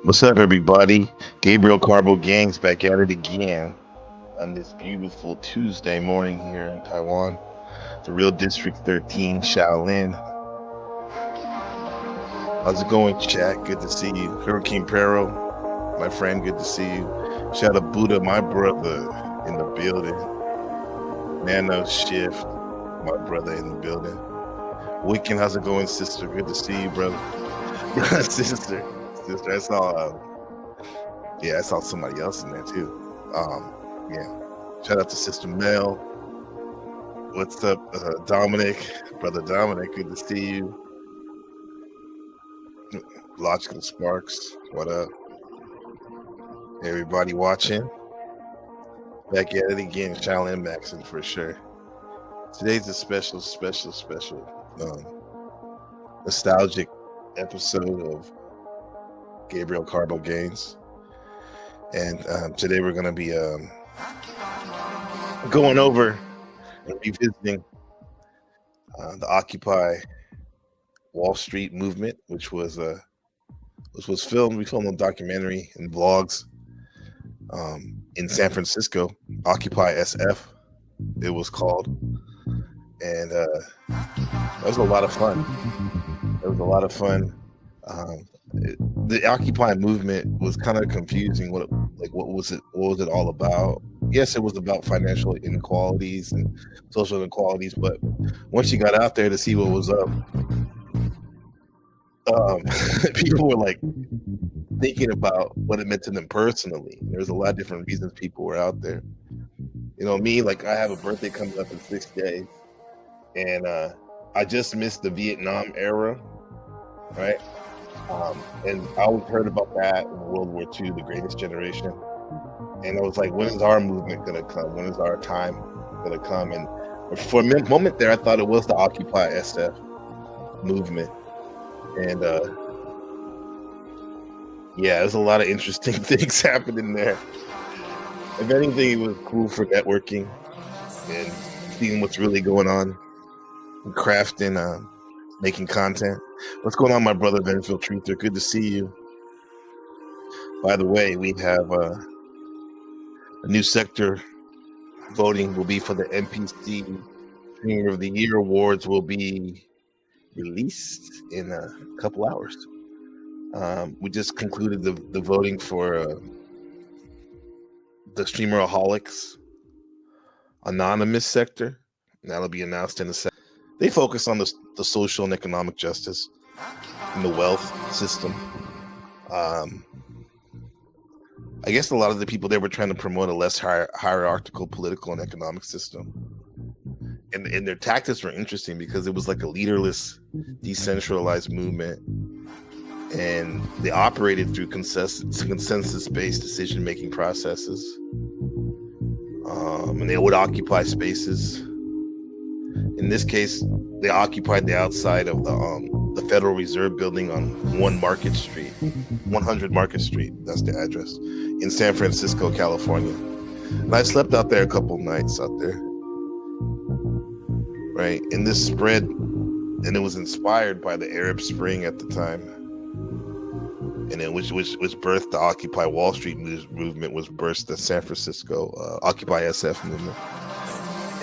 What's up, everybody? Gabriel Carbo Gang's back at it again on this beautiful Tuesday morning here in Taiwan. The real District 13, Shaolin. How's it going, chat? Good to see you. Hurricane Pero, my friend, good to see you. Shout out Buddha, my brother, in the building. Nano Shift, my brother in the building. Wicken, how's it going, sister? Good to see you, brother. sister. I saw I saw somebody else in there too. Shout out to Sister Mel. What's up, Dominic? Brother Dominic, good to see you. Logical Sparks, what up? Everybody watching. Back at it again, Shaolin Maxon for sure. Today's a special nostalgic episode of Gabriel Carbo Games. And today we're going to be going over and revisiting the Occupy Wall Street movement, which was filmed. We filmed a documentary and vlogs in San Francisco, Occupy SF, it was called. And that was a lot of fun. The Occupy movement was kind of confusing. What was it all about? Yes, it was about financial inequalities and social inequalities, but once you got out there to see what was up, people were like thinking about what it meant to them personally. There's a lot of different reasons people were out there. You know, me, like I have a birthday coming up in 6 days, and I just missed the Vietnam era, right? And I always heard about that in World War II, the Greatest Generation. And I was like, when is our movement going to come? When is our time going to come? And for a moment there, I thought it was the Occupy SF movement. And there's a lot of interesting things happening there. If anything, it was cool for networking and seeing what's really going on, and crafting, making content. What's going on, my brother Venfield Truther? Good to see you. By the way, we have a new sector voting will be for the NPC Streamer of the Year Awards will be released in a couple hours. We just concluded the voting for the Streameraholics Anonymous sector. And that'll be announced in a second. They focus on the social and economic justice and the wealth system. I guess a lot of the people there were trying to promote a less hierarchical political and economic system. And their tactics were interesting because it was like a leaderless, decentralized movement, and they operated through consensus-based decision-making processes. And they would occupy spaces. In this case, they occupied the outside of the Federal Reserve building on 100 Market Street. That's the address, in San Francisco, California. And I slept out there a couple nights out there. Right, and this spread, and it was inspired by the Arab Spring at the time, and it which birthed the Occupy Wall Street movement, was birthed the San Francisco Occupy SF movement,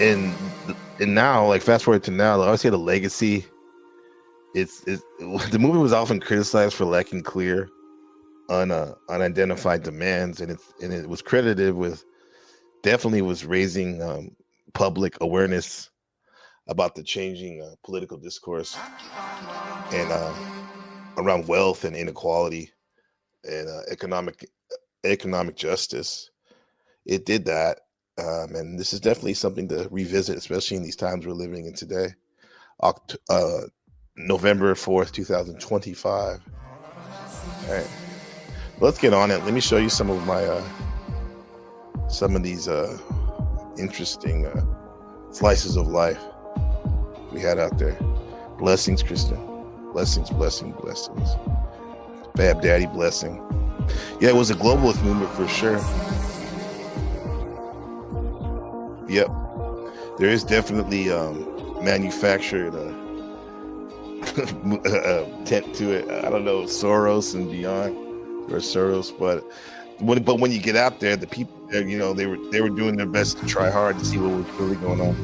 and now, like, fast forward to now, I would say the legacy. The movement was often criticized for lacking clear, unidentified demands, and it was credited with definitely was raising public awareness about the changing political discourse and around wealth and inequality and economic justice. It did that, and this is definitely something to revisit, especially in these times we're living in today. November 4th, 2025. All right, let's get on it. Let me show you some of my some of these interesting slices of life we had out there. Blessings, Kristen. Blessings. Bab Daddy, blessing. Yeah, it was a globalist movement for sure. Yep. There is definitely manufactured tent to it. I don't know, Soros and beyond, or Soros, but when you get out there, the people there, they were doing their best to try hard to see what was really going on.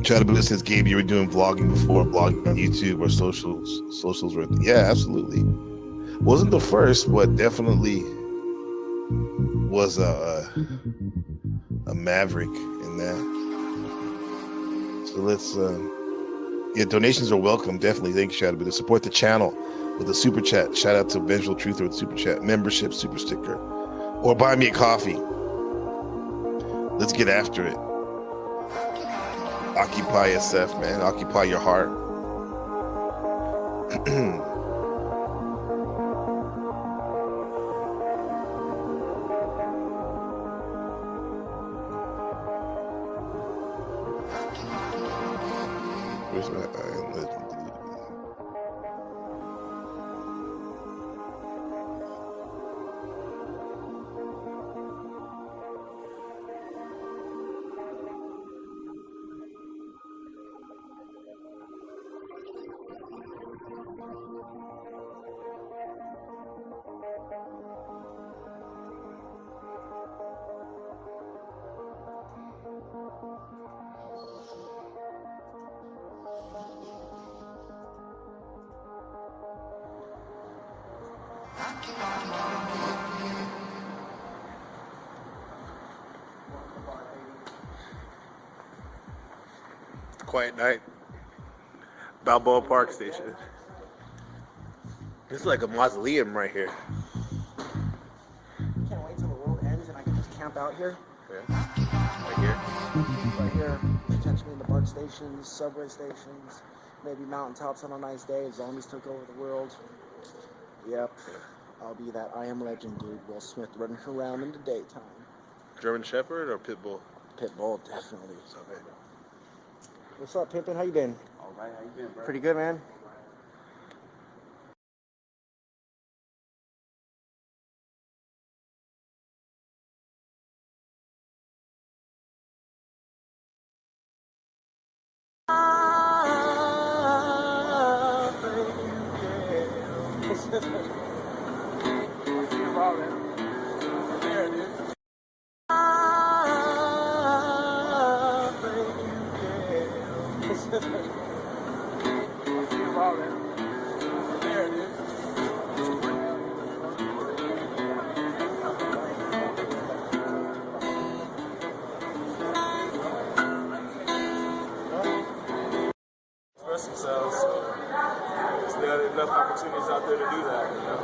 Shadow Buddha says, Gabe, you were doing vlogging before, blogging on YouTube or socials were, yeah, absolutely. Wasn't the first, but definitely was a maverick in that. So let's donations are welcome, definitely. Thank you, Shadow Buddha. Support the channel with a super chat. Shout out to Vengeful Truther with super chat, membership, super sticker, or buy me a coffee. Let's get after it. Occupy SF, man. Occupy your heart. Where's my Quiet night. Balboa Park Station. This is like a mausoleum right here. Can't wait till the world ends and I can just camp out here. Yeah. Right here. Right here, potentially in the BART stations, subway stations, maybe mountaintops on a nice day if zombies took over the world. Yep. I'll be that I Am Legend dude, Will Smith, running around in the daytime. German Shepherd or Pit Bull? Pit Bull, definitely. Okay. What's up, Pimpin'? How you been? All right, how you been, bro? Pretty good, man. There, dude. There, dude. Express themselves. So there are enough opportunities out there to do that, you know?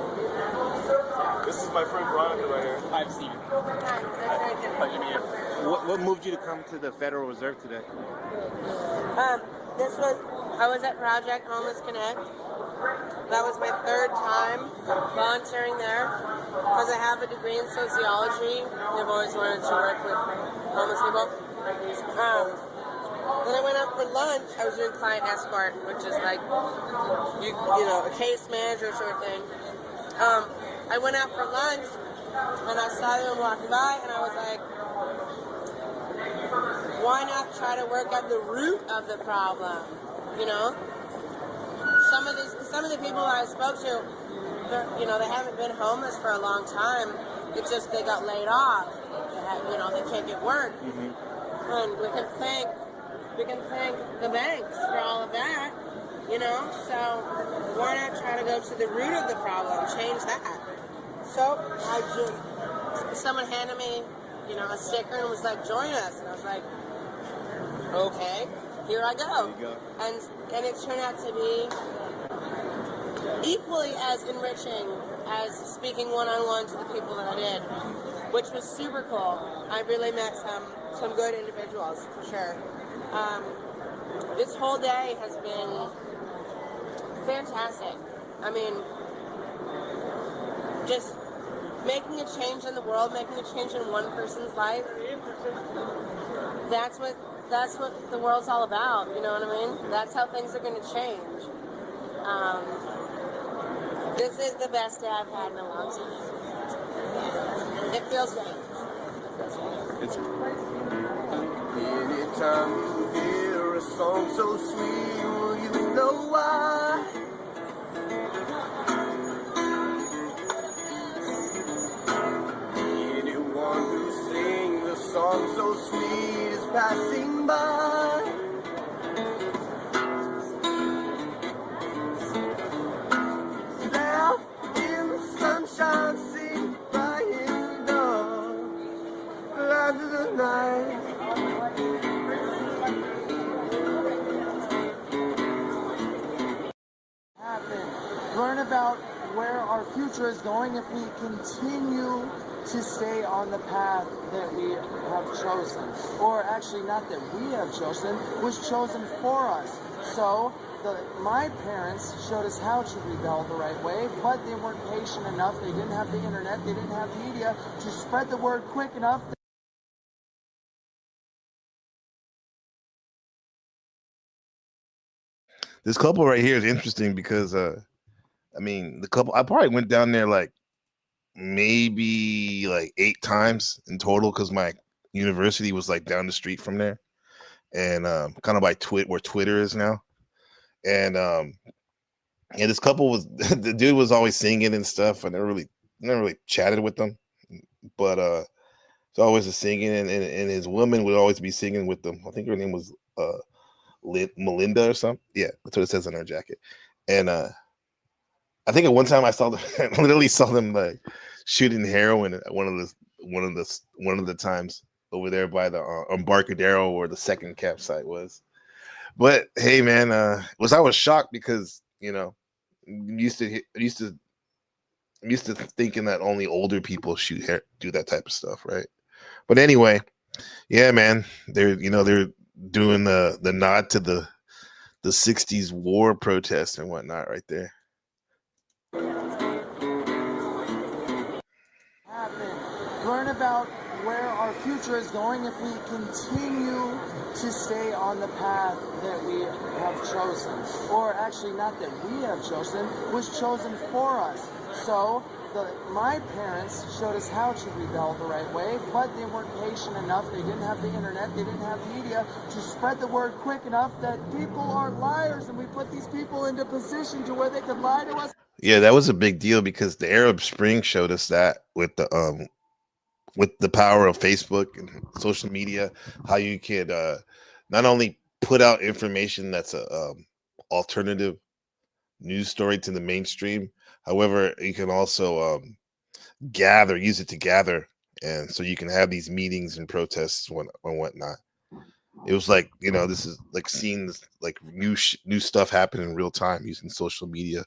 This is my friend Veronica right here. I've seen it. Pleasure to meet you. What moved you to come to the Federal Reserve today? I was at Project Homeless Connect. That was my third time volunteering there because I have a degree in sociology. I've always wanted to work with homeless people. Then I went out for lunch. I was doing client escort, which is like, you know, a case manager sort of thing. I went out for lunch and I saw them walking by and I was like, why not try to work at the root of the problem? You know, some of the people I spoke to, you know, they haven't been homeless for a long time. It's just they got laid off. They can't get work, and we can thank the banks for all of that. You know, so why not try to go to the root of the problem, change that? So someone handed me, you know, a sticker and was like, join us, and I was like, okay, here I go. And it turned out to be equally as enriching as speaking one-on-one to the people that I did, which was super cool. I really met some good individuals, for sure. This whole day has been fantastic. I mean, just making a change in the world, making a change in one person's life, that's what the world's all about, you know what I mean? That's how things are going to change. This is the best day I've had in a long time. It feels good. Anytime you hear a song so sweet, will you know why? Anyone who sings a song so sweet is passing by. Laugh in the sunshine, sing right in the dark, light of the night. Learn about where our future is going if we continue to stay on the path that we have chosen. Or actually, not that we have chosen, was chosen for us. So, my parents showed us how to rebel the right way, but they weren't patient enough. They didn't have the internet, they didn't have media to spread the word quick enough. This couple right here is interesting because I mean, the couple, I probably went down there like maybe like 8 times in total because my university was like down the street from there, and kind of by where Twitter is now. And this couple was the dude was always singing and stuff. I never really chatted with them, but it's always a singing, and his woman would always be singing with them. I think her name was Melinda or something. Yeah, that's what it says on her jacket. And I think at one time I saw them, I literally saw them like shooting heroin at one of the times over there by the Embarcadero where the second campsite was. But hey, man, I was shocked because I'm used to thinking that only older people do that type of stuff, right? But anyway, yeah, man, they're doing the nod to the 60s war protest and whatnot right there. Learn about where our future is going if we continue to stay on the path that we have chosen. Or actually, not that we have chosen, was chosen for us. So, my parents showed us how to rebel the right way, but they weren't patient enough. They didn't have the internet, they didn't have media to spread the word quick enough that people are liars, and we put these people into position to where they could lie to us. Yeah, that was a big deal because the Arab Spring showed us that with the power of Facebook and social media, how you could not only put out information that's a alternative news story to the mainstream, however, you can also use it to gather, and so you can have these meetings and protests and whatnot. It was like this is like seeing this, like new stuff happen in real time using social media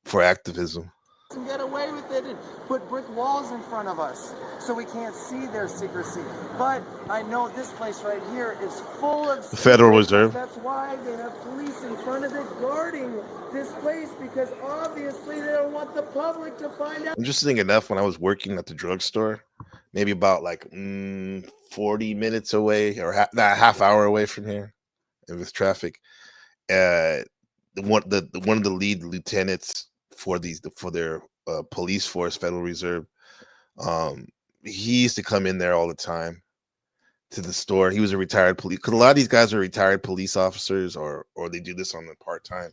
for activism. and get away with it and put brick walls in front of us so we can't see their secrecy. But I know this place right here is full of The Federal secrets. Reserve. That's why they have police in front of it guarding this place, because obviously they don't want the public to find out. Interesting enough, when I was working at the drugstore, maybe about like 40 minutes away or half hour away from here, with traffic, one of the lead lieutenants for their police force, Federal Reserve, um, he used to come in there all the time to the store. He was a retired police, because a lot of these guys are retired police officers, or they do this on the part time,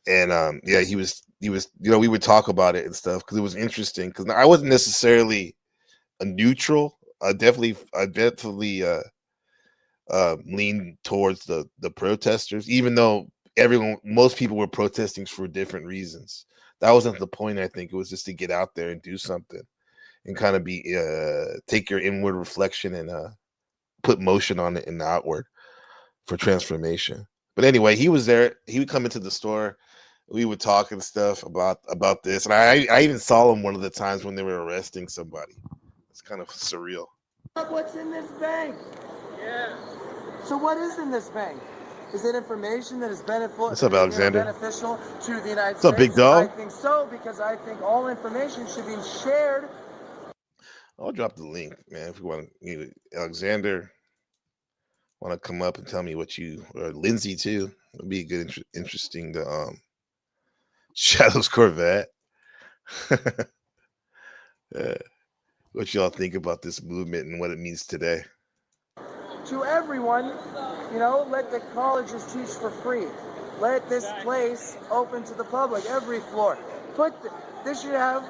and yeah, he was we would talk about it and stuff, because it was interesting, because I wasn't necessarily a neutral. I definitely lean towards the protesters, even though most people were protesting for different reasons. That wasn't the point. I think it was just to get out there and do something, and kind of take your inward reflection and put motion on it in the outward for transformation. But anyway, he was there. He would come into the store. We would talk and stuff about this, and I even saw him one of the times when they were arresting somebody. It's kind of surreal. What's in this bank? Yeah. So what is in this bank? Is it information that is What's up, Alexander? beneficial to the United What's up, States? big dog? I think so, because I think all information should be shared. I'll drop the link, man, if you want to. Alexander, want to come up and tell me what you, or Lindsay too. It'd be good, interesting to Shadow's Corvette. What y'all think about this movement and what it means today? To everyone, let the colleges teach for free. Let this place open to the public, every floor. They should have,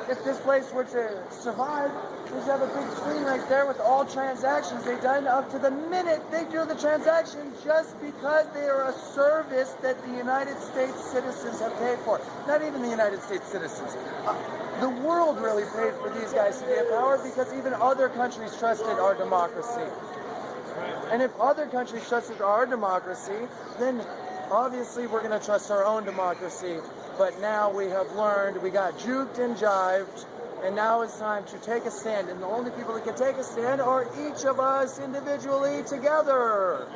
if this place were to survive, they should have a big screen right there with all transactions they've done up to the minute they do the transaction, just because they are a service that the United States citizens have paid for. Not even the United States citizens. The world really paid for these guys to be in power, because even other countries trusted our democracy. And if other countries trusted our democracy, then obviously we're going to trust our own democracy. But now we have learned, we got juked and jived, and now it's time to take a stand. And the only people that can take a stand are each of us individually together.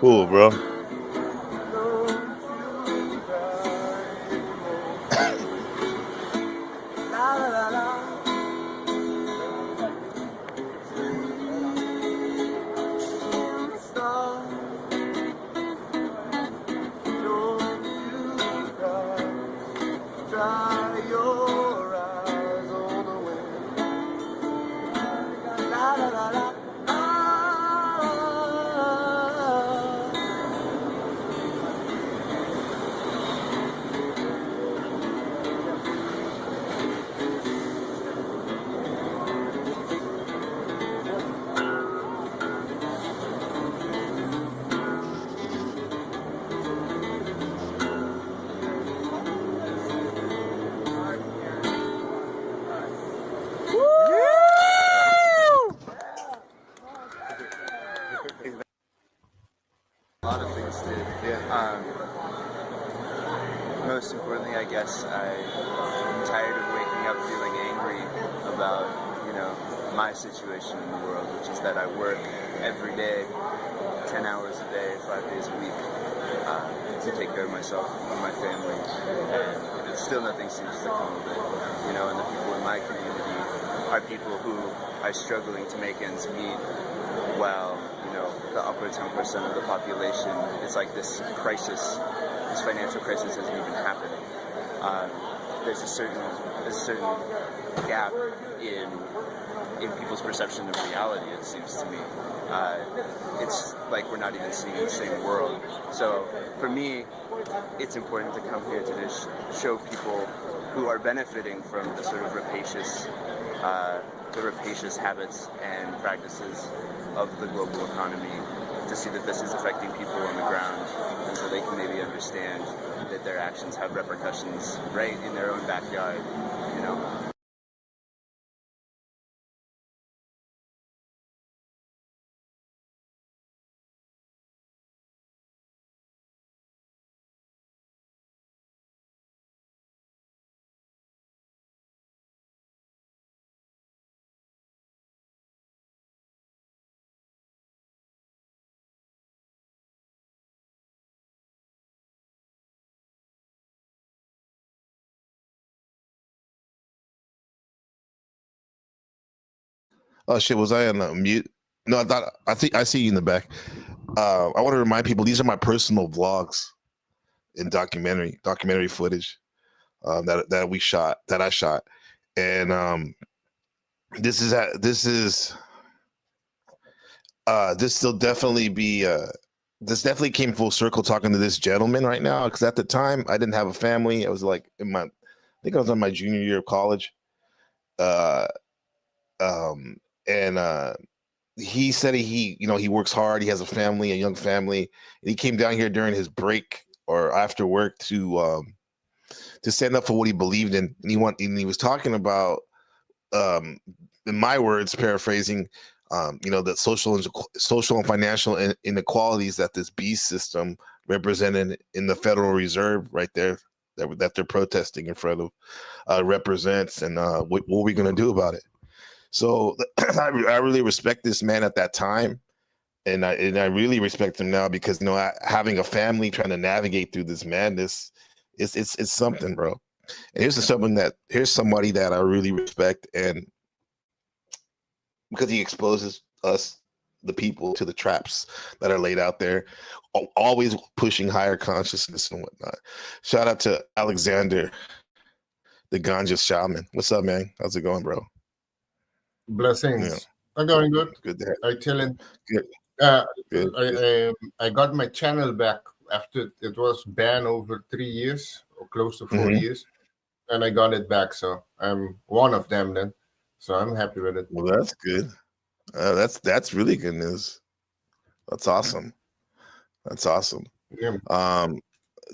Cool, bro. A lot of things did. Yeah. Most importantly, I guess I'm tired of waking up feeling angry about, my situation in the world, which is that I work every day, 10 hours a day, 5 days a week, to take care of myself and my family, and still nothing seems to come of it. And the people in my community are people who are struggling to make ends meet, while the upper 10% of the population, it's like this crisis, this financial crisis isn't even happening. There's a certain gap in people's perception of reality, it seems to me. It's like we're not even seeing the same world. So for me, it's important to come here to just show people who are benefiting from the sort of rapacious habits and practices of the global economy, to see that this is affecting people on the ground, and so they can maybe understand that their actions have repercussions right in their own backyard, Oh shit, was I on mute? No, I think I see you in the back. I want to remind people these are my personal vlogs and documentary footage that I shot, and this will definitely be this definitely came full circle talking to this gentleman right now, because at the time I didn't have a family. I was like I think I was on my junior year of college. Uh, um, and he said he works hard. He has a young family, and he came down here during his break or after work to stand up for what he believed in. And he was talking about, um, in my words, paraphrasing, the social and financial inequalities that this beast system represented in the Federal Reserve right there that they're protesting in front of represents, and what are we going to do about it? So I really respect this man at that time, and I really respect him now, because having a family, trying to navigate through this madness, it's something, bro. And here's somebody that I really respect, and because he exposes us, the people, to the traps that are laid out there, always pushing higher consciousness and whatnot. Shout out to Alexander, the ganja shaman. What's up, man? How's it going, bro? Blessings. Yeah. I'm going good. Good to have I chilling. Good. I got my channel back after it was banned over 3 years or close to 4 years, and I got it back. So I'm one of them then. So I'm happy with it. Well, that's good. That's really good news. That's awesome. That's awesome. Yeah.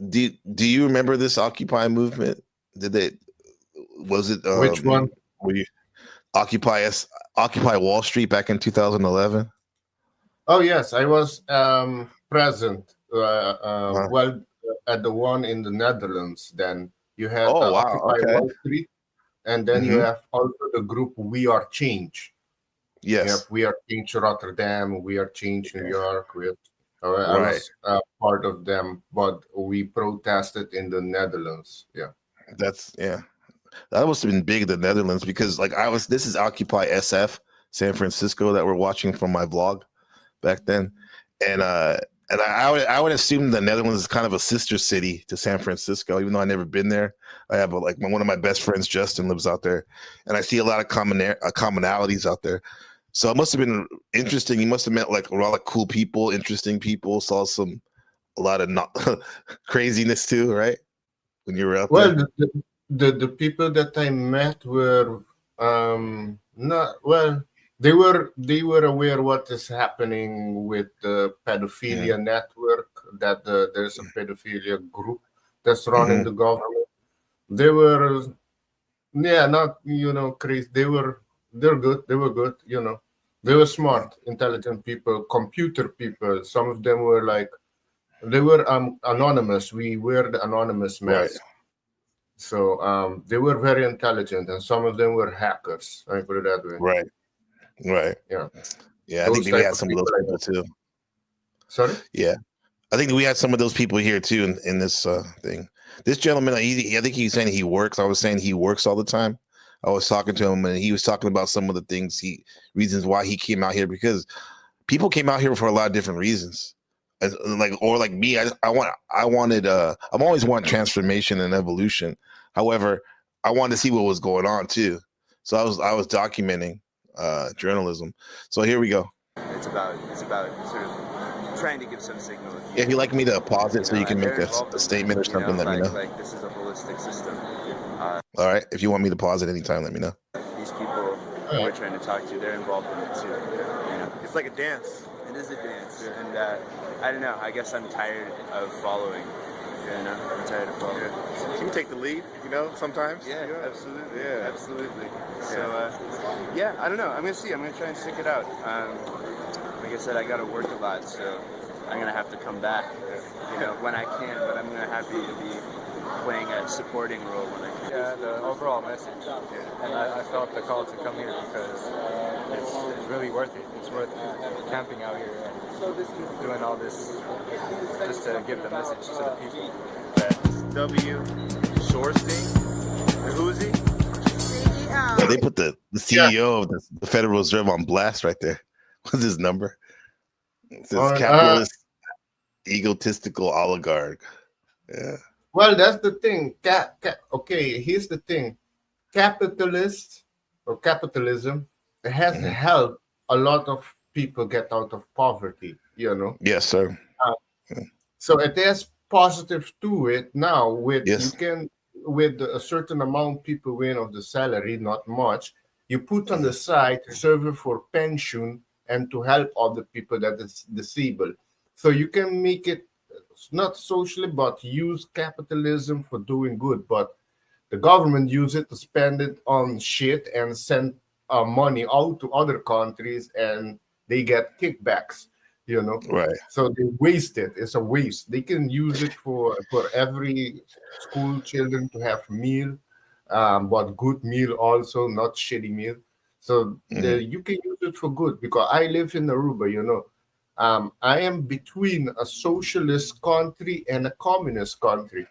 Do you remember this Occupy movement? Was it Which one? Were you Occupy Wall Street back in 2011? Oh yes, I was present. Well, at the one in the Netherlands. Then you had Occupy Wall Street, and then you have also the group We Are Change. Yes, We Are Change Rotterdam. We Are Change New York. I was part of them, but we protested in the Netherlands. Yeah, that must have been big in the Netherlands, because this is Occupy SF San Francisco that we're watching from my vlog back then, and I would assume the Netherlands is kind of a sister city to San Francisco, even though I've never been there. I have one of my best friends, Justin, lives out there, and I see a lot of commonalities out there. So it must have been interesting. You must have met a lot of cool people, interesting people. Saw a lot of craziness too, right? When you were out there. Well, the people that I met were not well. They were aware what is happening with the pedophilia network. That there's a pedophilia group that's running the government. They were, not crazy. They're good. They were good. They were smart, intelligent people, computer people. Some of them were they were anonymous. We wear the anonymous mask. Right. So they were very intelligent, and some of them were hackers. I put it that way. Right. Yeah. I think we had some of those people too. Sorry. Yeah, I think we had some of those people here too in this thing. This gentleman, I think he's saying he works. I was saying he works all the time. I was talking to him, and he was talking about some of the reasons why he came out here, because people came out here for a lot of different reasons. Like me, I've always wanted transformation and evolution. However, I wanted to see what was going on too. So I was documenting journalism. So here we go. It's about sort of trying to give some signal. If you'd like me to pause it so you can make a statement or something, let me know. This is a holistic system. All right. If you want me to pause it anytime, let me know. These people who we're trying to talk to, they're involved in it too. It's like a dance. It is a dance, and I don't know. I guess I'm tired of following. I'm tired of following. Yeah. Can you take the lead? Sometimes. Yeah, absolutely. Yeah, absolutely. So, I don't know. I'm gonna see. I'm gonna try and stick it out. Like I said, I gotta work a lot, so I'm gonna have to come back, when I can. But I'm gonna happy to be playing a supporting role when I can. Yeah, the overall message. And I felt the call to come here because it's really worth it. It's worth camping out here and doing all this just to give the message to the people that W. Shoresty. Who is he? Yeah, they put the CEO of the Federal Reserve on blast right there. What's his number? It says capitalist, egotistical oligarch. Yeah. Well, that's the thing. Okay, here's the thing. Capitalist or capitalism has Mhm. helped a lot of people get out of poverty, you know. Yes, sir. So it has positive to it now with you Yes. can with a certain amount people win of the salary, not much, you put on the side to serve for pension and to help other people that is disabled. So you can make it not socially but use capitalism for doing good. But the government use it to spend it on shit and send money out to other countries and they get kickbacks, you know. Right. So they waste it. It's a waste. They can use it for every school children to have meal, but good meal also, not shitty meal. So you can use it for good because I live in Aruba, you know. I am between a socialist country and a communist country.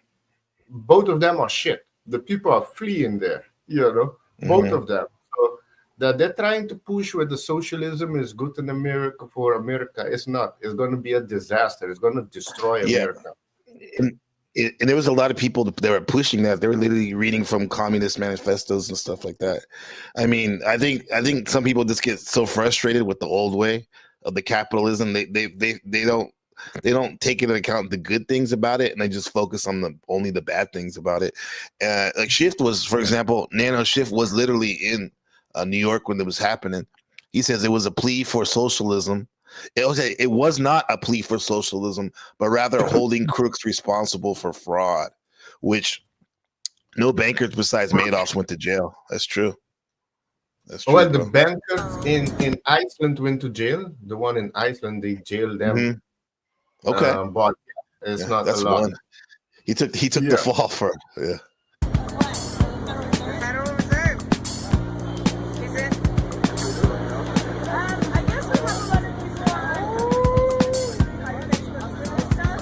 Both of them are shit. The people are fleeing there, you know, both of them. So that they're trying to push where the socialism is good in America for America. It's not. It's going to be a disaster. It's going to destroy Yeah. America. And there was a lot of people that were pushing that. They were literally reading from communist manifestos and stuff like that. I mean, I think some people just get so frustrated with the old way of the capitalism. They don't take into account the good things about it, and they just focus on only the bad things about it. Like Shift was, for example, Nano Shift was literally in New York when it was happening. He says it was a plea for socialism. It was not a plea for socialism, but rather holding crooks responsible for fraud, which no bankers besides Madoff went to jail. That's true. That's true, Well, the bro. bankers in Iceland went to jail. The one in Iceland, they jailed them. Okay. But it's Yeah, not a that's lot. one. He took the Yeah. fall for it. Yeah. Federal Reserve. Is it? I guess we have a lot of people on like Facebook, Twitter stuff.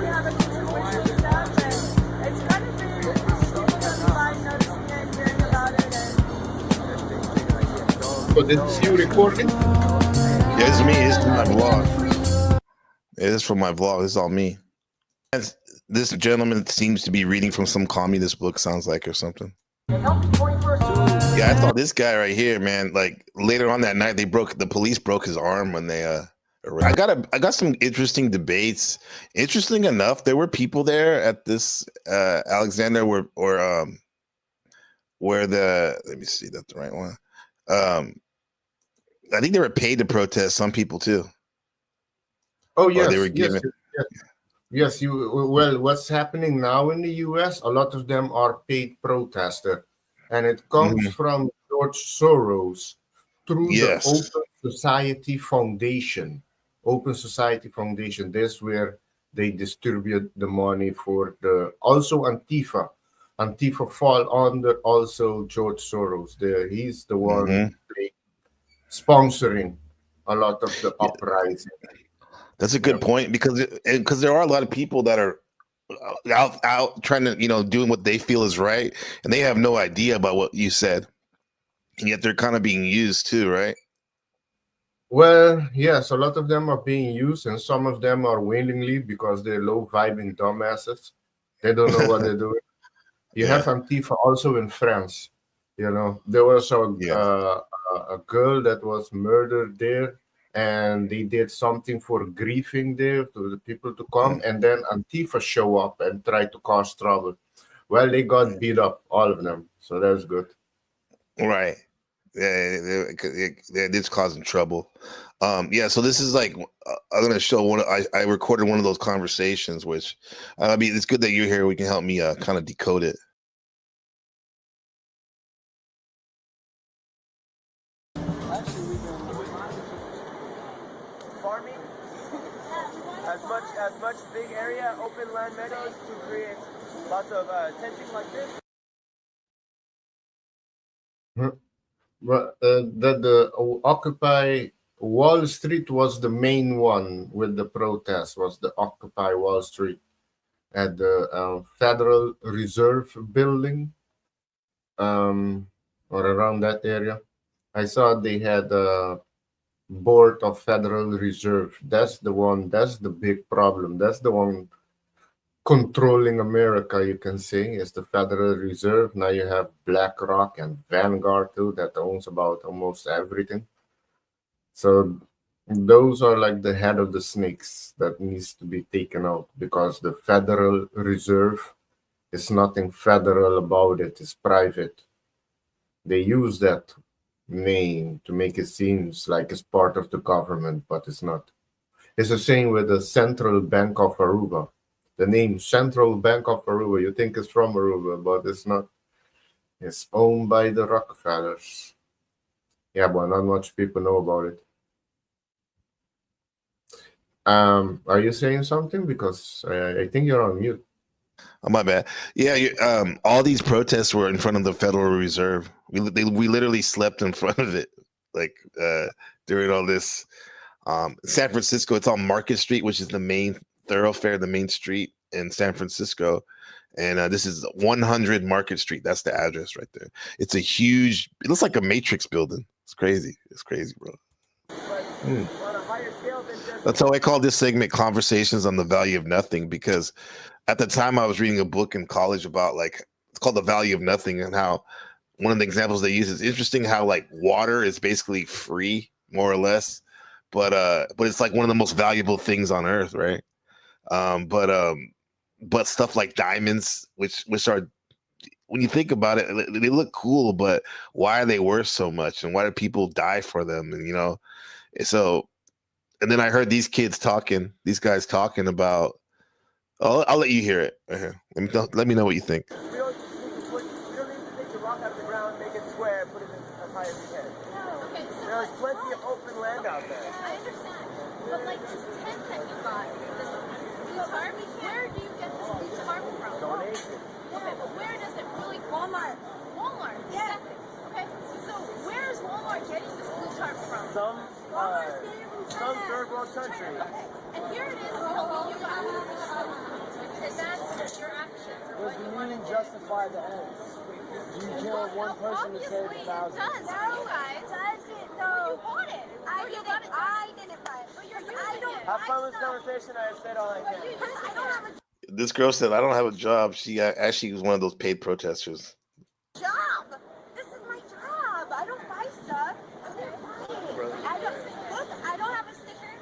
We have a constituency stuff, and it's kind of been people online noticing it, hearing about it, and So this is you recording? Yeah, it's me. It's from my vlog. It is from my vlog. It's all me. This gentleman seems to be reading from some communist book, sounds like, or something. Yeah, I thought this guy right here, man, like later on that night, the police broke his arm when they I got some interesting debates. Interesting enough, there were people there at this Alexander where let me see, that's the right one. I think they were paid to protest, some people too. Oh Or they were yes, yes, given. yes. Yes, well, what's happening now in the US, a lot of them are paid protester, and it comes from George Soros through the Yes. Open Society Foundation. Open Society Foundation, that's where they distribute the money for also Antifa. Antifa fall under also George Soros. He's the one sponsoring a lot of the uprising. That's a good point because there are a lot of people that are out trying to doing what they feel is right, and they have no idea about what you said, and yet they're kind of being used too, right? Well, yes, a lot of them are being used, and some of them are willingly because they're low vibing dumbasses. They don't know what they're doing. You have Antifa also in France. You know, there was a girl that was murdered there, and they did something for grieving there to the people to come, and then Antifa show up and try to cause trouble. Well, they got beat up, all of them, so that's good. Right. Yeah, it's causing trouble. Yeah, so this is like I'm gonna show one. I recorded one of those conversations, which I mean, it's good that you're here. We can help me kind of decode it. Actually, we've been farming as much big area, open land meadows to create lots of tension like this. But the Occupy Wall Street was the main one with the protest. Was the Occupy Wall Street at the Federal Reserve Building? or around that area. I saw they had a board of Federal Reserve. That's the one. That's the big problem. That's the one controlling America. You can say is the Federal Reserve. Now you have BlackRock and Vanguard too that owns about almost everything. So those are like the head of the snakes that needs to be taken out because the Federal Reserve is nothing federal about it. It's private. They use that name to make it seems like it's part of the government, but it's not. It's the same with the Central Bank of Aruba. The name Central Bank of Aruba, you think it's from Aruba, but it's not. It's owned by the Rockefellers. Yeah, but not much people know about it. Are you saying something? Because I think you're on mute. Oh, my bad. Yeah, all these protests were in front of the Federal Reserve. We literally slept in front of it, like during all this. San Francisco, it's on Market Street, which is the main thoroughfare, the main street in San Francisco. And this is 100 Market Street. That's the address right there. It's a huge. It looks like a Matrix building. It's crazy. It's crazy, bro. That's how I call this segment "Conversations on the Value of Nothing," because at the time I was reading a book in college about it's called The Value of Nothing, and how one of the examples they use is interesting how like water is basically free, more or less, but it's like one of the most valuable things on earth, right? But stuff like diamonds, which are, when you think about it, they look cool, but why are they worth so much, and why do people die for them? And so, and then I heard these guys talking about. I'll let you hear it. Right here. Let me know what you think. We don't need to take the rock out of the ground, make it square, put it as high as we can. No, okay, so There's plenty of open land out there. I understand, but like this tent that you got, this tarp, where do you get this tarp from? Donation. Okay, but where does it really come from? Walmart. Yeah. Exactly. Okay, so where is Walmart getting this blue tarp from? Some third world country. Okay, and here it is, you got and that's your actions. Does the meaning justify the ends? Do you kill one person to save Obviously, it 1,000? does. You guys. Does it But though? you bought it. I didn't buy it. But you're using it. Have fun with this conversation. I said all I But can. you're using I don't have it. a This girl said, "I don't have a job." She actually was one of those paid protesters. job. This is my job. I don't buy stuff. I didn't buy it. I don't have a sticker.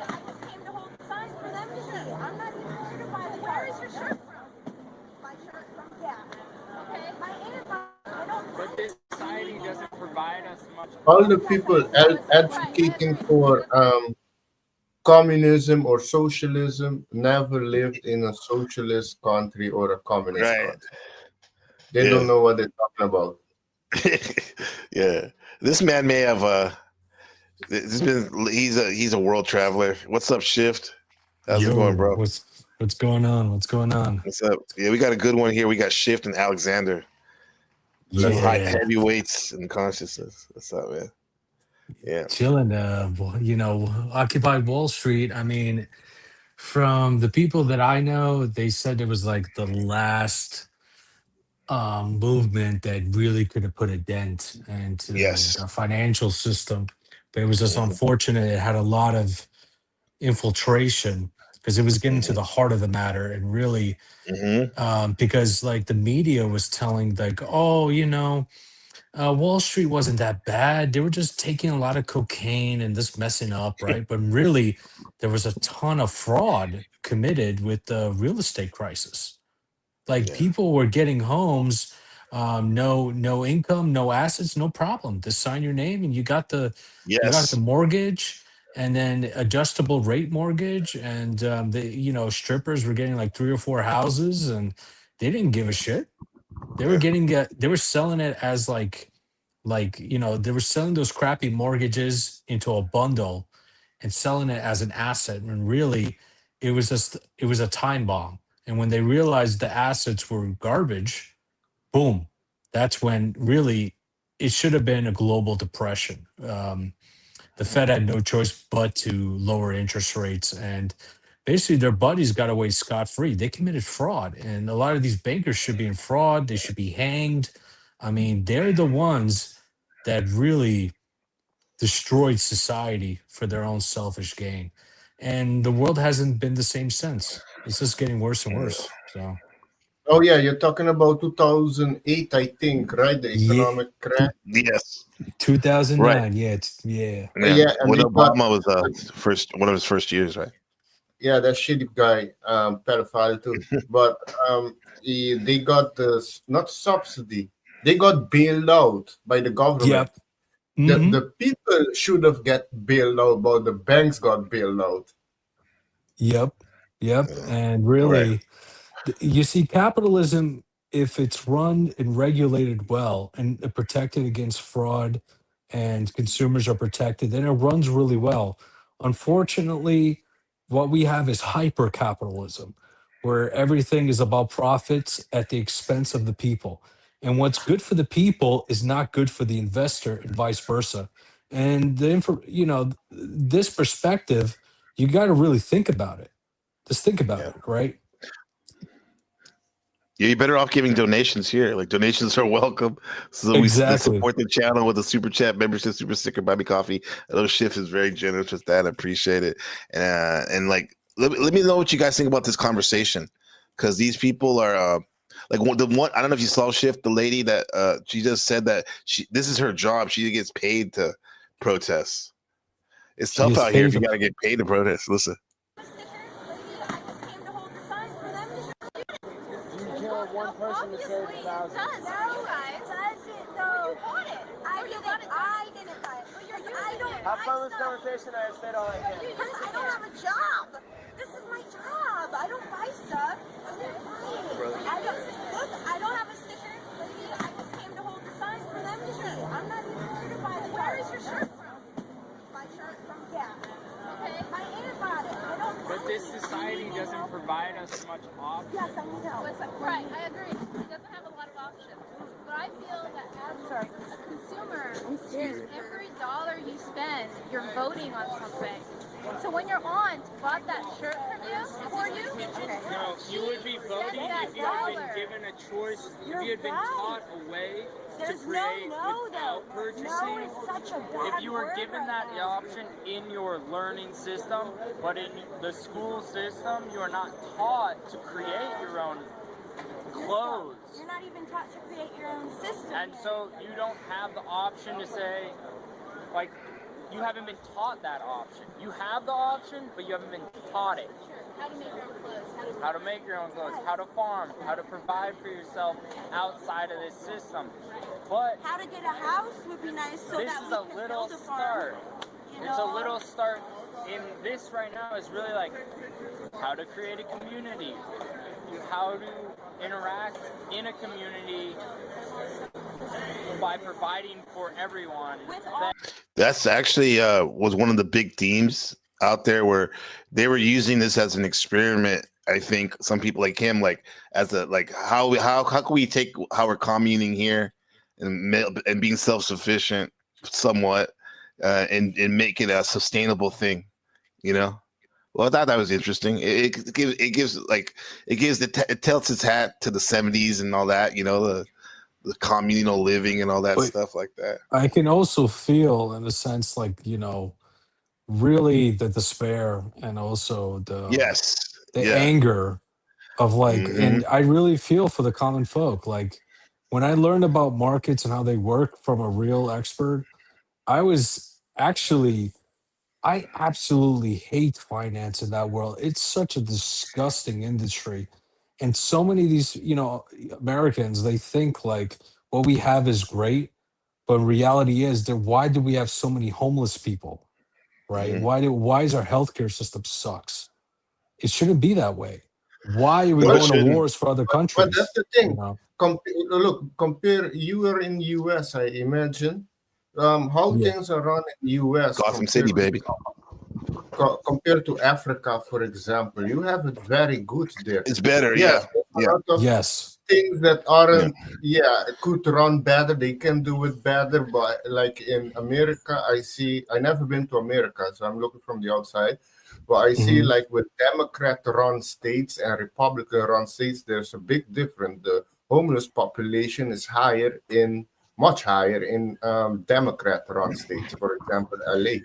I just came to hold the sign for them to see. I'm not even here to buy the Where card. is your shirt from? My shirt from Okay. my aunt. I don't. But this society doesn't provide us much. All the people advocating for communism or socialism never lived in a socialist country or a communist Right. country. They don't know what they're talking about. Yeah. This man may have he's a world traveler. What's up, Shift? How's it going, bro? What's going on? What's going on? What's up? Yeah, we got a good one here. We got Shift and Alexander. Two Yeah. heavyweights in consciousness. What's up, man? Yeah. Chilling. Occupy Wall Street. I mean, from the people that I know, they said it was like the last movement that really could have put a dent into Yes. the financial system. But it was just Mhm. unfortunate. It had a lot of infiltration because it was getting to Mhm. the heart of the matter and really Mhm. because like the media was telling like, oh, Wall Street wasn't that bad. They were just taking a lot of cocaine and just messing up, right? But really, there was a ton of fraud committed with the real estate crisis. Like Yeah. people were getting homes, no income, no assets, no problem. Just sign your name and you got the Yes. mortgage, and then adjustable rate mortgage, and the strippers were getting like three or four houses, and they didn't give a shit. Yeah. They were selling it as they were selling those crappy mortgages into a bundle and selling it as an asset when really it was a time bomb. And when they realized the assets were garbage, boom, that's when really it should have been a global depression. The Fed had no choice but to lower interest rates, and basically their buddies got away scot free. They committed fraud, and a lot of these bankers should be in fraud. They should be hanged. I mean, they're the ones that really destroyed society for their own selfish gain. And the world hasn't been the same since. It's just getting worse and Mm. worse. So, Oh yeah, you're talking about 2008, I think, right? The yeah, economic crash. Yes, right. 2009. Yeah, yeah. Yeah, Yeah, and when they got Obama was first one of his first years, right? yeah, that shitty guy, pedophile too. But they got not subsidy. They got bailed out by the government. Yep. The Hmm. the people should have get bailed out, but the banks got bailed out. Yep. Yep. Yeah. And Right. really, you see, capitalism, if it's run and regulated well and protected against fraud and consumers are protected, then it runs really well. Unfortunately, what we have is hyper capitalism, where everything is about profits at the expense of the people. And what's good for the people is not good for the investor and vice versa. And this perspective, you got to really think about it. Just think about Yeah. it, right? Yeah, you're better off giving donations here. Like donations are welcome. So they Exactly. support the channel with a super chat, membership, super sticker, buy me coffee. Those Schiff is very generous with that. I appreciate it. And like let me know what you guys think about this conversation. Because these people are like the one I don't know if you saw Schiff, the lady that she just said that this is her job. She gets paid to protest. It's She tough gets out here if paid you for. gotta get paid to protest. Listen. Do you care if one person to save Obviously, it 1,000? does. No, guys. Does it though? You bought it. I didn't buy it. But I don't Have buy fun with this stuff. conversation. I said all I can. Because I don't have a job. This is my job. I don't buy stuff. I don't buy it. I don't have a sticker. I just came to hold the sign for them to see. I'm not even here to buy the car. Where is your shirt from? My shirt from Gap. Okay. My aunt bought it. I don't But this society doesn't provide us much options. Yes, I know. Right, I agree. It doesn't have a lot of options. But I feel that as a consumer, every dollar you spend, you're voting on something. So when your aunt bought that shirt for you, No, you would be voting if you had been given a choice, if you had been taught a way to create without purchasing. If you were given that option in your learning system, but in the school system, you are not taught to create your own clothes. You're not even taught to create your own system. And so you don't have the option to say, like, you haven't been taught that option. You have the option, but you haven't been taught it. how to make your own clothes, How to make your own clothes, how to farm, how to provide for yourself outside of this system. But How to get a house would be nice so this that is we a could little build a farm. start. You It's a know? little start. In this right now is really like how to create a community, how to interact in a community by providing for everyone. That's actually was one of the big themes out there where they were using this as an experiment. I think some people like him, like as a like how can we take how we're communing here and being self sufficient somewhat and make it a sustainable thing, you know. Well, I thought that was interesting. It tilts its hat to the '70s and all that, you know, the communal living and all that But stuff like that. I can also feel, in a sense, like, really the despair and also Yes. the Yeah. anger of like, Hmm. and I really feel for the common folk. Like when I learned about markets and how they work from a real expert, I was actually I absolutely hate finance in that world. It's such a disgusting industry. And so many of these, Americans, they think like what we have is great, but reality is that why do we have so many homeless people, right? Hmm. Why is our healthcare system sucks? It shouldn't be that way. Why are we No, it going to shouldn't. wars for other But that's countries? the You thing. know? Compare. You were in US, I imagine. How Yeah. things are run in US Gotham City, baby. compared to Africa, for example. You have it very good there. It's better. Yes, Yeah. there's Yeah. a lot of Yes. things that Yeah. aren't, could run better. They can do it better. But like in America, I never been to America, so I'm looking from the outside. But I see Hmm. like with Democrat run states and Republican run states, there's a big difference. The homeless population is much higher in Democrat-run states, for example, LA,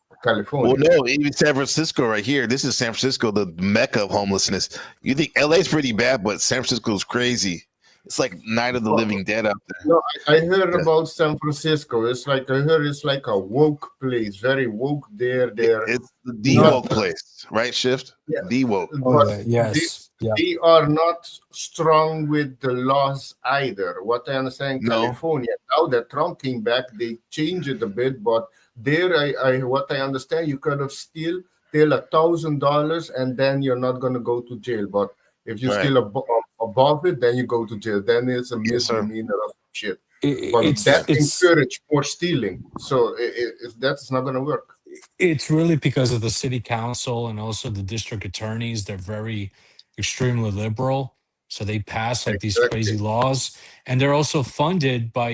Well, California. no, even San Francisco right here. This is San Francisco, the mecca of homelessness. You think LA's pretty bad, but San Francisco's crazy. It's like Night of the Living Dead out there. No, I heard Yeah. about San Francisco. I heard it's like a woke place, very woke there. It's the Not, woke place, right? Shift? yeah, The woke. Oh but yeah, yes, yeah. they are not strong with the laws either. What I understand in No. California, now that Trump came back, they changed it a bit, but there what I understand, you could have still steal $1,000 and then you're not going to go to jail. But if you Right. steal above it, then you go to jail. Then it's a Yes, sir. misdemeanor or some shit. But It's that it's encourage more stealing. So that's not going to work. it's really because of the city council and also the district attorneys. They're very extremely liberal, so they pass like these crazy Exactly. laws, and they're also funded by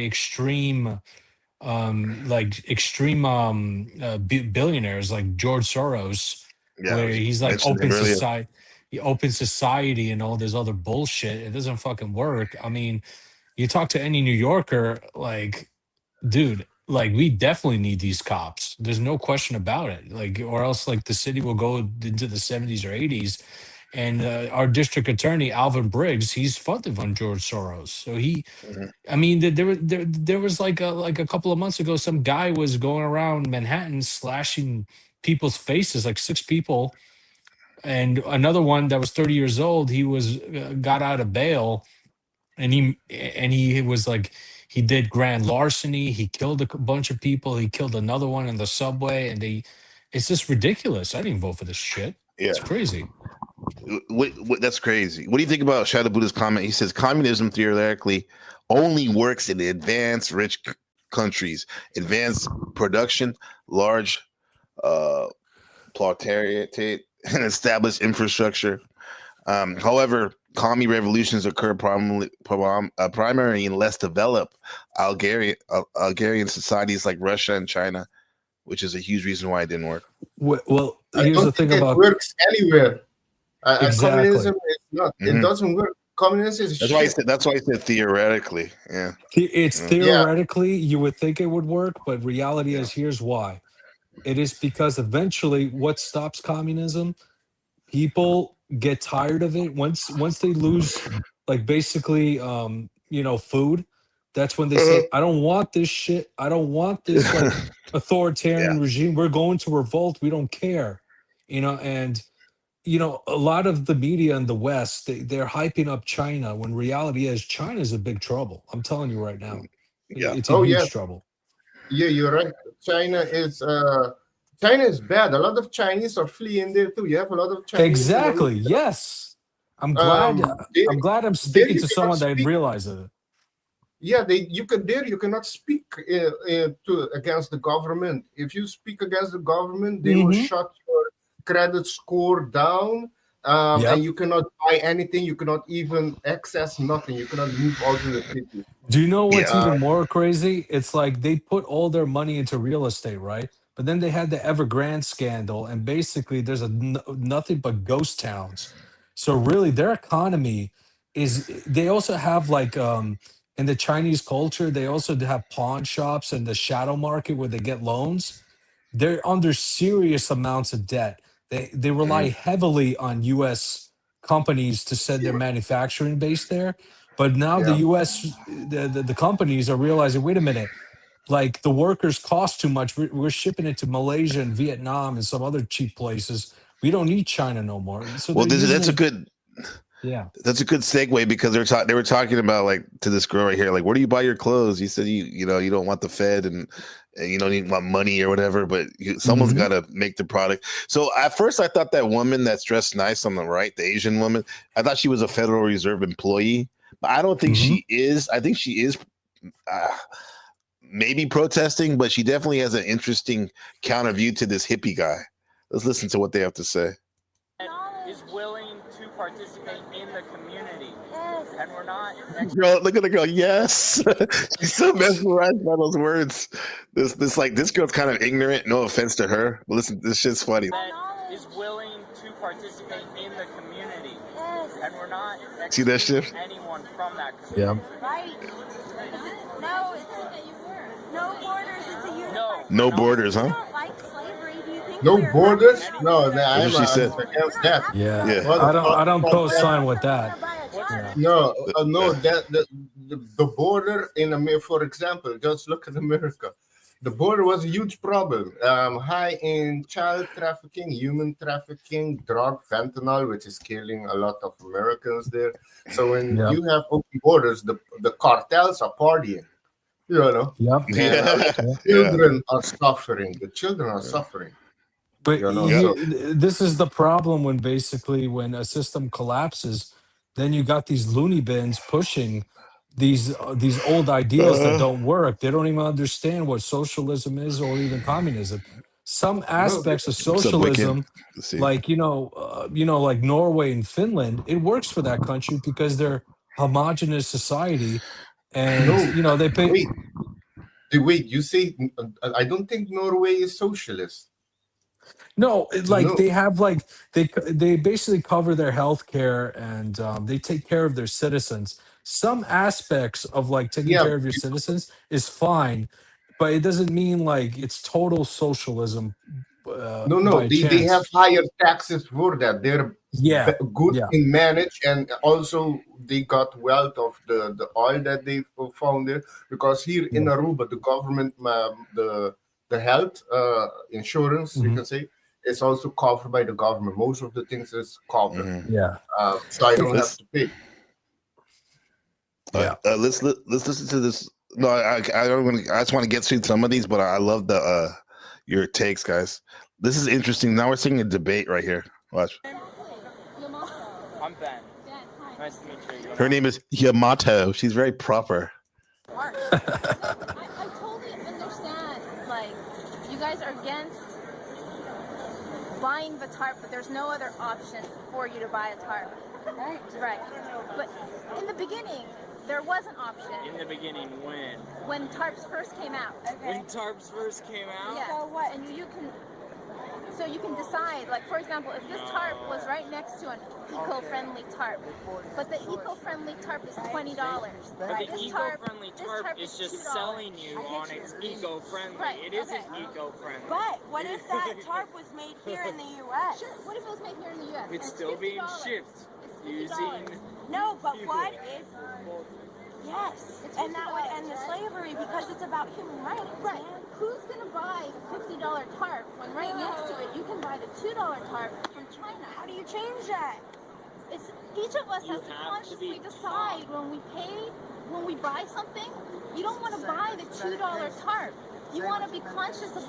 billionaires like George Soros, Yeah, I where was he's like mentioning him earlier. open society and all this other bullshit. It doesn't fucking work. I mean, you talk to any New Yorker, like, dude, like we definitely need these cops. There's no question about it. Like, or else like the city will go into the 70s or 80s. And our district attorney, Alvin Briggs, he's funded on George Soros. So Mhm. I mean, there was like a couple of months ago, some guy was going around Manhattan slashing people's faces, like 6 people, and another one that was 30 years old. He was got out of bail, and he was like he did grand larceny. He killed a bunch of people. He killed another one in the subway, and it's just ridiculous. I didn't vote for this shit. It's Yeah. crazy. That's crazy. What do you think about Shadow Buddha's comment? He says communism theoretically only works in advanced rich countries, advanced production, large proletariat, and established infrastructure. However, commie revolutions occur primarily in less developed Algerian societies like Russia and China, which is a huge reason why it didn't work. Well, I here's don't the thing think it about works anywhere. exactly. Communism is not. It Mhm. doesn't work. Communism is That's why I shit. said. That's why I said theoretically. Yeah. It's Yeah. theoretically you would think it would work, but reality Yeah. is here's why. It is because eventually what stops communism, people get tired of it once they lose like basically food. That's when they say, I don't want this shit. I don't want this like Yeah. authoritarian regime. We're going to revolt. We don't care. And a lot of the media in the West, they're hyping up China when reality is China's a big trouble. I'm telling you right now. Yeah. It's a Oh yeah, huge trouble. yeah, you're right. China is bad. A lot of Chinese are fleeing there too. You have a lot of Chinese in Exactly. America. Yes. I'm glad There, I'm glad I'm there speaking you to cannot someone that speak. realizes it. Yeah, you cannot speak against the government. If you speak against the government, they will Mhm. shut your credit score down, Yep. and you cannot buy anything. You cannot even access nothing. You cannot move out of the city. Do you know what's Yeah. even more crazy? It's like they put all their money into real estate, right? But then they had the Evergrande scandal, and basically there's nothing but ghost towns. So really, their economy is. They also have like in the Chinese culture, they also have pawn shops and the shadow market where they get loans. They're under serious amounts of debt. They rely Mhm. heavily on U.S. companies to send their manufacturing base there. But now the Yeah. U.S. The companies are realizing, wait a minute, like the workers cost too much. We're shipping it to Malaysia and Vietnam and some other cheap places. We don't need China no more. So Well, they're using that's a it. good. Yeah. That's a good segue because they were talking about like to this girl right here, like where do you buy your clothes? You said you don't want the Fed and you don't even want money or whatever, but someone's Mhm. got to make the product. So at first I thought that woman that's dressed nice on the right, the Asian woman, I thought she was a Federal Reserve employee, but I don't think Mhm. she is. I think she is maybe protesting, but she definitely has an interesting counter view to this hippie guy. Let's listen to what they have to say. Is willing to participate in the community, and we're not. Girl, look at the girl. Yes, she's so mesmerized by those words. This girl's kind of ignorant. No offense to her, but listen, this shit's funny. That is willing to participate in the community, and we're not See that shit? anyone from that Yeah. community. Right. No, it's no borders. It's a unified. No borders, You huh? don't like slavery. Do you think No we're happy borders? about No, it? That's what she said. I'm against that. Yeah. Yeah. What the fuck I don't about that? co-sign with that. Yeah. No, no. Uh, The border in America, for example, just look at America. The border was a huge problem. High in child trafficking, human trafficking, drug, fentanyl, which is killing a lot of Americans there. So when Yep. you have open borders, the cartels are partying. You know, Yep. and a lot of yeah. Yeah. children are suffering. The children are suffering. But You know, Yeah. so this is the problem when basically when a system collapses, then you got these loony bins pushing these old ideals that Uh, don't work. They don't even understand what socialism is or even communism. Some no, aspects of what's up, Wicked? socialism, Let's see. like like Norway and Finland, it works for that country because they're homogenous society, and no. they pay. Wait, wait. You say I don't think Norway is socialist. No, like No, they have like they basically cover their health care and they take care of their citizens. Some aspects of like taking yeah, care of your citizens is fine, but it doesn't mean like it's total socialism no, no. by They have chance. higher taxes for that. They're Yeah, good yeah, in manage, and also they got wealth of the oil that they found there. Because here in yeah. Aruba, the government, the health insurance, you Hmm. can say, is also covered by the government. Most of the things is covered, Mhm. Yeah, so I don't have Let's to pay. yeah. let's listen to this. No, I don't want. I just want to get through some of these, but I love the your takes, guys. This is interesting. Now we're seeing a debate right here. Watch. I'm Ben. Nice to meet you. Her name is Yamato. She's very proper. I totally understand, like, you guys are against buying the tarp, but there's no other option for you to buy a tarp. Right. Right. But in the beginning, there was an option. In the beginning, When tarps first came out. when tarps first came out. Yeah. So what? And you can decide, like, for example, if this tarp was right next to an eco-friendly tarp, but the eco-friendly tarp is $20. But the This eco-friendly this tarp is just $2. selling you on its eco-friendly. Right, It isn't okay. eco-friendly. But what if that tarp was made here in the U.S.? Sure. What if it was made here in the U.S.? It's and still being $50? shipped It's $50. using. No, but what if? Yes, It's and that would $50, end the right? slavery because it's about human rights. Right. Man. Who's gonna buy $50 tarp when right next to it you can buy the $2 tarp from China? How do you change that? It's each of us You has to have to consciously be decide when we buy something. You don't want to buy the $2 tarp. You want to be conscious of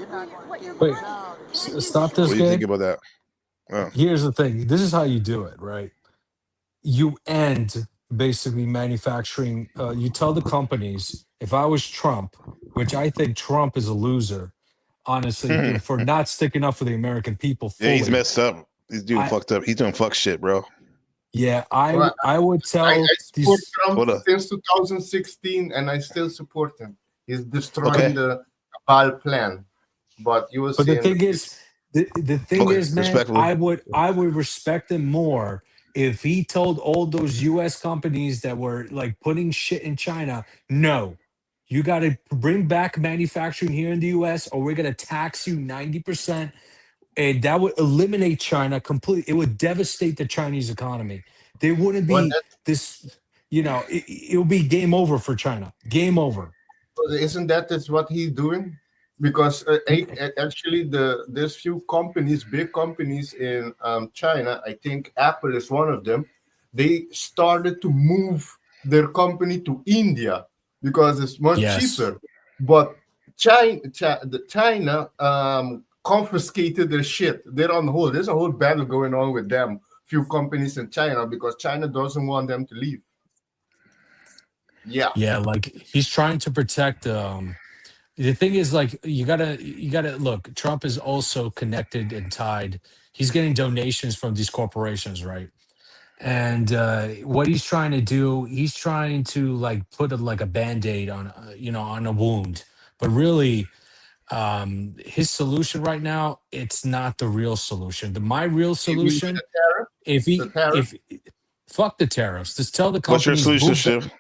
what you're Wait, buying. stop What this, do you think kid. about that? Oh. Here's the thing. This is how you do it, right? You end basically manufacturing. You tell the companies, if I was Trump, which I think Trump is a loser, honestly, Yeah, for not sticking up for the American people he's fully. messed up. He's doing I fucked up. He's doing fuck shit, bro. Yeah, Well, I would I tell support these. Trump Hold up. since 2016, and I still support him. He's destroying Okay. the Cabal plan, but you will But see the in the thing future. is, the thing Okay. is, man, Respectfully. I would respect him more if he told all those U.S. companies that were like putting shit in China, no, you got to bring back manufacturing here in the U.S. or we're gonna tax you 90%, and that would eliminate China completely. It would devastate the Chinese economy. There wouldn't Well, be this, it would be game over for China. Game over. isn't that is what he's doing? Because actually, there's few companies, big companies in China. I think Apple is one of them. They started to move their company to India because it's much Yes. cheaper. But China confiscated their shit. They're on hold. There's a whole battle going on with them. Few companies in China because China doesn't want them to leave. Yeah. Yeah, like he's trying to protect the thing is like you gotta look, Trump is also connected and tied. He's getting donations from these corporations, right? And what he's trying to do, he's trying to like put like a band-aid on on a wound. But really, his solution right now, it's not the real solution. My real You mean with solution, the tariff? if The he tariff? if Fuck the tariffs. Just tell the What's your companies solution, Shiv?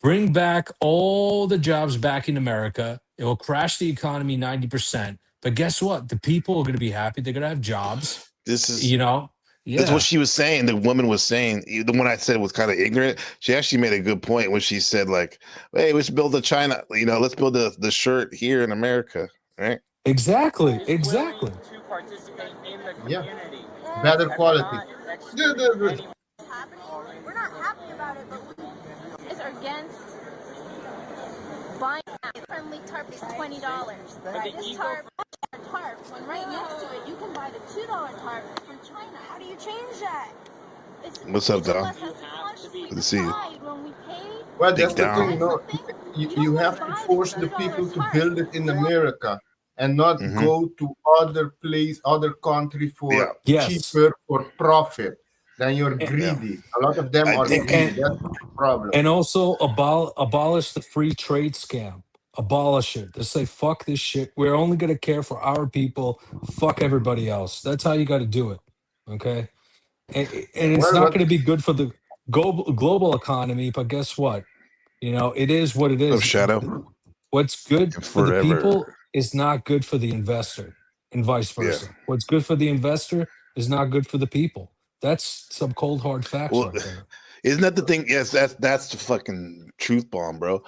bring back all the jobs back in America. It will crash the economy 90%. But guess what? The people are going to be happy. They're going to have jobs. This is You know? That's what Yeah. she was saying. The woman was saying, the one I said was kind of ignorant. She actually made a good point when she said, like, hey, let's build a China, let's build the shirt here in America, right? Exactly. Is willing Exactly. to participate in the Yeah, community, better and we're quality. not The, excluding the, any. happening. We're not happy about it, but we Is against buying a friendly tarp is $20. the This Eagle- tarp, when right next to it, you can buy the $2 tarp from China. how do you change that? What's up, Dom? Us has to consciously Good to see you. decide when we pay well, Big that's the Dom. thing. No, something. you have to force the people to build it in America and not Mhm. go to other country Yeah. for Yes. cheaper for profit. Then you're And, greedy. A lot of them I are think greedy. That's the problem. and also abolish the free trade scam. Abolish it. Just say fuck this shit. We're only going to care for our people. Fuck everybody else. That's how you got to do it. Okay. And it's Well, not what? going to be good for the global economy. But guess what? It is what it of is. Shadow What's good and for the forever. people is not good for the investor, and vice Yeah. versa. What's good for the investor is not good for the people. That's some cold hard facts Well, right there. isn't that the thing? Yes, that's the fucking truth bomb, bro.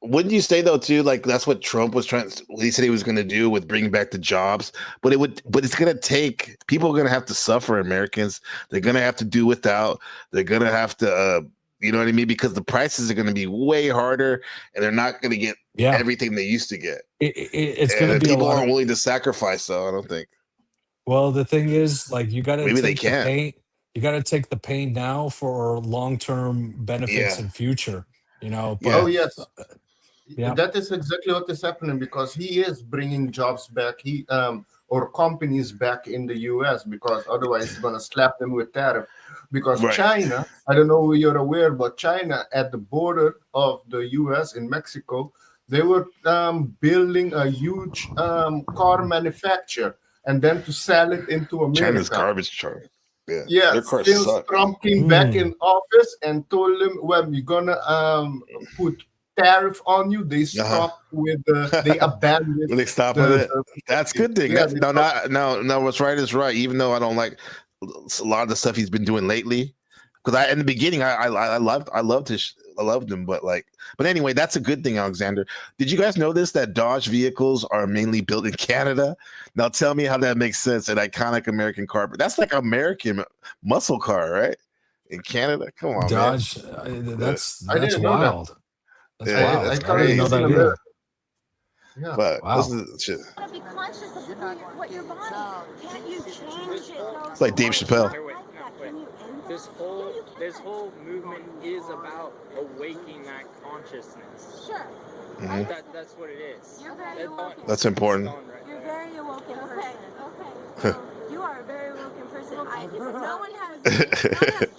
Wouldn't you say though too? Like that's what Trump was trying. He said he was going to do with bringing back the jobs, but it's going to take people are going to have to suffer. Americans, they're going to have to do without. They're going to have to, you know what I mean? Because the prices are going to be way harder, and they're not going to get Yeah, everything they used to get. it's going to And be a people lot aren't of. willing to sacrifice. So I don't think Well, the thing is, like, you got to maybe they take the can. pain. You got to take the pain now for long term benefits Yeah, in future. Oh yeah. But yes, yeah, that is exactly what is happening because he is bringing jobs back. He or companies back in the U.S. because otherwise he's gonna slap them with tariff. Because Right. China, I don't know if you're aware, but China at the border of the U.S. in Mexico, they were building a huge car manufacturer and then to sell it into China's America. garbage chart. Yeah, Yeah, their cars since suck. Trump came back Mm, in office and told them, well, we're gonna put tariff on you, they Uh-huh. stopped with they abandoned Will they stop with the, it? the That's a good thing. yeah, That's they no, stopped. not no, no. What's right is right. Even though I don't like a lot of the stuff he's been doing lately, because in the beginning I loved him, but anyway, that's a good thing, Alexander. Did you guys know this that Dodge vehicles are mainly built in Canada? Now tell me how that makes sense. An iconic American car, but that's like American muscle car, right? In Canada, come on, man. Dodge. Uh, I That's didn't know that. wild. That's yeah, I it's wild. I thought didn't know it's crazy, in that bro. either. America. Yeah. But this Wow. is shit. You gotta be conscious of what you're buying. Can't you change it? It's like Dave Chappelle. Here, wait, no, wait. This whole movement is about awakening that consciousness. Sure. Mhm. That's what it is. You're very It- awoken. That's important. Stone right You're there. very awoken Okay. person. Okay. You are a very awoken person. No one has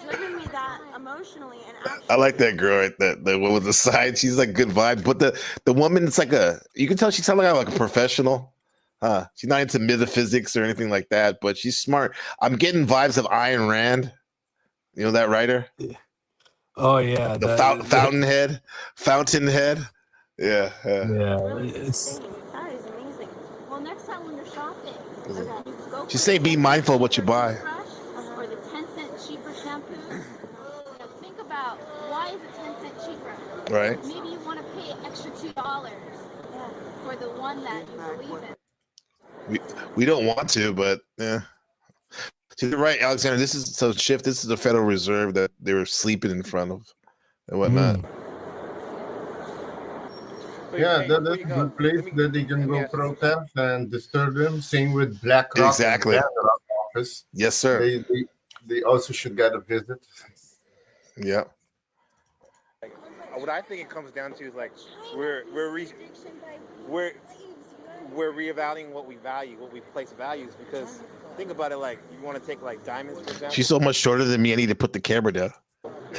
driven me that emotionally and actually. I like that girl right there, the one with the side. She's like good vibes. But the woman, it's like you can tell she sounds like a professional. She's not into metaphysics or anything like that, but she's smart. I'm getting vibes of Ayn Rand. You know that writer? Oh yeah. The Fountainhead. Yeah, yeah. Yeah. Really It's sustain. That is amazing. Well, next time when you're shopping, go She's for saying the be 10 mindful of cent what you cheaper buy. toothbrush or the 10-cent cheaper shampoo. Think about why is it 10 cent cheaper? Right. Maybe you want to pay an extra $2 for the one that you believe in. We don't want to, but yeah. So you're right, Alexander. This is the Federal Reserve that they were sleeping in front of and whatnot. Yeah, Hey, that's before a you go, good place that they can let me go ask you something. protest and disturb them. Same with BlackRock and Exactly. BlackRock office. Yes, sir. They also should get a visit. Yeah. What I think it comes down to is like we're reevaluating what we value, what we place values. Because think about it, like you want to take like diamonds for example. She's so much shorter than me. I need to put the camera down.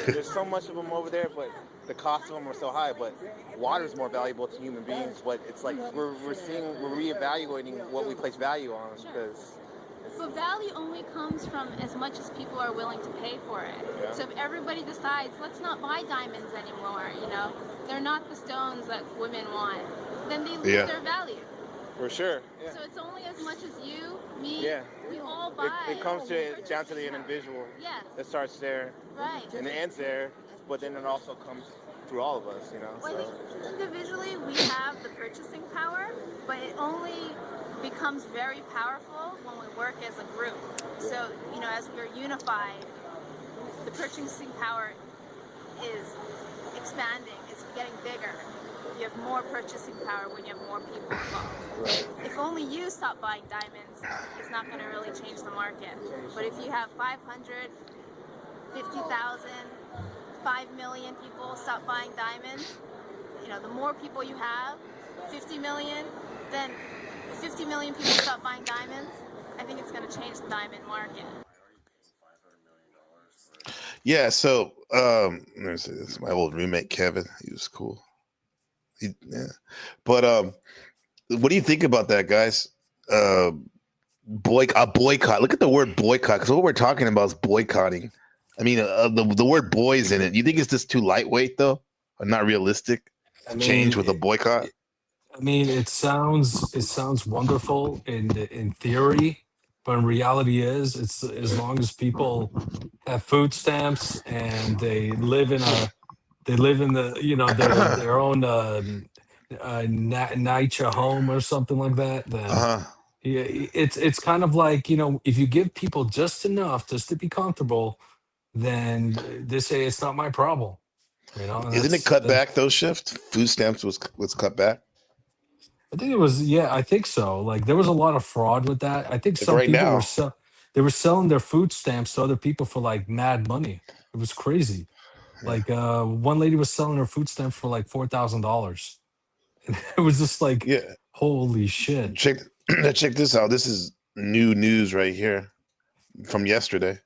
There's so much of them over there, but the cost of them are so high. But water is more valuable to human beings. But it's like we're reevaluating what we place value on because But value only comes from as much as people are willing to pay for it. Yeah. So if everybody decides, let's not buy diamonds anymore, you know, they're not the stones that women want, then they lose their value. For sure. Yeah. So it's only as much as you, me, we all It, buy. it comes down to the individual. Yes. It starts there. Right. And it ends there, but then it also comes through all of us, you know. Well, I think individually we have the purchasing power, but it only becomes very powerful when we work as a group. So, you know, as we're unified, the purchasing power is expanding, it's getting bigger. You have more purchasing power when you have more people involved. If only you stop buying diamonds, it's not going to really change the market. But if you have 500, 50,000, 5 million people stop buying diamonds, you know, the more people you have, 50 million, then 50 million people stop buying diamonds, I think it's going to change the diamond market. Yeah, so let me see, this is my old roommate Kevin. He was cool. But what do you think about that, guys? Boycott. Look at the word boycott, because what we're talking about is boycotting. I mean, the word "boys" in it. You think it's just too lightweight, though, or not realistic? Change with a boycott. I mean, it sounds wonderful in theory, but in reality it's as long as people have food stamps and they live in the, you know, their own NYCHA home or something like that, then yeah, it's kind of like, you know, if you give people just enough just to be comfortable, then they say it's not my problem. You know, and Isn't it cut back though? Shift food stamps was cut back. I think it was, yeah, I think so. Like there was a lot of fraud with that. I think Like some right people now. they were selling their food stamps to other people for like mad money. It was crazy. Like one lady was selling her food stamps for like $4,000. And it was just like, holy shit. Check this out. This is new news right here from yesterday.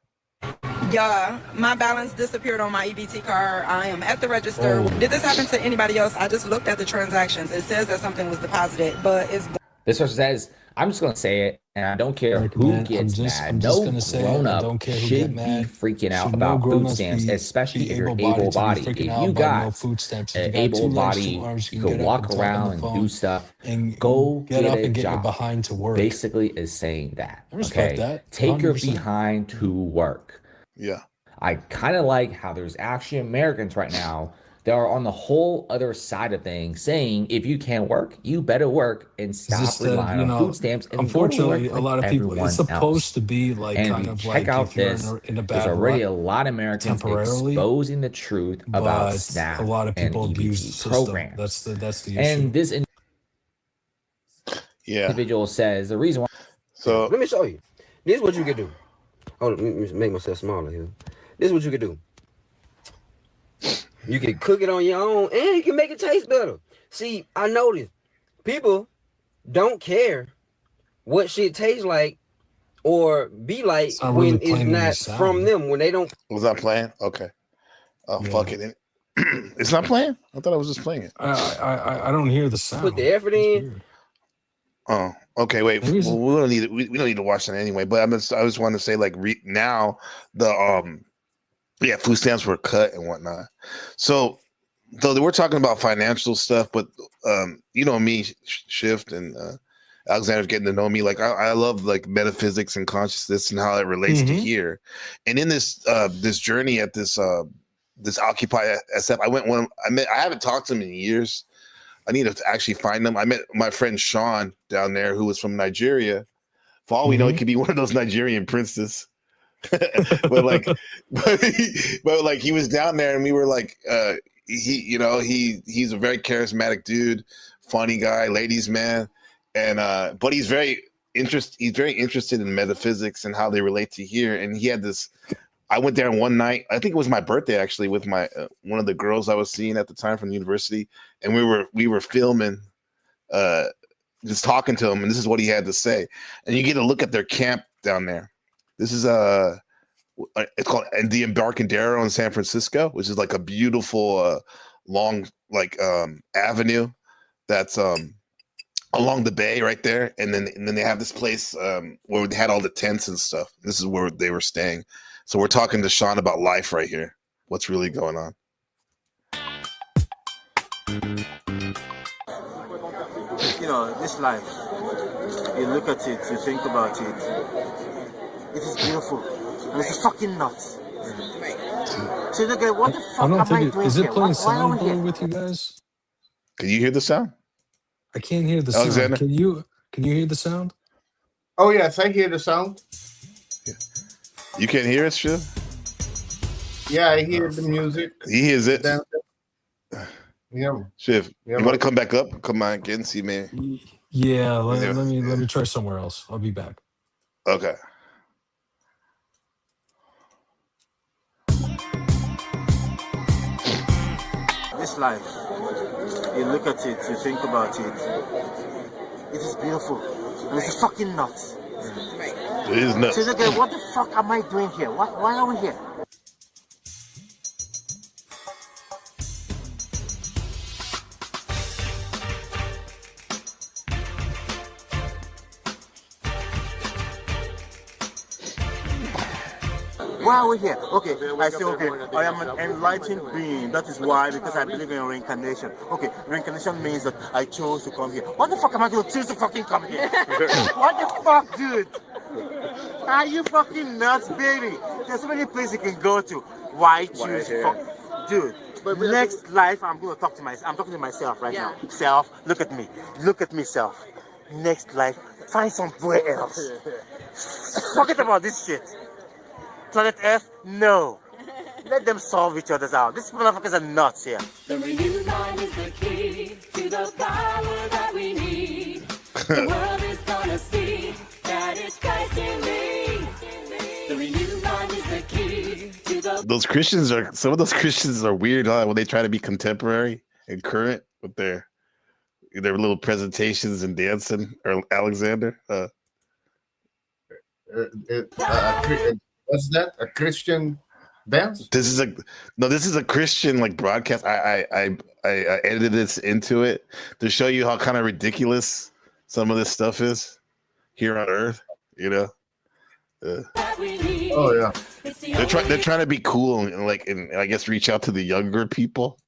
Yeah, my balance disappeared on my EBT card. I am at the register. Did this happen to anybody else? I just looked at the transactions. It says that something was deposited, but it's... This person says, I'm just going to say it, and I don't care who gets mad. No grown-up should be freaking out about food stamps, especially if you're able-bodied. If you got an able body, you can walk around and do stuff, go get up a and get your job. behind to work. Basically is saying that, I respect okay? that, Take your 100%. behind to work. Yeah. I kind of like how there's actually Americans right now that are on the whole other side of things saying, if you can't work, you better work and stop Just that, relying you on know, food stamps and unfortunately, go to work a lot like of people, everyone it's supposed else. to be like And kind we of check like out if you're this, in a there's bad already rut a lot of Americans temporarily, exposing the truth about but SNAP a lot of people and abuse the EBT system. programs. That's the issue. And this individual says the reason why. So let me show you. This is what you can do. Hold on, let me make myself smaller here. This is what you can do. You can cook it on your own and you can make it taste better. See, I noticed people don't care what shit tastes like or be like not when really it's playing any not sound. from them, when they don't. Was that playing? Okay. Oh, fuck it. It's not playing? I thought I was just playing it. I don't hear the sound. Put the effort in. Oh, okay. Wait. Well, we don't need we don't need to watch that anyway. But I just want to say, like, now the food stamps were cut and whatnot. So though we're talking about financial stuff, but you know me, Shift and Alexander's getting to know me. Like I love like metaphysics and consciousness and how it relates to here. And in this this journey at this Occupy SF, I haven't talked to him in years. I need to actually find them. I met my friend Sean down there, who was from Nigeria. For all we know, he could be one of those Nigerian princes. but he was down there, and we were like, he's a very charismatic dude, funny guy, ladies man, and but he's very interested in metaphysics and how they relate to here. And he had this. I went there one night. I think it was my birthday actually, with my one of the girls I was seeing at the time from the university, and we were filming, just talking to him, and this is what he had to say. And you get to look at their camp down there. This is it's called the Embarcadero in San Francisco, which is like a beautiful long avenue that's along the bay right there, and then they have this place where they had all the tents and stuff. This is where they were staying. So we're talking to Sean about life right here. What's really going on? You know, this life, you look at it, you think about it, it is beautiful, and it's fucking nuts. So you look at what the fuck am I doing is it here? playing Why are we soundboard here? with you guys? Can you hear the sound? I can't hear the Alexander? sound. Can you hear the sound? Oh yes, I hear the sound. You can't hear it, Shiv? Yeah, I hear the music. He hears it. Yeah. Shiv, Yeah, you want to come back up? Come on, again, see man. Yeah, let me try somewhere else. I'll be back. Okay. This life, you look at it, you think about it, it is beautiful, and it's fucking nuts. It is nuts. So you look at what the fuck am I doing here? Why are we here? Why are we here? Okay, I say, okay, I am an enlightened being. That is why, because I believe in reincarnation. Okay, reincarnation means that I chose to come here. What the fuck am I going to choose to fucking come here? What the fuck, dude? Are you fucking nuts, baby? There's so many places you can go to. Why choose fuck? Dude, next life, I'm going to talk to myself. I'm talking to myself right now. Self, look at me. Look at me, self. Next life, find somewhere else. Forget about this shit. Planet Earth? No. Let them solve each other's out. These motherfuckers are nuts here. The renewed mind is the key to the power that we need. The world is gonna see that it's Christ in me. The renewed mind is the key to the... Some of those Christians are weird, huh? When they try to be contemporary and current with their little presentations and dancing, or Alexander. What's that? A Christian dance? This is a Christian like broadcast. I edited this into it to show you how kind of ridiculous some of this stuff is here on Earth. You know. Oh yeah. They're trying to be cool and I guess reach out to the younger people.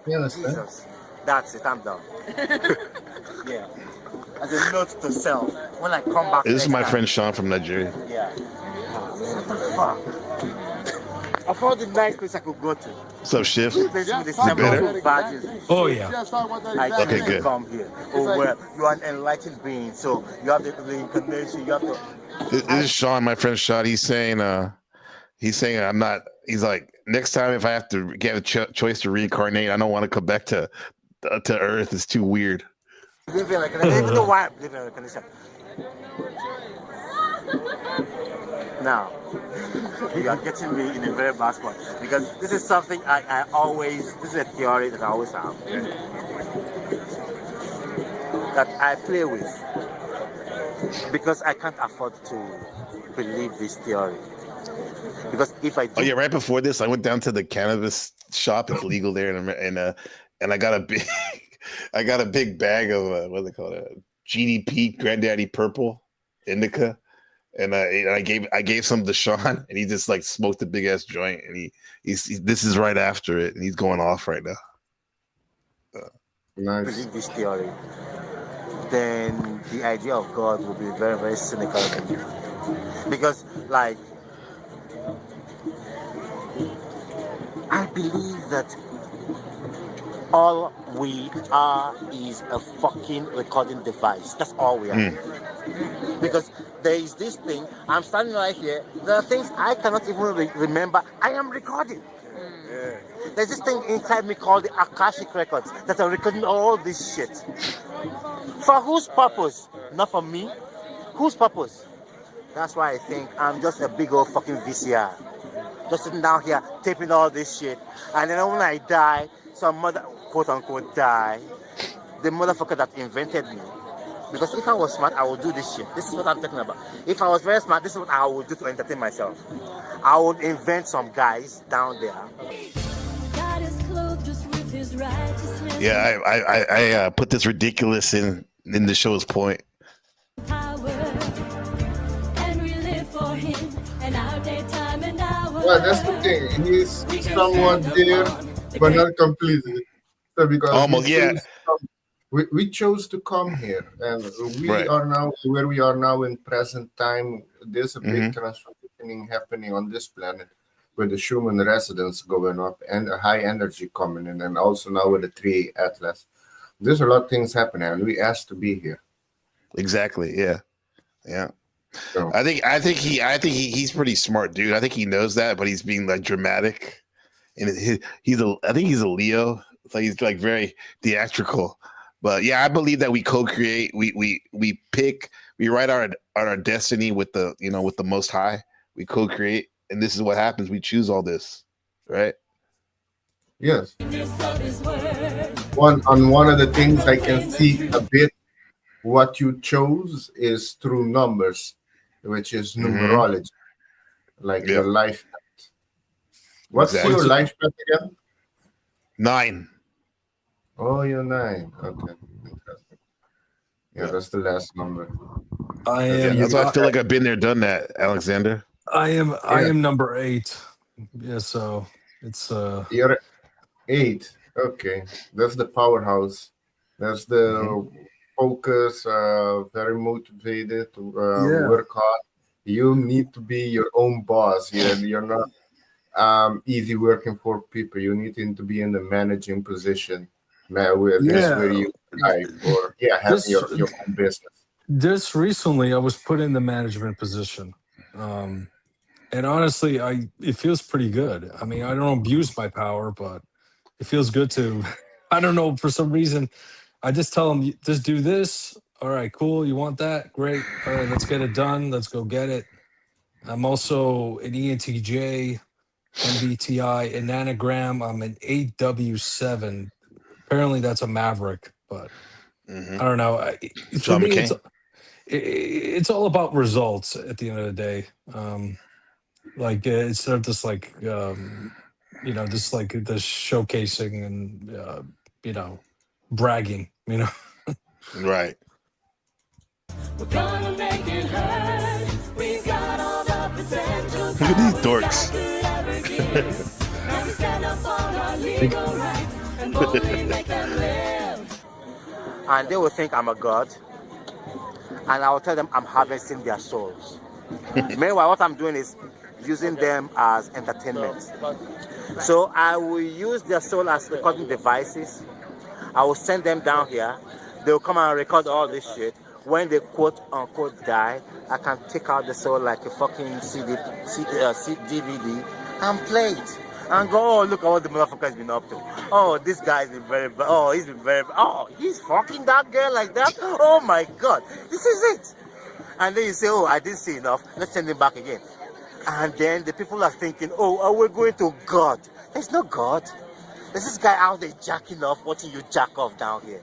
Jesus. That's it. I'm done. Yeah. As a note to self, when I come back. This is my friend Sean from Nigeria. Yeah. What the fuck? Of all the nice places I could go to. What's up, Shiv? You You better? Oh yeah. I Okay, good. Come here. Oh well, you are an enlightened being, so you have the reincarnation. You have to. This is Sean, my friend Sean. He's saying I'm not. He's like, next time if I have to get a choice to reincarnate, I don't want to come back to Earth. It's too weird. Living like, I don't even know why I'm living in a condition. Now, you are getting me in a very bad spot because this is something this is a theory that I always have that I play with because I can't afford to believe this theory. Because if I do, oh yeah, right before this, I went down to the cannabis shop. It's legal there, and I got a big bag of what's it called? GDP Granddaddy Purple Indica, and I gave some to Sean, and he just like smoked a big ass joint, and this is right after it, and he's going off right now. Nice. Believe this theory, then the idea of God will be very, very cynical to me. Because like I believe that all we are is a fucking recording device. That's all we are. Because there is this thing, I'm standing right here, there are things I cannot even remember. I am recording. There's this thing inside me called the Akashic Records that are recording all this shit. For whose purpose? Not for me. Whose purpose? That's why I think I'm just a big old fucking VCR. Just sitting down here taping all this shit. And then when I die, some mother, quote unquote, die. The motherfucker that invented me. Because if I was smart, I would do this shit. This is what I'm talking about. If I was very smart, this is what I would do to entertain myself. I would invent some guys down there. God is clothed just with his Yeah, I put this ridiculous in the show's point. Well, that's the thing. He's somewhat there, but not completely. So because Almost, yeah. we chose to come here, and we Right. are now where we are now in present time. There's a big Mhm. transformation happening on this planet, with the human residence going up and a high energy coming in, and also now with the 3 Atlas. There's a lot of things happening, and we asked to be here. Exactly. Yeah. Yeah. So, I think he's pretty smart, dude. I think he knows that, but he's being like dramatic, and I think he's a Leo. So he's like very theatrical. But yeah, I believe that we co-create, we pick, we write our destiny with the with the Most High. We co-create, and this is what happens. We choose all this, right? yes. One of the things I can see a bit what you chose is through numbers, which is numerology, like your life path. What's your life path again? 9. Oh, you're 9. Okay, interesting. Yeah, that's the last number. That's why I feel like I've been there, done that, Alexander. I am number 8. Yeah, so it's You're 8. Okay, that's the powerhouse. That's the focus. Very motivated to work hard. You need to be your own boss. You're not easy working for people. You need to be in the managing position. That's where you thrive, or have your own business. This recently, I was put in the management position, and honestly, it feels pretty good. I mean, I don't abuse my power, but it feels good to. I don't know, for some reason, I just tell them, just do this. All right, cool. You want that? Great. All right, let's get it done. Let's go get it. I'm also an ENTJ, MBTI, an anagram. I'm an 8W7. Apparently, that's a maverick, but I don't know. For me, it's all about results at the end of the day. Like instead of just like just like the showcasing and bragging. Right. We're gonna make it hurt. We've got all the potential. Look at these dorks. Now we stand up on our legal rights and boldly make them live. And they will think I'm a god, and I will tell them I'm harvesting their souls. Meanwhile, what I'm doing is using them as entertainment. So I will use their soul as recording devices. I will send them down here. They will come and record all this shit. When they quote unquote die, I can take out the soul like a fucking DVD and play it. And go, oh, look at what the motherfucker has been up to. Oh, this guy's been he's fucking that girl like that? Oh my god, this is it. And then you say, oh, I didn't see enough, let's send him back again. And then the people are thinking, oh, we're going to God. There's no God. There's this guy out there jacking off, watching you jack off down here.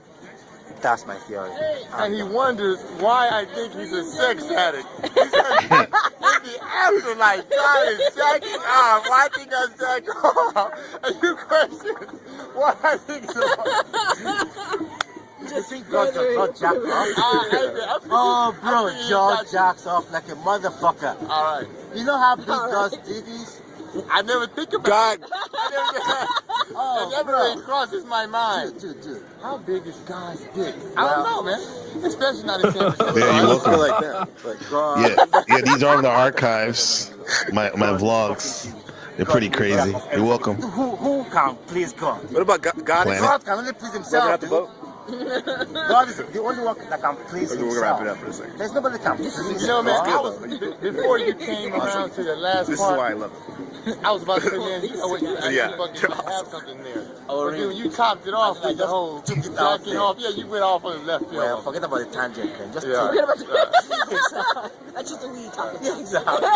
That's my theory. And he wonders why I think he's a sex addict. He says, in the afterlife, God is jacking off. Why I think I'm jacking off? And you question why I think so. You think God jacks off? Oh, bro, God jacks off like a motherfucker. All right. You know how big God's dick is? I never think about it. It never crosses my mind. Dude, how big is God's dick? I don't know, man. Especially not in San Francisco. Yeah, you're welcome. Like that. Like God. Yeah, these are the archives. My vlogs. They're pretty crazy. You're welcome. Who can please God? What about God? God can only please himself. God is the only one that can please himself. We're gonna wrap it up for a second. There's nobody that can please himself. You know, man, before you came around to the last part. This is why I love it. I was about to say, man, you have something there. But then you topped it off with the whole jacking off. Yeah, you went off on the left field. Well, forget about the tangent then. Just forget about the That's just a weed topic. Yeah, exactly.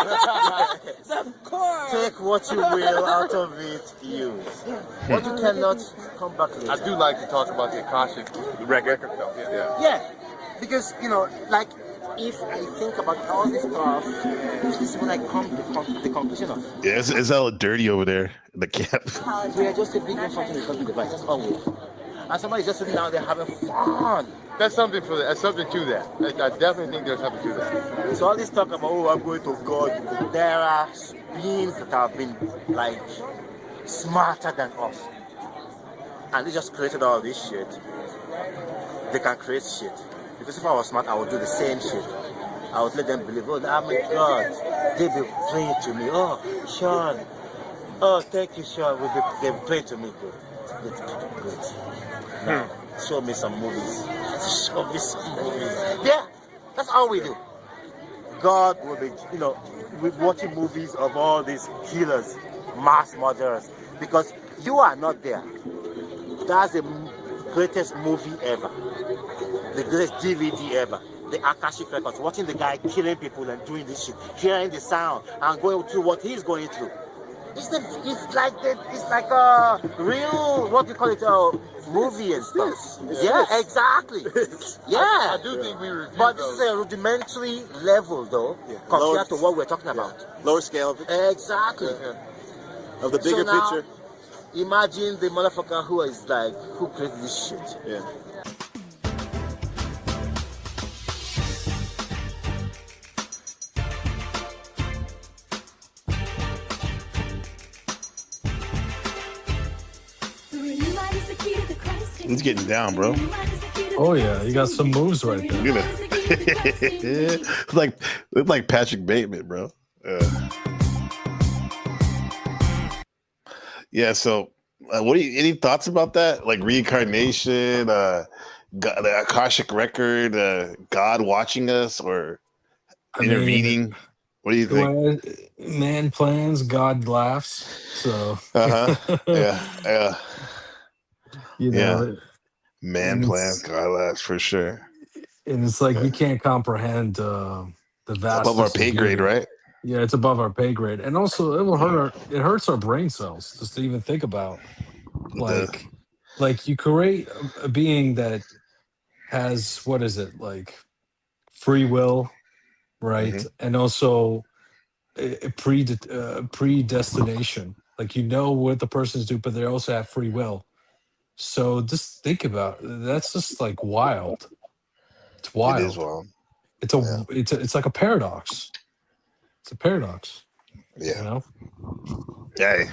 Of course. Take what you will out of it, use. What you cannot, come back later. I do like to talk about the Akashic record. Yeah, because, like, if I think about all this stuff, this is when I come to the conclusion of. Yeah, it's all dirty over there in the camp. We are just a big fucking recording device. That's all we are. And somebody's just sitting down there having fun. There's something for that. There's something to that. I definitely think there's something to that. So all this talk about, oh, I'm going to God, there are beings that have been like smarter than us. And they just created all this shit. They can create shit. Because if I was smart, I would do the same shit. I would let them believe, oh my God, they be praying to me. Oh, Sean. Oh, thank you, Sean. They be praying to me. Good. Now, show me some movies. Show me some movies. Yeah, that's all we do. God will be, we're watching movies of all these killers, mass murderers, because you are not there. That's the greatest movie ever, the greatest DVD ever, the Akashic Records, watching the guy killing people and doing this shit, hearing the sound and going through what he's going through. It's like a real, what you call it, movie and stuff. Yeah, exactly. Yeah. I do think we reviewed but this is a rudimentary level, though, compared to what we're talking about. Lower scale. Exactly. Of the bigger picture. Imagine the motherfucker who created this shit. Yeah. He's getting down, bro. Oh yeah, you got some moves right there. Look at it. It's like Patrick Bateman, bro. Yeah. So, any thoughts about that? Like reincarnation, God, the Akashic record, God watching us, or intervening? What do you think? Well, man plans, God laughs. So. Yeah. You know, man plans, God laughs for sure. And it's like we can't comprehend the vastness. Above our pay grade, right? Yeah, it's above our pay grade, and also it will hurt. It hurts our brain cells just to even think about, like you create a being that has free will, right? Mm-hmm. And also a predestination. Like what the person's do, but they also have free will. So just think about it. That's just like wild. It's wild. It is wild. It's like a paradox. It's a paradox. Yeah. Yeah.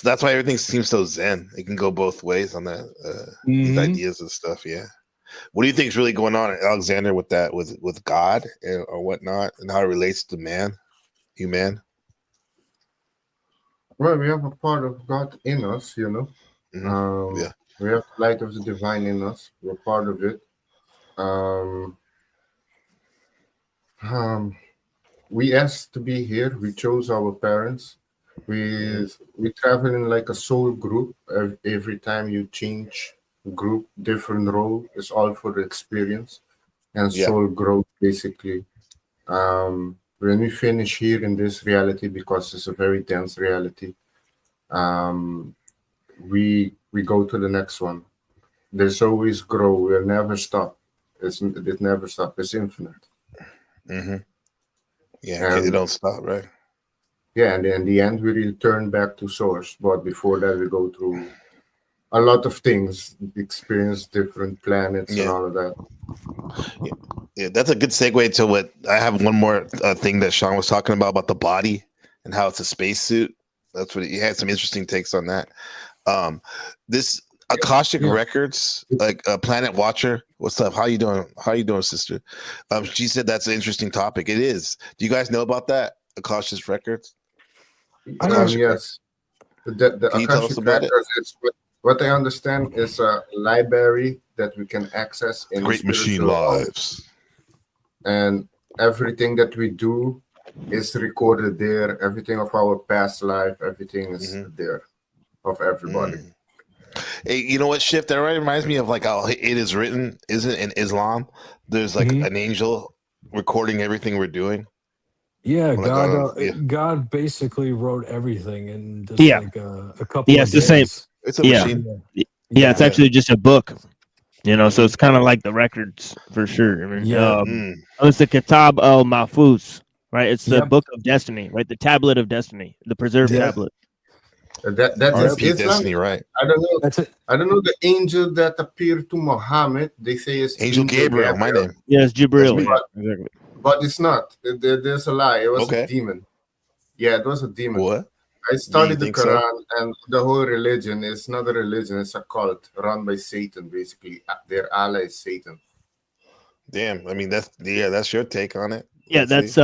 That's why everything seems so zen. It can go both ways on that. These ideas and stuff. Yeah. What do you think is really going on, Alexander, with that, with God or whatnot, and how it relates to human? Well, we have a part of God in us, Mm-hmm. We have light of the divine in us. We're part of it. We asked to be here. We chose our parents. We travel in like a soul group. Every time you change group, different role. It's all for the experience and soul growth, basically. When we finish here in this reality, because it's a very dense reality, we go to the next one. There's always grow. We'll never stop. It never stops. It's infinite. Mm-hmm. Yeah, they don't stop, right? Yeah, and in the end, we return back to source. But before that, we go through a lot of things, experience different planets and all of that. Yeah, that's a good segue to what I have. One more thing that Sean was talking about the body and how it's a spacesuit. That's what he had some interesting takes on that. This Akashic Records, like Planet Watcher. What's up? How you doing? How you doing, sister? She said that's an interesting topic. It is. Do you guys know about that? Akashic Records? Yes. The Can you tell us Akashic about it? Records is what I understand is a library that we can access in Great Machine Lives. And everything that we do is recorded there. Everything of our past life, everything is there of everybody. Hey, you know what, Shift? That reminds me of like how it is written, isn't it, in Islam? There's like an angel recording everything we're doing. Yeah, God basically wrote everything in just like a couple of days. It's a machine. Yeah, it's actually just a book. You know, so it's kind of like the records for sure. I mean, Yeah. it's the Kitab al Mahfuz, right? It's the Yep. book of destiny, right? The tablet of destiny, the preserved Yeah. tablet. That is R.I.P. Islam. Destiny, right? I don't know. That's it. I don't know the angel that appeared to Muhammad. They say it's Angel Gabriel, my name. Yeah, it's That's Jibril. me. Yeah, exactly. But it's not. There's a lie. It was a Okay. demon. Yeah, it was a demon. What? I studied the think so? Quran, and the whole religion is not a religion. It's a cult run by Satan, basically. Their ally is Satan. Damn. I mean, that's your take on it. Yeah, Let's that's see.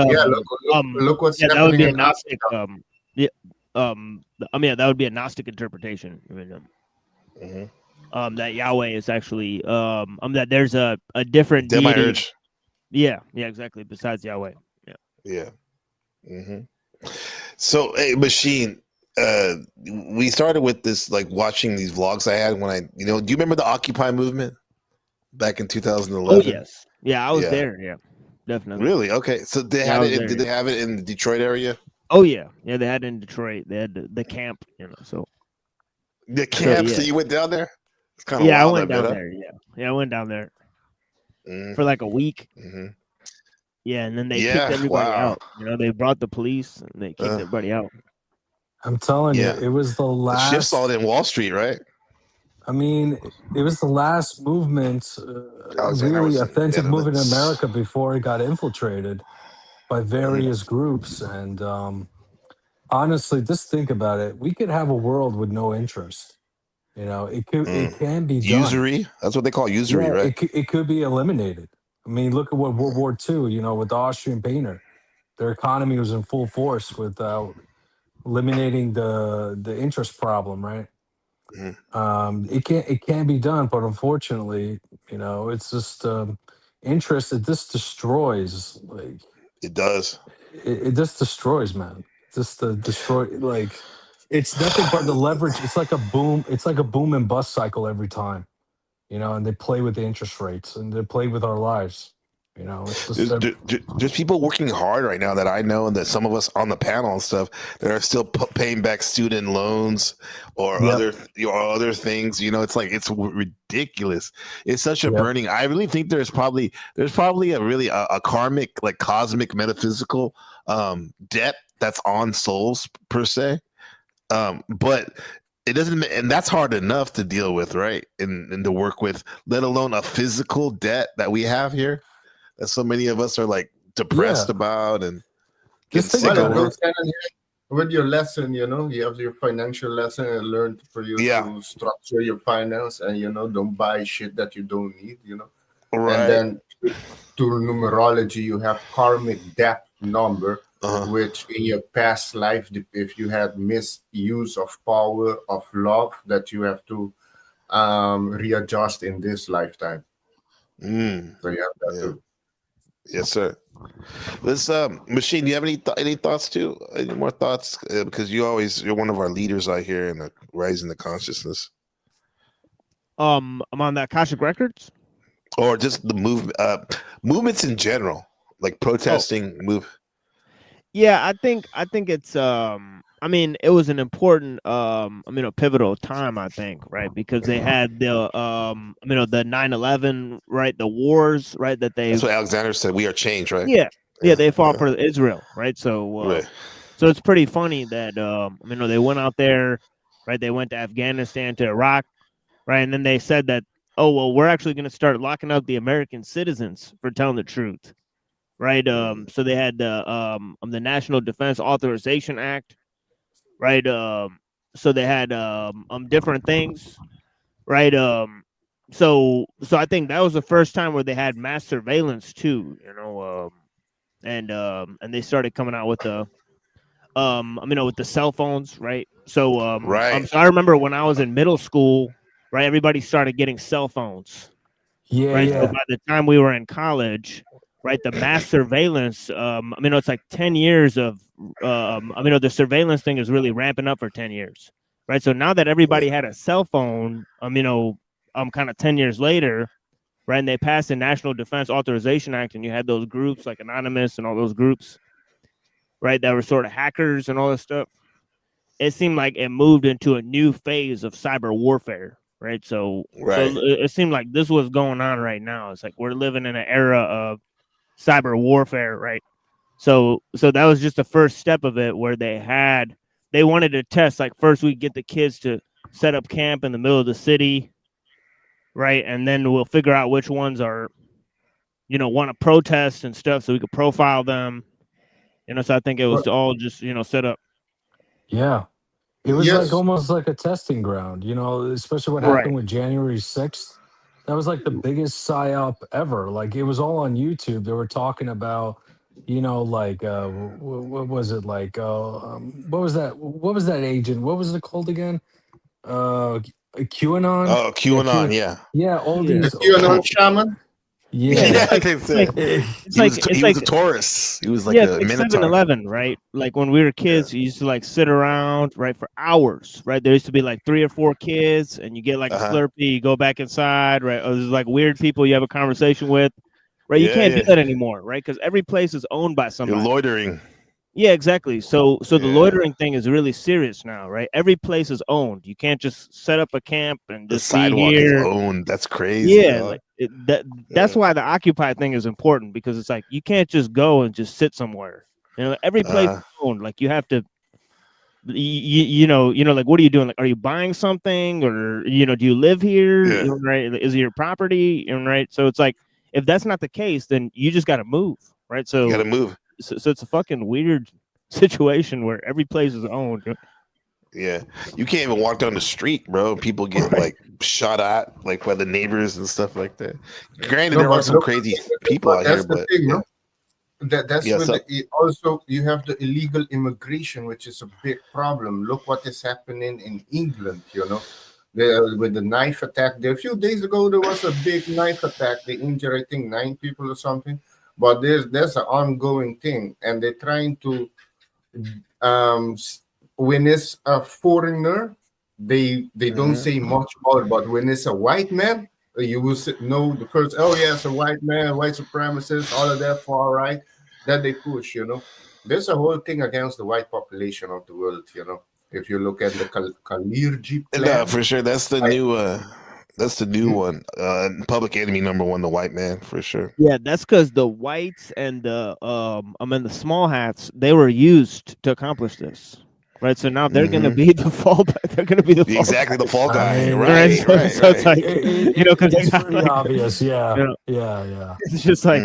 Look what's yeah, that would happening be a in Gnostic. Africa. Yeah, I mean, that would be a Gnostic interpretation. I mean, that Yahweh is actually that there's a different deity. Demiurge. Yeah, exactly. Besides Yahweh. Yeah. So, hey, Machine, we started with this, like watching these vlogs I had when do you remember the Occupy movement back in 2011? Oh yes, yeah, I was there. Yeah, definitely. Really? Okay. So they had it. Did they have it in the Detroit area? Oh yeah, they had it in Detroit. They had the camp, so the camp. So you went down there? It's kind of wild. wild. I went down there. Yeah, I went down there for like a week. Yeah, and then they kicked everybody out. They brought the police and they kicked everybody out. I'm telling you, it was the last. The shift saw it in Wall Street, right? I mean, it was the last movement, really authentic movement in America before it got infiltrated by various groups. And honestly, just think about it. We could have a world with no interest. It can be done. Usury. That's what they call usury, right? It could be eliminated. I mean, look at what World War II, with the Austrian painter. Their economy was in full force without eliminating the interest problem, right? It can be done, but unfortunately, it's just interest. It just destroys. Like it does. It just destroys, man. Just the destroy. Like it's nothing but the leverage. It's like a boom. It's like a boom and bust cycle every time. And they play with the interest rates and they play with our lives. It's just there's people working hard right now that I know, and that some of us on the panel and stuff that are still paying back student loans or other things. It's like it's ridiculous. It's such a burning. I really think there's probably a karmic, like cosmic, metaphysical debt that's on souls per se, but. It doesn't, and that's hard enough to deal with, right? And to work with, let alone a physical debt that we have here. That so many of us are like depressed about and getting sick over. With your lesson, you have your financial lesson and learn for you to structure your finance and don't buy shit that you don't need, Right. And then to numerology, you have karmic debt number, which in your past life, if you had misuse of power of love, that you have to readjust in this lifetime. So you have that too. Yes, sir. Let's Machine, do you have any thoughts too? Any more thoughts? Because you're one of our leaders out here in the rising the consciousness. I'm on the Akashic Records, or just the movements in general, like protesting move. Yeah, I think it's I mean, it was an important a pivotal time, I think, right? Because they had the the 9/11, right? The wars, right? That's what Alexander said. We are changed, right? Yeah, they fought for Israel, right? So so it's pretty funny that they went out there, right? They went to Afghanistan, to Iraq, right? And then they said that, oh well, we're actually going to start locking up the American citizens for telling the truth. Right. So they had the National Defense Authorization Act. Right. So they had different things. Right. So I think that was the first time where they had mass surveillance too, and they started coming out with the with the cell phones, right? So so I remember when I was in middle school, right, everybody started getting cell phones. Right. So by the time we were in college, right, the mass surveillance, it's like 10 years of, the surveillance thing is really ramping up for 10 years, right? So now that everybody had a cell phone, kind of 10 years later, right, and they passed the National Defense Authorization Act, and you had those groups like Anonymous and all those groups, right, that were sort of hackers and all this stuff. It seemed like it moved into a new phase of cyber warfare, right? So Right. it seemed like this was going on right now. It's like we're living in an era of cyber warfare, right? So that was just the first step of it, where they wanted to test, like, first we get the kids to set up camp in the middle of the city, right? And then we'll figure out which ones are, want to protest and stuff, so we could profile them. So I think it was all just, set up. Yeah. It was like Yes. almost like a testing ground, especially what Right. happened with January 6th. That was like the biggest psyop ever. Like it was all on YouTube. They were talking about, like what was it like? What was that? What was that agent? What was it called again? QAnon. Oh, Yeah, QAnon, yeah. Yeah, all Yeah. The these. QAnon shaman. Yeah. I think so. He was a Taurus. He was like Yeah, it's a like Minotaur. 7-Eleven, right? Like when we were kids, you used to like sit around, right, for hours, right? There used to be like 3 or 4 kids, and you get like a Slurpee, you go back inside, right? Or there's like weird people you have a conversation with, right? You Yeah, can't do yeah. that anymore, right? Because every place is owned by You're somebody. loitering. Yeah, exactly. So the Yeah. loitering thing is really serious now, right? Every place is owned. You can't just set up a camp and The just be sidewalk is here. owned. That's crazy. Yeah, dog. like that's why the Occupy thing is important, because it's like you can't just go and just sit somewhere. Every place is owned. Like you have to, like, what are you doing? Like, are you buying something, or do you live here? Yeah. Right? Is it your property? Right? So it's like, if that's not the case, then you just got to move, right? So You got to move. So it's a fucking weird situation where every place is owned. Yeah, you can't even walk down the street, bro. People get like shot at, like by the neighbors and stuff like that. Granted, there are some crazy people out here, That's the but thing, yeah. no? That's Yeah, with so- also you have the illegal immigration, which is a big problem. Look what is happening in England, with the knife attack. There, a few days ago, there was a big knife attack. They injured, I think, 9 people or something. But there's an ongoing thing, and they're trying to, when it's a foreigner, they don't say much about it. But when it's a white man, you will know the first. Oh yeah, it's a white man, white supremacist, all of that far right that they push. There's a whole thing against the white population of the world. If you look at the Kalirji plan, No, for sure. That's the new. That's the new one. Public enemy number 1, the white man, for sure. Yeah, that's because the whites and the the small hats, they were used to accomplish this, right? So now they're going to be the fall. They're going to be the fall. Exactly, the fall guy. I- Right, So, right, so it's right. like because it's pretty obvious. Yeah. Yeah. it's just like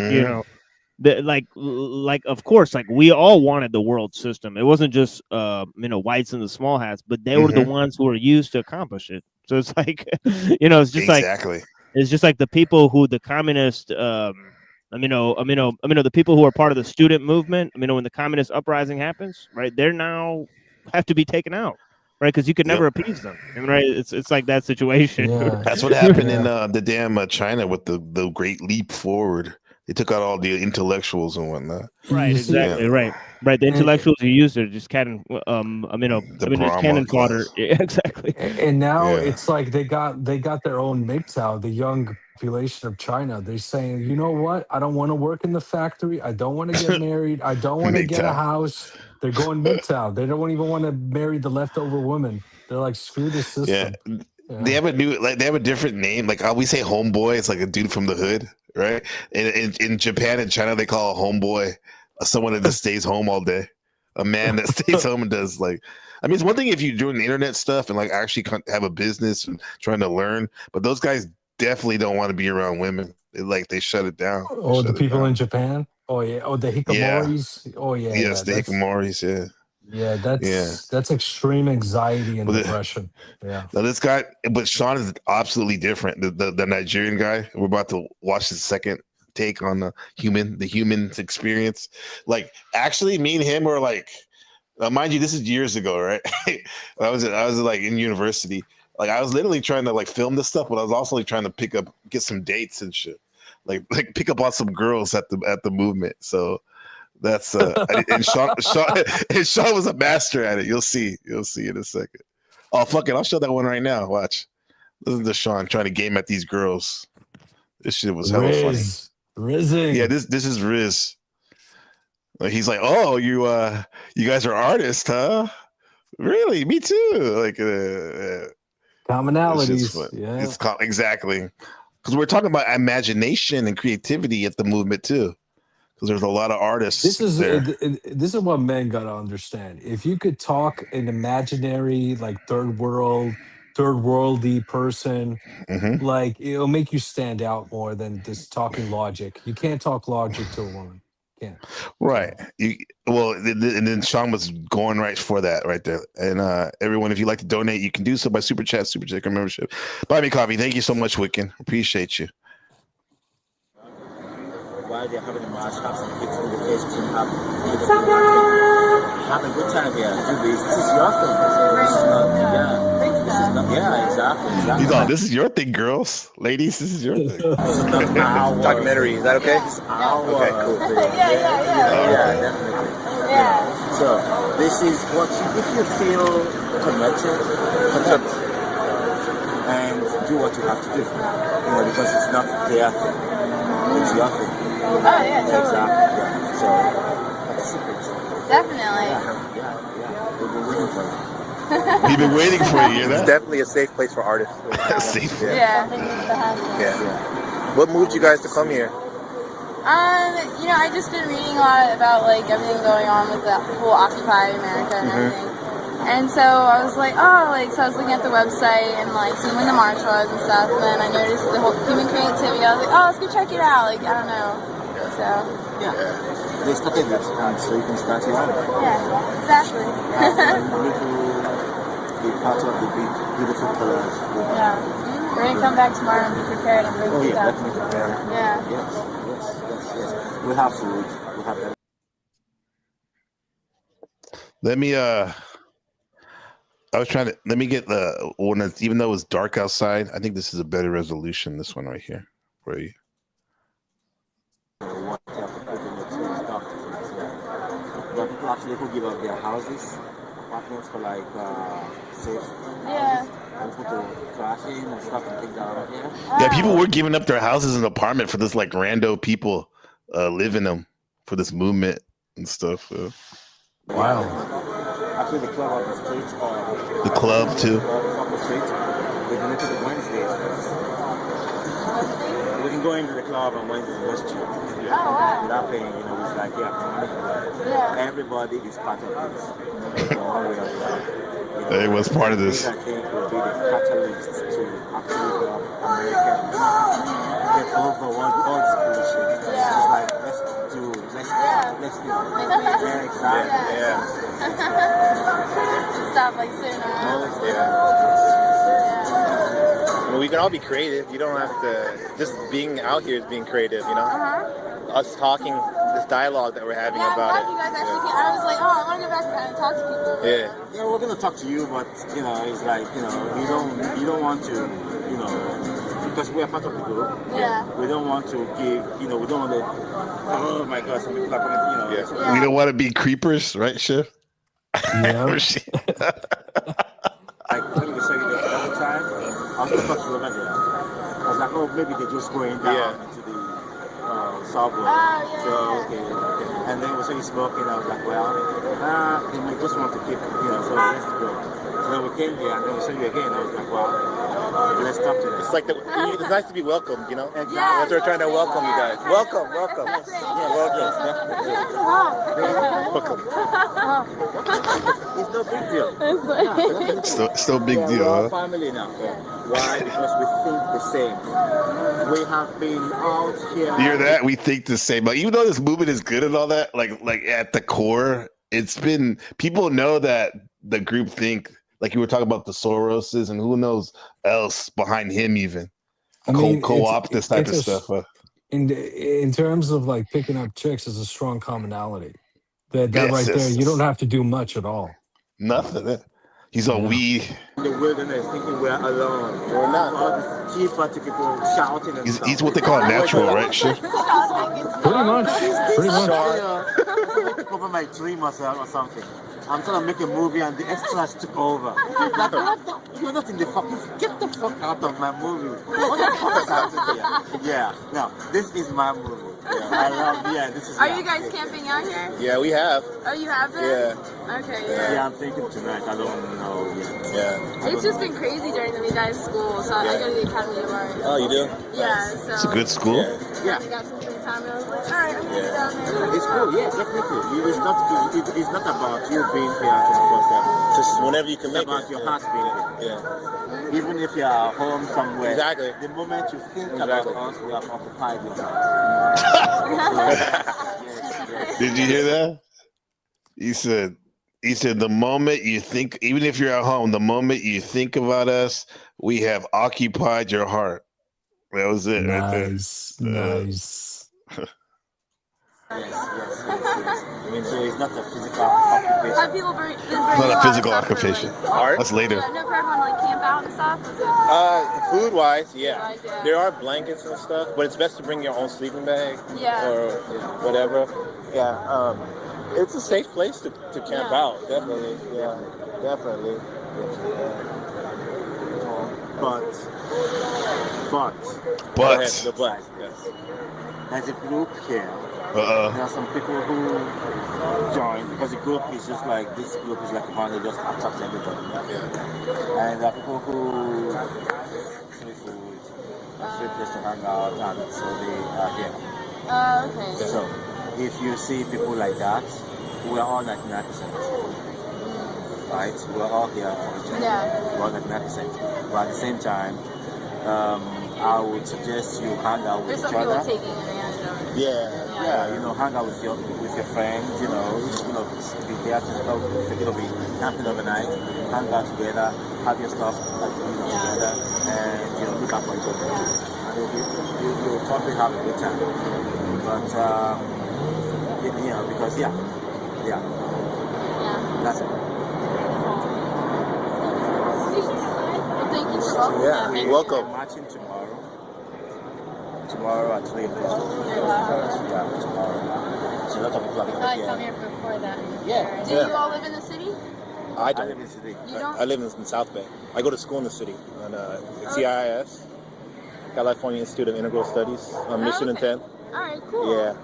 like of course, like we all wanted the world system. It wasn't just whites in the small hats, but they were the ones who were used to accomplish it. So it's like it's just Exactly. it's just like the people who the communist the people who are part of the student movement, when the communist uprising happens, right, they're now have to be taken out, right? Because you could never appease them, right? It's like that situation. Yeah. That's what happened in the damn China with the Great Leap Forward. They took out all the intellectuals and whatnot. Right, You see- exactly, right. The intellectuals you use are just cannon, just cannon fodder. Yeah, exactly. And now it's like they got their own MGTOW, the young population of China. They're saying, you know what? I don't want to work in the factory. I don't want to get married. I don't want to get a MGTOW. house. They're going MGTOW. They don't even want to marry the leftover women. They're like, screw the system. They have they have a different name. Like we say homeboy, it's like a dude from the hood, right? In Japan and China, they call a homeboy someone that just stays home all day. A man that stays home and does it's one thing if you're doing internet stuff and like actually have a business and trying to learn, but those guys definitely don't want to be around women. They shut it down. Oh, the people in Japan? Oh, yeah. Oh, the hikikomoris? Oh, yeah. Yes, the hikikomoris, yeah. Yeah, that's extreme anxiety and depression. Yeah. Now this guy, but Sean is absolutely different. The Nigerian guy. We're about to watch his second take on the human's experience. Like, actually, me and him were like, mind you, this is years ago, right? I was like in university. Like, I was literally trying to like film this stuff, but I was also like trying to get some dates and shit. Like pick up on some girls at the movement. So that's and Sean was a master at it. You'll see in a second. Oh, fuck it, I'll show that one right now. Watch. Listen to Sean trying to game at these girls. This shit was hella funny. Rizzing. Yeah, this is Riz. Like, he's like, oh, you guys are artists, huh? Really? Me too. Like, Commonalities. Yeah. It's exactly because we're talking about imagination and creativity at the movement too. Because there's a lot of artists This is there. this is what men gotta understand. If you could talk an imaginary, like third worldy person, Mhm. like it'll make you stand out more than this talking logic. You can't talk logic to a woman. Can't. Right. And then Sean was going right for that right there. And everyone, if you'd like to donate, you can do so by super chat, super check, or membership. Buy me coffee. Thank you so much, Wiccan. Appreciate you. While they're having a march, have some kids in the face to have a good time here. Do this. This is your thing. This is not, This is not, exactly. He's all, this is your thing, girls. Ladies, this is your thing. This is not our documentary. Is that okay? This is our Okay, cool. definitely. So this is what if you feel connected and do what you have to do. Because it's not their thing. It's your thing. Oh, yeah, totally. Exactly. Yeah. So, participate. Definitely. Yeah. We've been waiting for you. We've been waiting for you. You know? It's definitely a safe place for artists. Safe. Yeah, I think it's the happy. Yeah. What moved you guys to come here? I just been reading a lot about like everything going on with the whole Occupy America and everything. And so I was like, so I was looking at the website and like seeing when the march was and stuff, and then I noticed the whole human creativity. I was like, let's go check it out. Like, I don't know. So. They started this, so you can start your own. Yeah, exactly. Be part of the beautiful colors. Yeah. We're gonna come back tomorrow and be prepared and bring stuff. Definitely prepared. Yeah. Yes. We have food. We have everything. Let me get the one that's, even though it's dark outside, I think this is a better resolution, this one right here for you. But people actually who give up their houses, apartments for like safe houses, and people to crash in and stuff and things out here. Yeah, people were giving up their houses and apartment for this like rando people live in them for this movement and stuff. Wow. Actually, the club on the street. The club too. On the street. They donated it Wednesdays. We can go into the club on Wednesdays and watch you. Without paying, it's like, money. Everybody is part of this. It was part of this. I think will be the catalyst to actually help Americans get over all this bullshit. It's like, let's do it. Stop like sitting around. Well, we can all be creative. You don't have to. Just being out here is being creative, Us talking, this dialogue that we're having about it. You guys actually came. I was like, I want to go back and talk to people. Yeah, we're gonna talk to you, but it's like you don't want to, because we are part of the group. We don't want to give, we don't want to. Oh my God, some people are coming. We don't want to be creepers, right, Chef? Yeah. Like when we saw you the other time, I was going to talk to them again. I was like, maybe they're just going down into the subway. Okay. And then we saw you smoking. I was like, they may just want to keep, so let's go. So then we came here and then we saw you again. I was like, let's talk to them. It's like it's nice to be welcomed, Exactly. That's what we're trying to welcome you guys. Welcome. Welcome. It's no big deal. Still big deal. We're all family now. Why? Because we think the same. We have been out here. You hear that? We think the same. Like, even though this movement is good and all that, like at the core, it's been, people know that the group think, like you were talking about the Soroses and who knows else behind him even. Co-op this type of stuff. In terms of like picking up chicks is a strong commonality. That right there, you don't have to do much at all. Nothing. He's a we. In the wilderness, thinking we're alone. We're not. All these Tea Party people shouting and he's what they call natural, right? Shit. Pretty much. took over my dream or something. I'm trying to make a movie and the extras took over. Like, what the? You're not in the fucking. Get the fuck out of my movie. What the fuck is happening here? Yeah, no, this is my movie. Yeah, I love. Yeah, this is. Are you guys camping out here? Yeah, we have. Oh, you have been? Yeah. Okay. Yeah, I'm thinking tonight. I don't know yet. Yeah. It's just been crazy during the week. I have school, so I go to the Academy of Art. Oh, you do? Yeah, so. It's a good school. Yeah. I got some free time, and I was like, all right, I'm gonna get down there. It's cool. Yeah, definitely. It's not about you being here 24/7. Just whenever you can make about it. your heart being here. Yeah. Even if you're at home somewhere. Exactly. The moment you think about us, we are occupied with that. Did you hear that? He said the moment you think, even if you're at home, the moment you think about us, we have occupied your heart. That was it right there. Nice. Yes. I mean, so it's not a physical occupation. Have people been It's not a physical occupation. Art? That's later. Yeah, no, for everyone like camp out and stuff. Is it? Food-wise, yeah. There are blankets and stuff, but it's best to bring your own sleeping bag. Yeah. Or whatever. Yeah. It's a safe place to camp out, definitely. Yeah, definitely. But. Go ahead, the but, yes. As a group here, there are some people who join because the group is just like this group is like one that just attracts everybody. Yeah. And there are people who free food, a free place to hang out, and so they are here. Okay. So if you see people like that, we are all 99%. Right? We're all here for each other. Yeah. We're all 99%. But at the same time, I would suggest you hang out with There's each some people other. taking advantage of it. Yeah, hang out with your friends, be there to be camping overnight, hang out together, have your stuff together, and look out for each other. And you'll probably have a good time. But because that's it. Well, thank you for welcoming Yeah, me. you're welcome. We're marching tomorrow at 3 o'clock. Yeah, tomorrow. So a lot of people are going I to be come here. here before that. Yeah. Do you all live in the city? I don't. I live in the city. You don't? I live in South Bay. I go to school in the city, and it's CIIS, California Institute of Integral Studies, on Mission and 10. All right, cool. Yeah.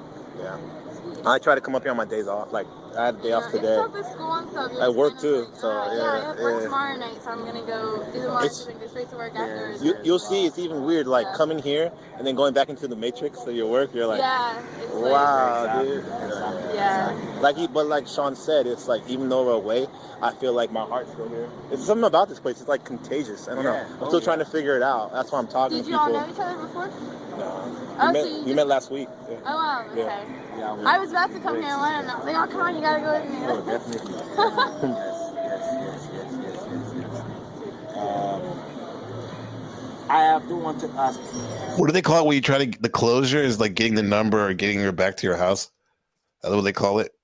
I try to come up here on my days off. Like I had a day off today. It's tough with school and stuff. I work too, so I have work tomorrow night, so I'm gonna go do the marches and go straight to work afterwards. You'll see, it's even weird, like coming here and then going back into the matrix of your work. You're like, it's wow, dude. Yeah. But like Sean said, it's like even though we're away, I feel like my heart's still here. It's something about this place. It's like contagious. I don't know. I'm still trying to figure it out. That's why I'm talking Did to you people. all know each other before? No. We met last week. Yeah. Oh wow, okay. Yeah, I was about to come here and learn, and I was like, oh come on, you gotta go with me. Oh, definitely. Yes. I do want to ask. What do they call it when you try to the closure is like getting the number or getting her back to your house? That's what they call it.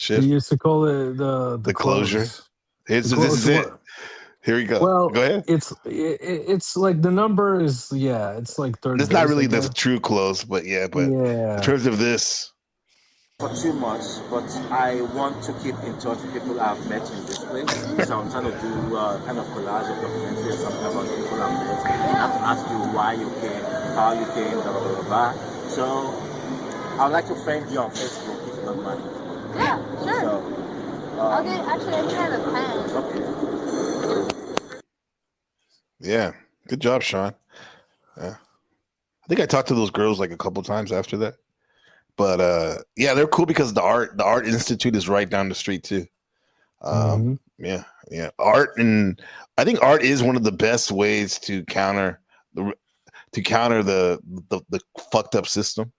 They used to call it the closure. close. This The is it. close. Here we go. Well, go ahead. It's like the number is it's like 30. It's not really days, the true close, but in terms of this. For too much, but I want to keep in touch with people I've met in this place. So I'm trying to do kind of collage of documentary or something about the people I've met. I have to ask you why you came, how you came, blah, blah, blah, blah. So I'd like to friend you on Facebook if you don't mind. Yeah, sure. So, actually, I think I have a pen. Okay. Yeah. Good job, Sean. Yeah. I think I talked to those girls like a couple times after that. But they're cool because the art institute is right down the street too. Yeah. Art, and I think art is one of the best ways to counter the fucked up system.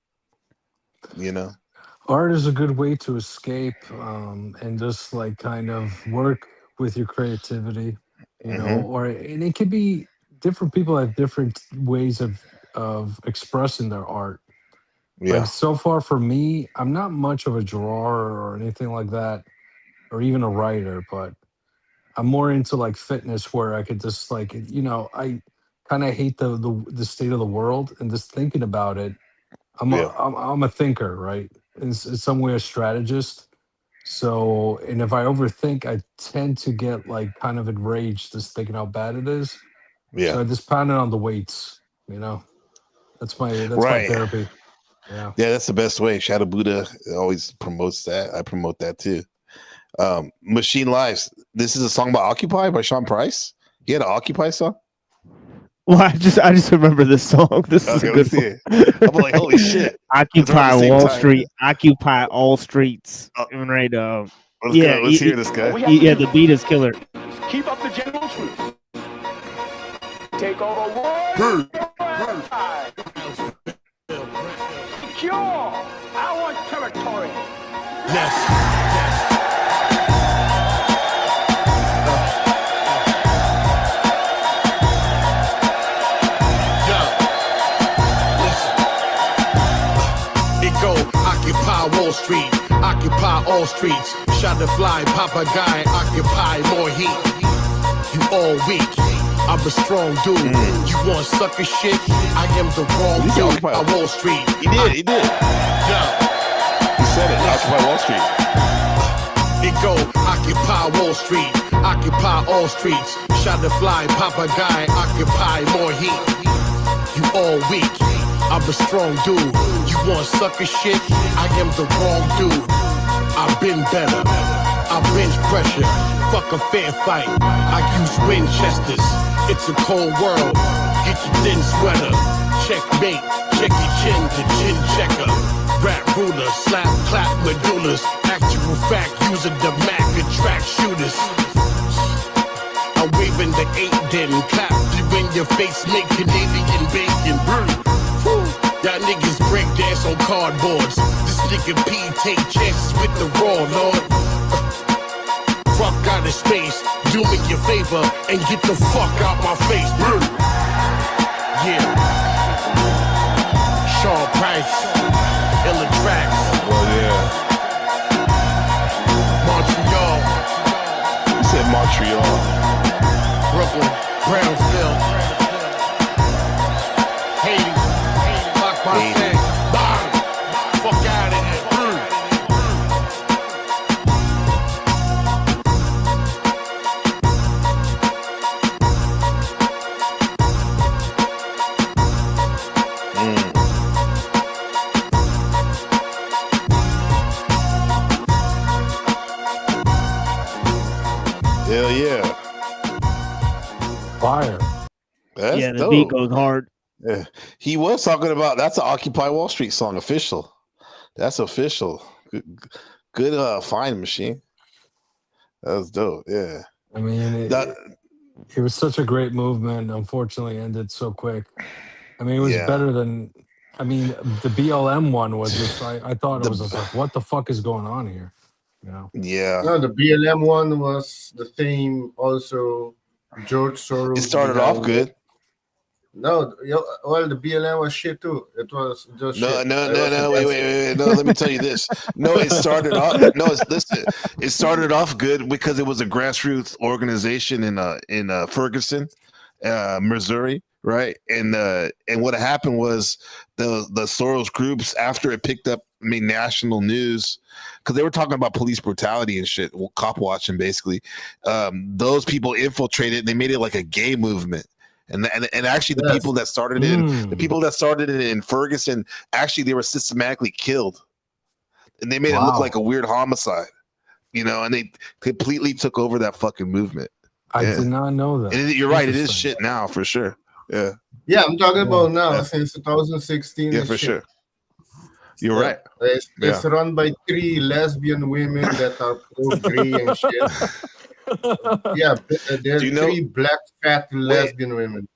Art is a good way to escape and just like kind of work with your creativity, and it could be different people have different ways of expressing their art. Yeah. Like so far for me, I'm not much of a drawer or anything like that, or even a writer, but I'm more into like fitness where I could just like, I kind of hate the state of the world, and just thinking about it, I'm a thinker, right? In some way a strategist. So, and if I overthink, I tend to get like kind of enraged just thinking how bad it is. Yeah. So I just pound it on the weights. You know, that's my Right. therapy. Yeah. Yeah, that's the best way. Shadow Buddha always promotes that. I promote that too. Machine Lives. This is a song about Occupy by Sean Price. He had an Occupy song. Well, I just remember this song. This is Okay, a let's good see one. it. I'm like, holy shit. It's around Occupy the same Wall time. Street. Occupy all streets. Right. Let's Yeah. go. Let's hear this guy. Yeah. The beat is killer. Keep up the general truth. Take over world. Secure our territory. Occupy Wall Street, occupy all streets. Shot the fly, Papa guy, occupy more heat. You all weak, I'm a strong dude. You want sucker shit? I am the wrong dude. Occupy Wall Street. He did. He said it. Occupy Wall Street. It go, occupy Wall Street, occupy all streets. Shot the fly, Papa guy, occupy more heat. You all weak, I'm a strong dude. You want sucker shit? I am the wrong dude. I've been better. I bench pressure. Fuck a fair fight. I use Winchesters. It's a cold world. Get your thin sweater. Checkmate. Check your chin to chin checker. Rap ruler. Slap clap medullas. Actual fact. Using the Mac attract shooters. I'm waving the 8 then clap you in your face, make Canadian bacon. Y'all niggas break dance on cardboards. This nigga P take chances with the raw, Lord. Fuck out of space, do me a favor and get the fuck out my face. Yeah. Sean Price, Illa Tracks. Oh yeah. Montreal. You said Montreal. Brooklyn, Brownsville, Haiti, fuck my thing, bang, fuck out of here. Hell yeah. Fire. That's Yeah, the dope. beat goes hard. Yeah. He was talking about that's an Occupy Wall Street song, official. That's official. Good find, Machine. That was dope. Yeah. I mean, it was such a great movement. Unfortunately, ended so quick. I mean, it was better than. I mean, the BLM one was just. I thought it was just like, what the fuck is going on here? You know? Yeah. No, the BLM one was the same. Also, George Soros. It started off good. No, well, the BLM was shit too. It was just shit. No. Wait. No, let me tell you this. No, it started off. No, listen. It started off good because it was a grassroots organization in Ferguson, Missouri, right? And what happened was the Soros groups, after it picked up, national news, because they were talking about police brutality and shit, cop watching basically. Those people infiltrated. And they made it like a gay movement. And actually, the people that started it in Ferguson, actually, they were systematically killed, and they made it look like a weird homicide, and they completely took over that fucking movement. I did not know that. And you're right; it is shit now for sure. Yeah. Yeah, I'm talking about now since 2016. Yeah, for sure. You're right. It's run by 3 lesbian women that are pro-gay and shit. Yeah, there are 3 black fat lesbian women.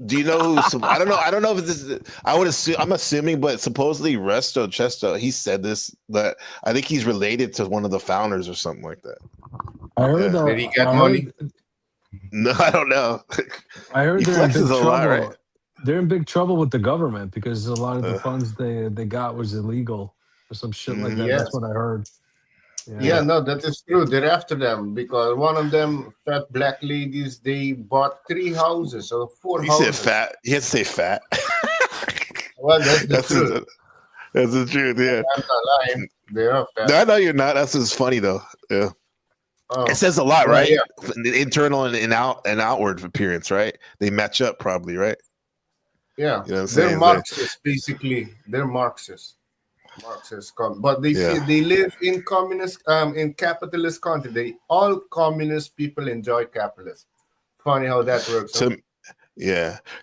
Do you know who? I don't know if this is. I would assume. I'm assuming, but supposedly Resto Chesto, he said this, that I think he's related to one of the founders or something like that. I heard that. Did he get money? No, I don't know. I heard they're in big trouble. Right? They're in big trouble with the government because a lot of the funds they got was illegal or some shit like that. Yes. That's what I heard. Yeah, no, that is true. They're after them because one of them fat black ladies, they bought 3 houses or 4 houses. He said fat. He had to say fat. Well, that's the truth. That's the truth. Yeah. I'm not lying. They're of that. No, you're not. That's just funny though. Yeah. It says a lot, right? Yeah. The internal and outward appearance, right? They match up probably, right? Yeah. You know what I'm They're saying? Marxists, basically. They're Marxists. But they feel they live in in capitalist country. All communist people enjoy capitalism. Funny how that works. Huh?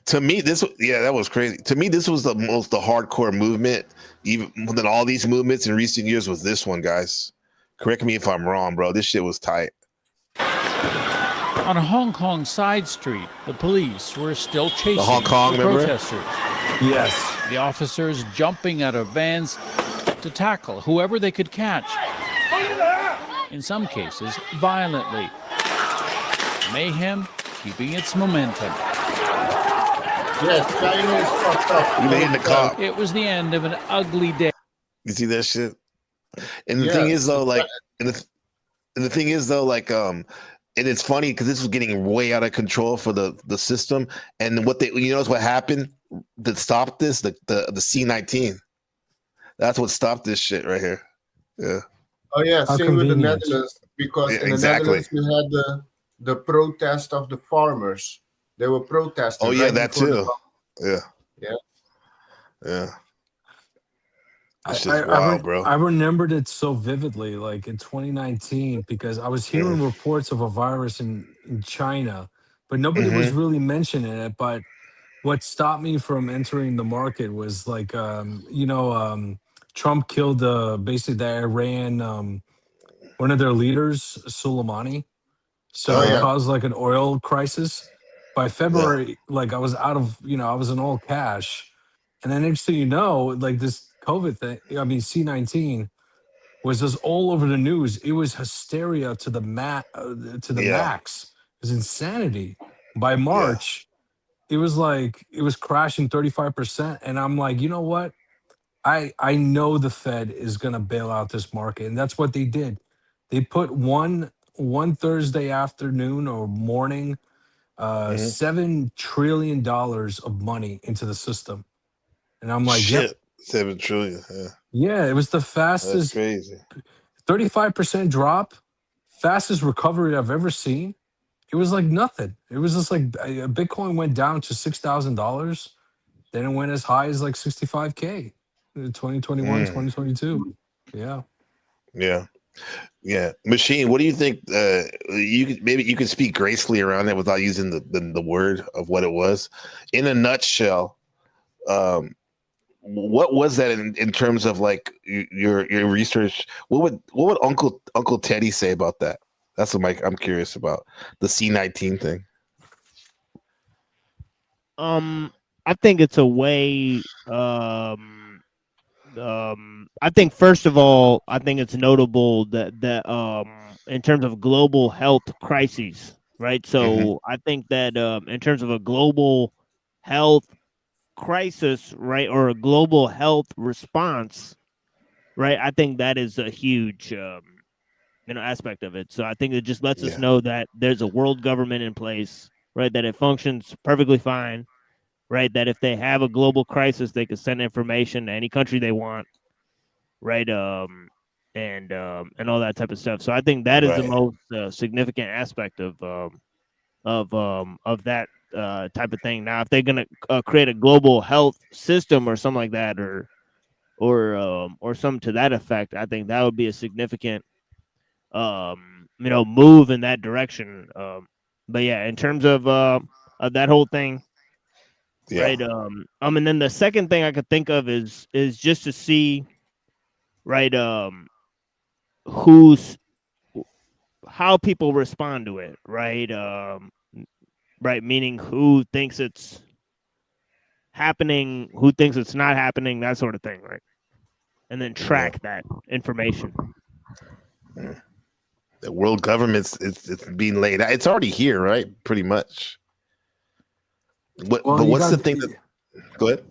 To me, that was crazy. To me, this was the hardcore movement, even than all these movements in recent years. Was this one, guys? Correct me if I'm wrong, bro. This shit was tight. On a Hong Kong side street, the police were still chasing Hong Kong, the remember? protesters. Yes. The officers jumping out of vans to tackle whoever they could catch. In some cases, violently. Mayhem keeping its momentum. Yes, China is fucked up. They in the cop. It was the end of an ugly day. You see that shit? And the thing is though, like, and the thing is though, like, and it's funny because this was getting way out of control for the system. And what what happened that stopped this? The C-19. That's what stopped this shit right here. Yeah. Oh yeah, How same with the convenient. Netherlands because in exactly. the Netherlands we had the protest of the farmers. They were protesting. Oh yeah, right that before too. Yeah. It's just wild, bro. I remembered it so vividly, like in 2019, because I was hearing reports of a virus in China, but nobody was really mentioning it. But what stopped me from entering the market was like, Trump killed basically the Iran, one of their leaders, Soleimani. So it caused like an oil crisis. By February, like I was out of, I was in all cash. And then next thing you know, like this COVID thing, C-19 was just all over the news. It was hysteria to the max. It was insanity. By March, it was crashing 35%. And I'm like, you know what? I know the Fed is gonna bail out this market. And that's what they did. They put one Thursday afternoon or morning, $7 trillion of money into the system. And I'm like, shit, yep. 7 trillion. Yeah, it was the That's fastest, crazy. 35% drop, fastest recovery I've ever seen. It was like nothing. It was just like Bitcoin went down to $6,000. Then it went as high as like 65K in 2021, 2022. Yeah. Yeah. Machine, what do you think? Maybe you could speak gracefully around that without using the word of what it was. In a nutshell, what was that in terms of like your research? What would Uncle Teddy say about that? That's what I'm curious about, the C-19 thing. I think it's a way. I think first of all, I think it's notable that in terms of global health crises, right? So I think that in terms of a global health crisis, right, or a global health response, right, I think that is a huge aspect of it. So I think it just lets us know that there's a world government in place, right, that it functions perfectly fine, right, that if they have a global crisis, they can send information to any country they want, right, and all that type of stuff. So I think that is the most significant aspect of that type of thing. Now, if they're gonna create a global health system or something like that, or something to that effect, I think that would be a significant move in that direction. But yeah, in terms of that whole thing, right? And then the second thing I could think of is just to see, right, how people respond to it, right? Right, meaning who thinks it's happening, who thinks it's not happening, that sort of thing, right? And then track that information. The world government's it's being laid out. It's already here, right? Pretty much. What's the thing? Go ahead.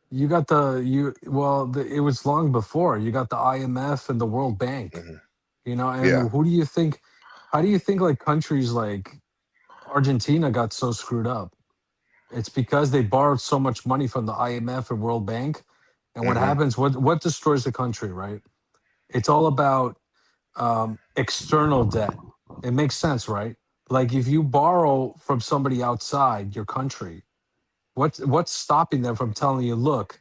You got it was long before. You got the IMF and the World Bank. And who do you think? How do you think like countries like Argentina got so screwed up? It's because they borrowed so much money from the IMF and World Bank. And what happens? What destroys the country, right? It's all about external debt. It makes sense, right? Like if you borrow from somebody outside your country, what's stopping them from telling you, look,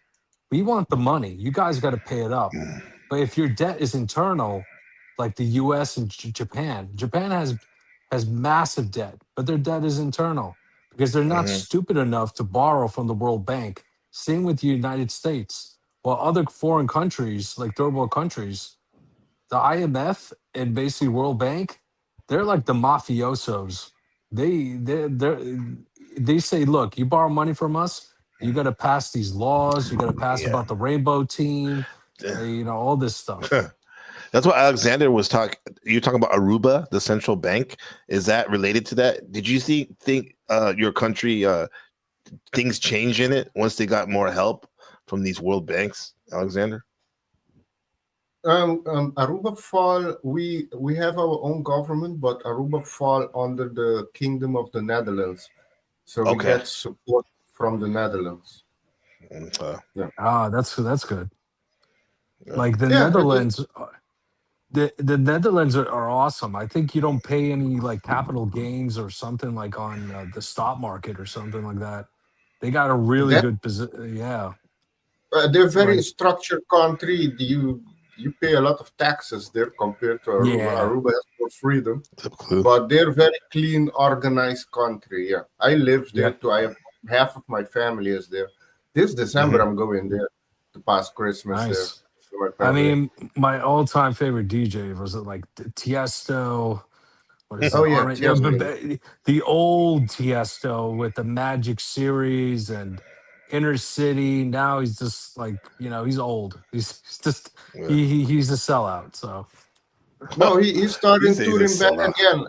we want the money. You guys got to pay it up. But if your debt is internal, like the U.S. and Japan has massive debt, but their debt is internal because they're not stupid enough to borrow from the World Bank. Same with the United States. While other foreign countries, like third world countries, the IMF and basically World Bank, they're like the mafiosos. They say, look, you borrow money from us, you got to pass these laws, you got to pass about the rainbow team, all this stuff. That's what Alexander was talking. You're talking about Aruba, the central bank. Is that related to that? Did you think your country things change in it once they got more help from these world banks, Alexander? Aruba fall. We have our own government, but Aruba fall under the Kingdom of the Netherlands, so we get support from the Netherlands. Ah, that's good. Like the Netherlands, the Netherlands are awesome. I think you don't pay any like capital gains or something like on the stock market or something like that. They got a really good position. Yeah, they're very structured country. You pay a lot of taxes there compared to Aruba. Yeah. Aruba has more freedom, but they're very clean, organized country. Yeah, I live there too. I have half of my family is there. This December, I'm going there to pass Christmas there. nice. I mean, my all-time favorite DJ was like Tiesto. What is it? Tiesto. The old Tiesto with the Magic series and Inner City. Now he's just like, he's old. He's just he's a sellout. So no, he's starting touring back again.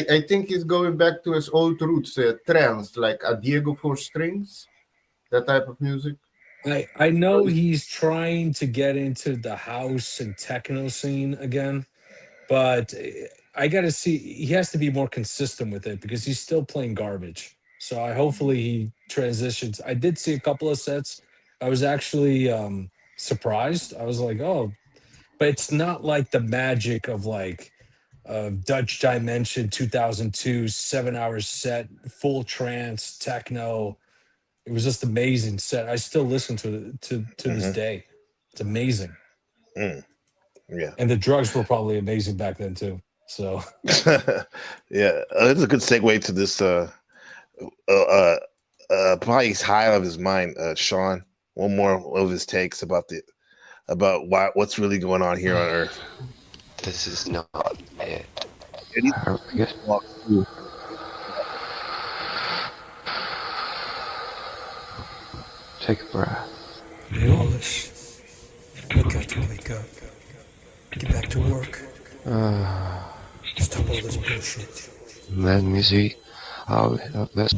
I think he's going back to his old roots, trance like a Diego for strings, that type of music. I know he's trying to get into the house and techno scene again, but I got to see. He has to be more consistent with it because he's still playing garbage. So hopefully he transitions. I did see a couple of sets. I was actually surprised. I was like, oh, but it's not like the magic of like Dutch Dimension 2002 7 hour set, full trance techno. It was just amazing set. I still listen to it to this day. It's amazing. Yeah, and the drugs were probably amazing back then too. So yeah, it's a good segue to this. Probably he's high out of his mind. Sean, one more of his takes about what's really going on here on Earth. This is not it. Take a breath. Wallace, I got to wake up. Get back to work. Stop all this bullshit. Let me see how this.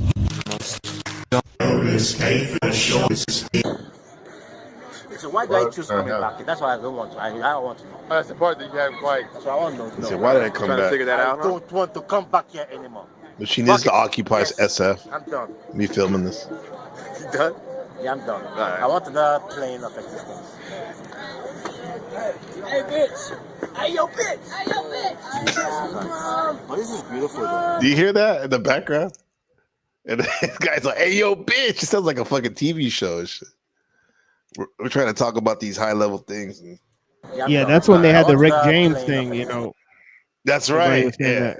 So why do I choose coming back? That's why I don't want to. I don't want to know. That's the part that you haven't quite. So I want to know. So why did I come Trying back? to figure that out. I don't want to come back here anymore. But she needs to occupy SF. I'm done. Me filming this. You done? Yeah, I'm done. Right. I want another plane of existence. Hey, bitch! Hey, yo, bitch! Hey, yo, bitch! But this is beautiful, though. Do you hear that in the background? And this guy's like, "Hey, yo, bitch!" It sounds like a fucking TV show. And shit. We're trying to talk about these high level things. And... Yeah, that's when they had the Rick James thing, That's right. Yeah.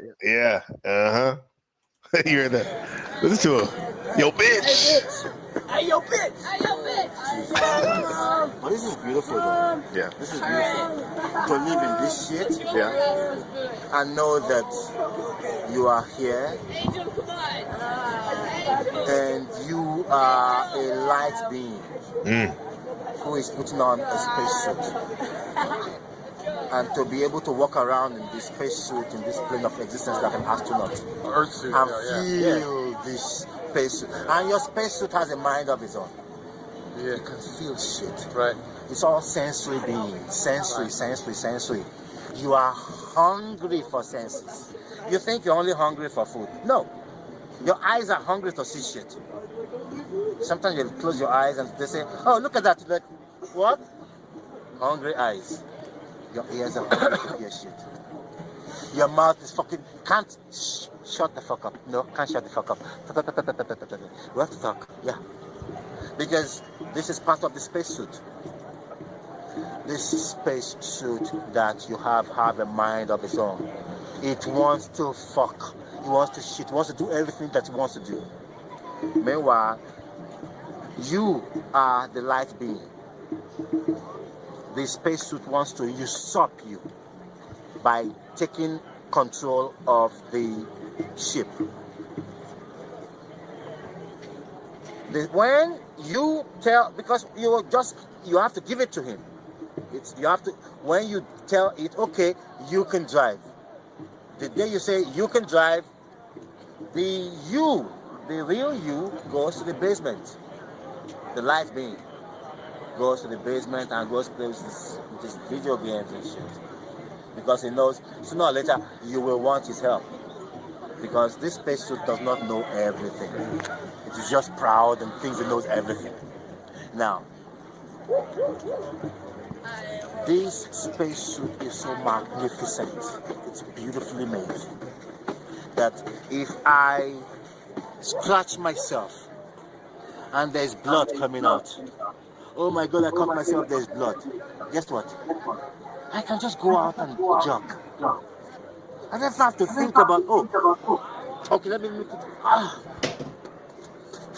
Uh-huh. You hear that? Listen to him. Yo, bitch! Hey, yo, bitch! Hey, yo, bitch! But this is beautiful, though. Yeah. This is beautiful. To live in this shit. Yeah. I know that you are here. And you are a light being. Who is putting on a spacesuit. And to be able to walk around in this spacesuit, in this plane of existence like an astronaut. Earthsuit, and feel this spacesuit. And your spacesuit has a mind of its own. Yeah. You can feel shit. Right. It's all sensory being. Sensory. You are hungry for senses. You think you're only hungry for food. No. Your eyes are hungry to see shit. Sometimes you close your eyes and they say, oh, look at that. Like, what? Hungry eyes. Your ears are open to hear shit. Your mouth is fucking can't shut the fuck up. No, can't shut the fuck up. We have to talk. Yeah, because this is part of the spacesuit. This spacesuit that you have a mind of its own. It wants to fuck. It wants to shit. It wants to do everything that it wants to do. Meanwhile, you are the light being. The spacesuit wants to usurp you by taking control of the ship. When you tell, because you have to give it to him. When you tell it, okay, you can drive. The day you say you can drive, the real you goes to the basement. The light being goes to the basement and goes places with his video games and shit. Because he knows sooner or later you will want his help. Because this spacesuit does not know everything. It is just proud and thinks it knows everything. Now, this spacesuit is so magnificent. It's beautifully made. That if I scratch myself and there's blood coming out, oh my god, I cut myself, there's blood. Guess what? I can just go out and jog. I don't have to think about, okay, let me make it.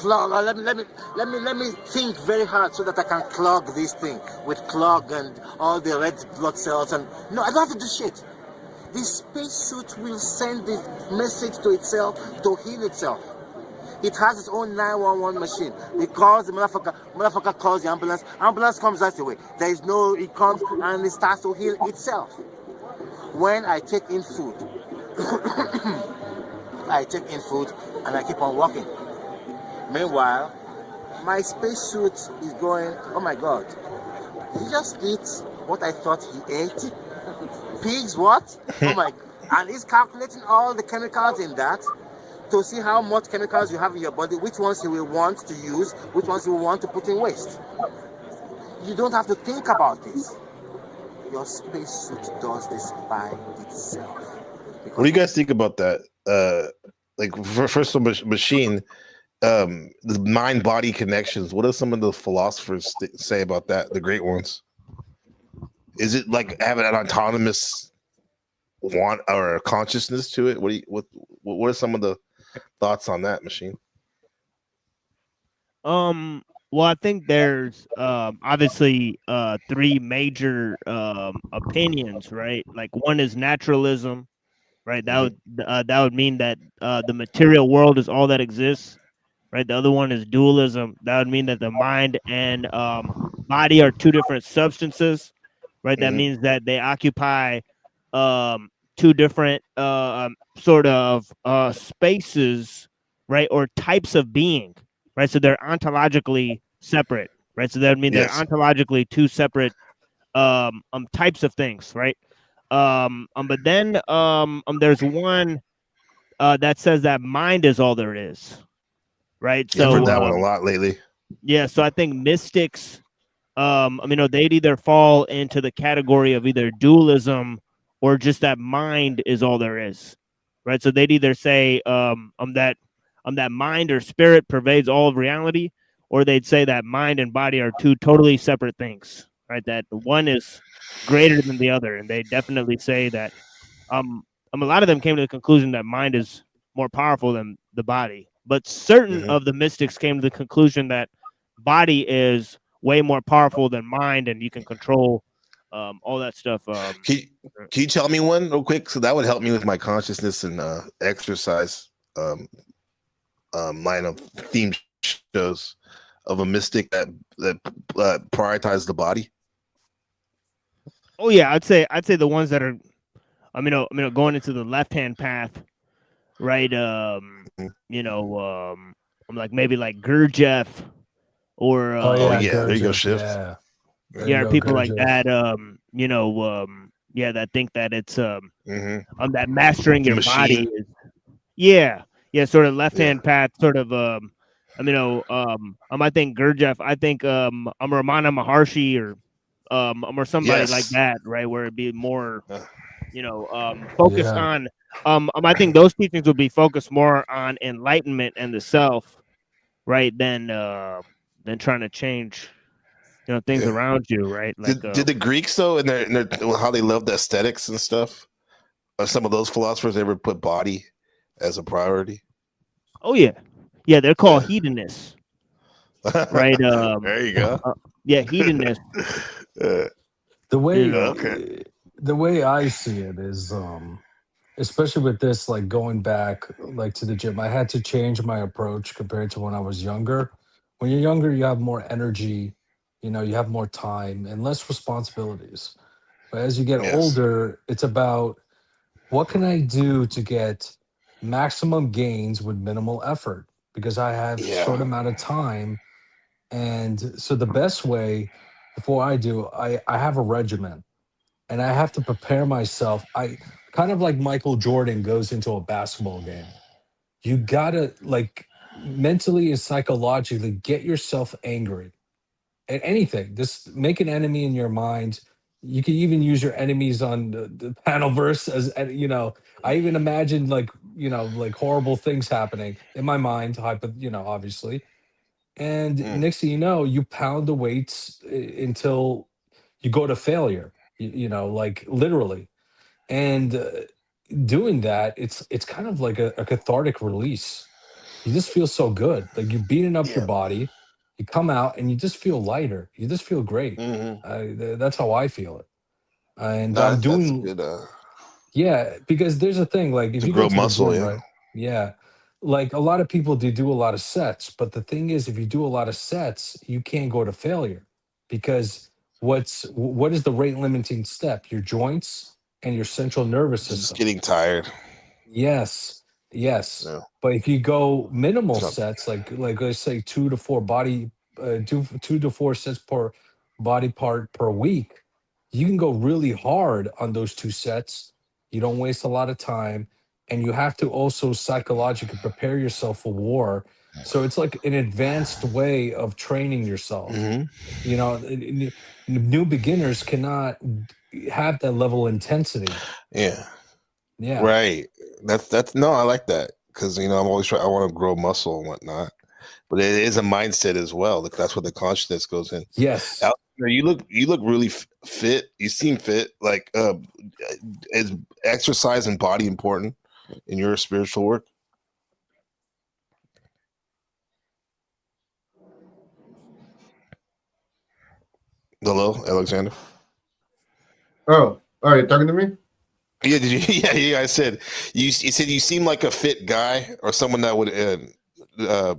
Let me think very hard so that I can clog this thing with clog and all the red blood cells. And no, I don't have to do shit. This spacesuit will send the message to itself to heal itself. It has its own 911 machine. It calls the motherfucker calls the ambulance. Ambulance comes right away. It comes and it starts to heal itself. When I take in food, I take in food and I keep on walking. Meanwhile, my spacesuit is going, oh my god, he just eat what I thought he ate? Pigs, what? Oh my, and he's calculating all the chemicals in that to see how much chemicals you have in your body, which ones you will want to use, which ones you will want to put in waste. You don't have to think about this. Your spacesuit does this by itself. What do you guys think about that? First of all, machine, the mind-body connections. What do some of the philosophers say about that? The great ones. Is it like having an autonomous want or consciousness to it? What are some of the thoughts on that, machine? Well, I think there's obviously three major opinions, right? Like one is naturalism, right? That would mean that the material world is all that exists, right? The other one is dualism. That would mean that the mind and body are two different substances, right? That means that they occupy two different sort of spaces, right? Or types of being, right? So they're ontologically separate, right? So that would mean they're ontologically two separate types of things, right? But then there's one that says that mind is all there is, right? So I've heard that one a lot lately. Yeah, so I think mystics, they'd either fall into the category of either dualism or just that mind is all there is, right? So they'd either say that mind or spirit pervades all of reality, or they'd say that mind and body are two totally separate things, right? That one is greater than the other, and they definitely say that. A lot of them came to the conclusion that mind is more powerful than the body, but certain of the mystics came to the conclusion that body is way more powerful than mind, and you can control all that stuff. Can you tell me one real quick? So that would help me with my consciousness and exercise line of theme shows of a mystic that prioritizes the body. Oh yeah, I'd say the ones that are, going into the left-hand path, right? I'm like maybe like Gurdjieff or there you go, Shift. People like that. That think that it's that mastering your body is sort of left-hand path, sort of I think Gurdjieff. I think Ramana Maharshi or or somebody like Yes. that, right? Where it'd be more, focused Yeah. on. I think those teachings would be focused more on enlightenment and the self, right? Than trying to change, things Yeah. around you, right? Like, Did the Greeks though, in their how they loved aesthetics and stuff? Are some of those philosophers ever put body as a priority? oh yeah, they're called Yeah. hedonists, right? There you go. Yeah, hedonists. The Okay. way I see it is, especially with this, like going back like to the gym, I had to change my approach compared to when I was younger. When you're younger, you have more energy, you have more time and less responsibilities. But as you get Yes. older, it's about what can I do to get maximum gains with minimal effort because I have short Yeah. amount of time. And so the best way before I have a regimen and I have to prepare myself. I kind of like Michael Jordan goes into a basketball game. You gotta like mentally and psychologically get yourself angry at anything. Just make an enemy in your mind. You can even use your enemies on the panel verse as I even imagine like horrible things happening in my mind, obviously. And Mm. next thing you know, you pound the weights until you go to failure. Like literally. And doing that, it's kind of like a cathartic release. You just feel so good. Like you're beating up your Yeah. body. You come out and you just feel lighter. You just feel great. Mm-hmm. That's how I feel it. And No, I'm that's doing good. yeah, because there's a thing like if To you go grow to the muscle. gym, Yeah. right? Yeah. Like a lot of people they do a lot of sets, but the thing is if you do a lot of sets, you can't go to failure because what is the rate limiting step? Your joints and your central nervous Just system. getting tired. Yes. Yes. No. But if you go minimal It's not. sets like let's say 2 to 4 body 2 to 4 sets per body part per week, you can go really hard on those 2 sets. You don't waste a lot of time and you have to also psychologically prepare yourself for war. So it's like an advanced way of training yourself. Mm-hmm. New beginners cannot have that level of intensity. Yeah. Yeah. Right. That's no. I like that because I'm always trying. I want to grow muscle and whatnot, but it is a mindset as well. Like that's what the consciousness goes in. Yes. You look really fit. You seem fit. Like, is exercise and body important in your spiritual work? Hello, Alexander. Oh, are you talking to me? Yeah, did you? Yeah. I said you said you seem like a fit guy or someone that would uh,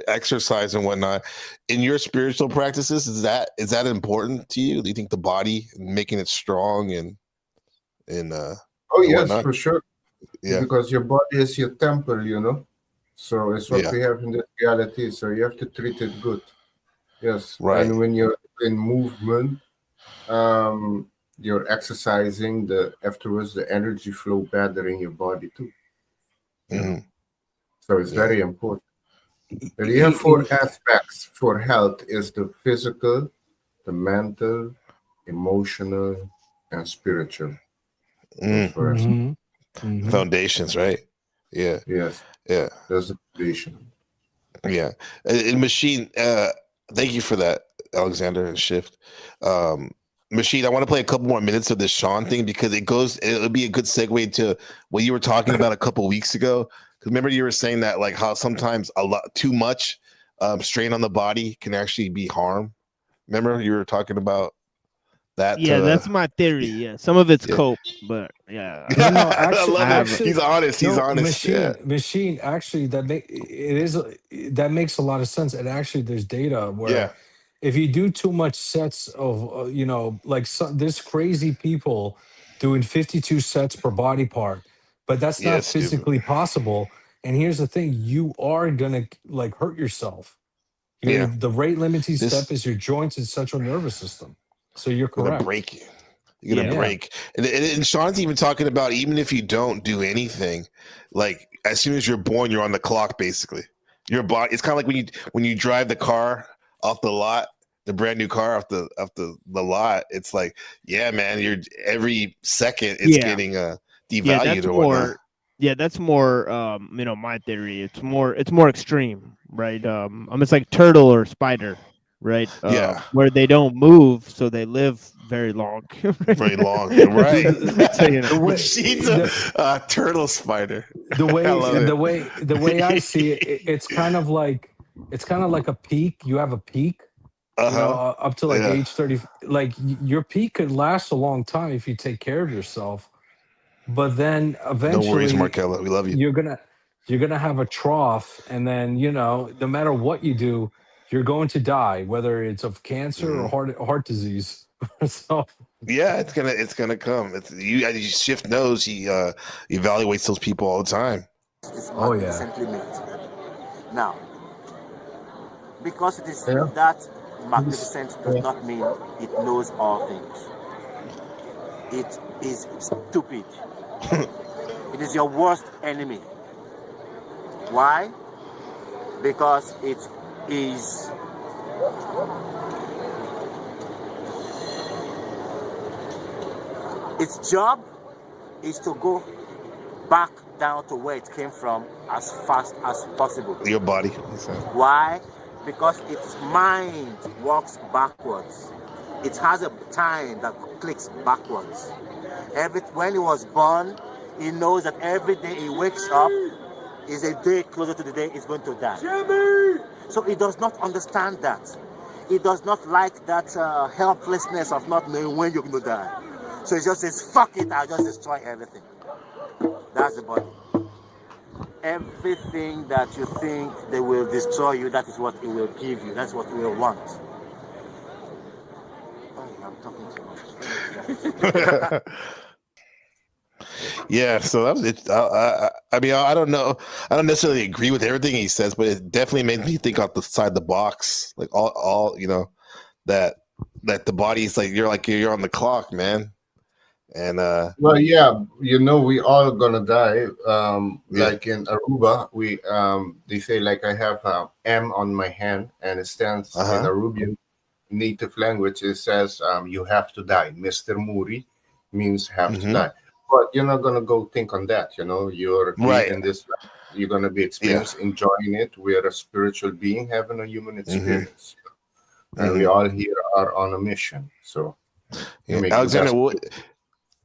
exercise and whatnot. In your spiritual practices, is that important to you? Do you think the body, making it strong and Oh, and yes, whatnot? for sure. Yeah, Because your body is your temple, So it's what yeah, we have in this reality. So you have to treat it good. Yes. right. And when you're in movement, you're exercising, afterwards the energy flow better in your body too. Hmm. So it's Yeah. very important. And you have 4 aspects for health is the physical, the mental, emotional, and spiritual. Those 4 aspects. Foundations, right? Yeah, Yes. yeah, That's the foundation. yeah. And machine. Thank you for that, Alexander and Shift. Machine, I want to play a couple more minutes of this Sean thing because it'll be a good segue to what you were talking about a couple weeks ago. Because remember you were saying that like how sometimes a lot too much strain on the body can actually be harm. Remember you were talking about that. yeah, that's my theory. Yeah, some of it's Yeah. cope, but yeah, No, I actually, love it. He's honest. He's no, honest. Yeah. machine. Actually, that makes a lot of sense. And actually, there's data Yeah. where if you do too much sets of, like there's crazy people doing 52 sets per body part, but that's Yeah. not It's stupid. physically possible. And here's the thing: you are gonna like hurt yourself. Yeah. The rate limiting step This is your joints and central nervous system. So you're gonna correct. break you. You're gonna Yeah. break. And Sean's even talking about even if you don't do anything, like as soon as you're born, you're on the clock basically. Your body it's kind of like when you drive the car off the lot, the brand new car off the lot, it's like, yeah, man, you're every second it's getting devalued that's or whatnot. more. Yeah, that's more. My theory. It's more extreme, right? It's like turtle or spider, right? Yeah. Where they don't move, so they live very long. Very long, right? So, you know. She's a turtle spider. The I love it. the way I see it, it's kind of like a peak. You have a peak, up to like age 30. Like your peak could last a long time if you take care of yourself. But then eventually, no worries, Markella. We love you. You're gonna have a trough, and then no matter what you do, you're going to die, whether it's of cancer or heart disease. So yeah, it's gonna come. You Shift knows he evaluates those people all the time. It's magnificently made. Now, because it is that magnificent does not mean it knows all things. It is stupid. It is your worst enemy. Why? Because it is its job is to go back down to where it came from as fast as possible. Your body. Why? Because its mind walks backwards. It has a time that clicks backwards. When he was born, he knows that every day he wakes up is a day closer to the day he's going to die. Jimmy! So he does not understand that. He does not like that helplessness of not knowing when you're going to die. So he just says, fuck it, I'll just destroy everything. That's the body. Everything that you think they will destroy you, that is what it will give you. That's what it will want. Oh, I'm talking too much. Yeah, so that was it. I mean, I don't know. I don't necessarily agree with everything he says, but it definitely made me think outside the box. Like all that the body's like you're on the clock, man. And well, yeah, we all gonna die. Like in Aruba, we they say like I have M on my hand, and it stands in Arubian native language. It says you have to die. Mr. Muri means have to die. But you're not gonna go think on that. You're in this life. You're gonna be enjoying it. We're a spiritual being having a human experience, and we all here are on a mission. So, Alexander,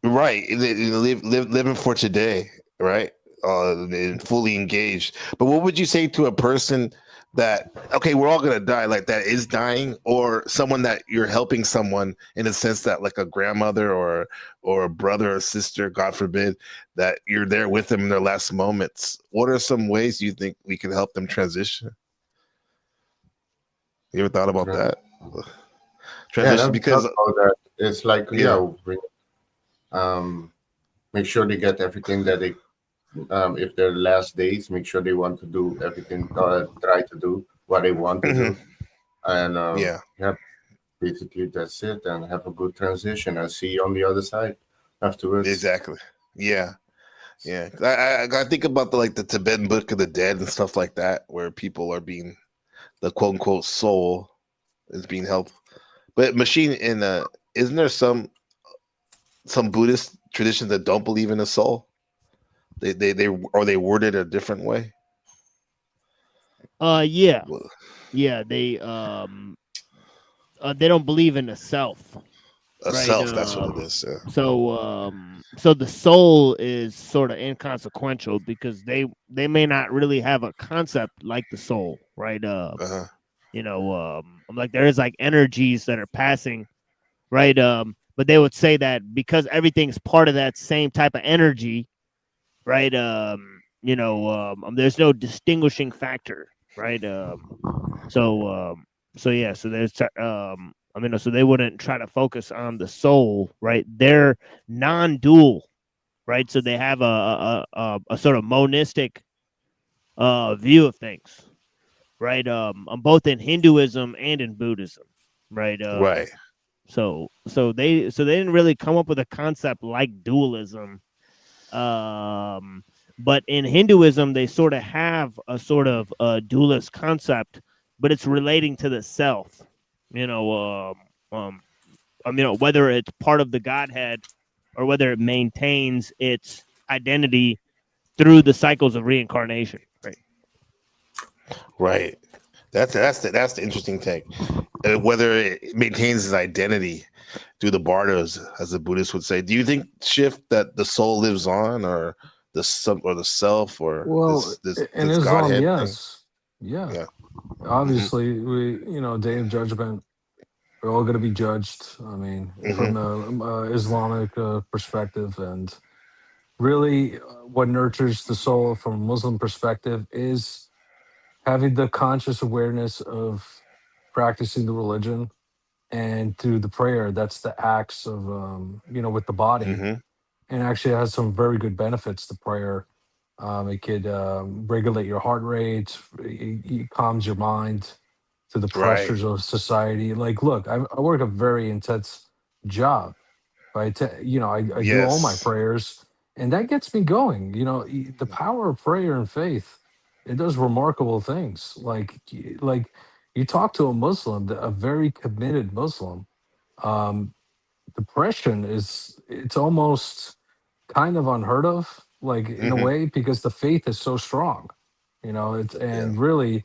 right? Living for today, right? And fully engaged. But what would you say to a person that we're all gonna die, like that is dying, or someone that you're helping someone in a sense that like a grandmother or a brother or sister, God forbid, that you're there with them in their last moments? What are some ways you think we can help them transition? You ever thought about that? Transition, because about that. It's like make sure they get everything that they if their last days, make sure they want to do everything, try to do what they want to do, and basically that's it. And have a good transition. I'll see you on the other side afterwards. Exactly. Yeah. I think about the Tibetan Book of the Dead and stuff like that, where people are being, the quote unquote soul is being helped. But machine isn't there some Buddhist traditions that don't believe in a soul? They worded a different way. They don't believe in a self. Self, that's what it is. Yeah. So the soul is sort of inconsequential because they may not really have a concept like the soul, right? Like there is like energies that are passing, right? But they would say that because everything's part of that same type of energy, right? There's no distinguishing factor, right? So there's so they wouldn't try to focus on the soul, right? They're non-dual, right? So they have a sort of monistic view of things, right? Both in Hinduism and in Buddhism, right? Right. So they didn't really come up with a concept like dualism. But in Hinduism, they sort of have a sort of dualist concept, but it's relating to the self, whether it's part of the Godhead or whether it maintains its identity through the cycles of reincarnation. Right. Right. That's the interesting take. Whether it maintains its identity through the bardos, as the Buddhists would say. Do you think, Shift, that the soul lives on, or the self, or Well, this in Islam, Godhead thing? yes. Yeah. Yeah. Obviously, Day of Judgment, we're all going to be judged. I mean, from the Islamic perspective, and really what nurtures the soul from a Muslim perspective is having the conscious awareness of practicing the religion, and through the prayer, that's the acts of with the body, and actually it has some very good benefits, the prayer. It could regulate your heart rate, it calms your mind to the Right. pressures of society. Like, look, I work a very intense job. I do all my Yes. prayers, and that gets me going. The power of prayer and faith, it does remarkable things. Like you talk to a Muslim, a very committed Muslim, um, depression it's almost kind of unheard of, like in a way, because the faith is so strong. It's and really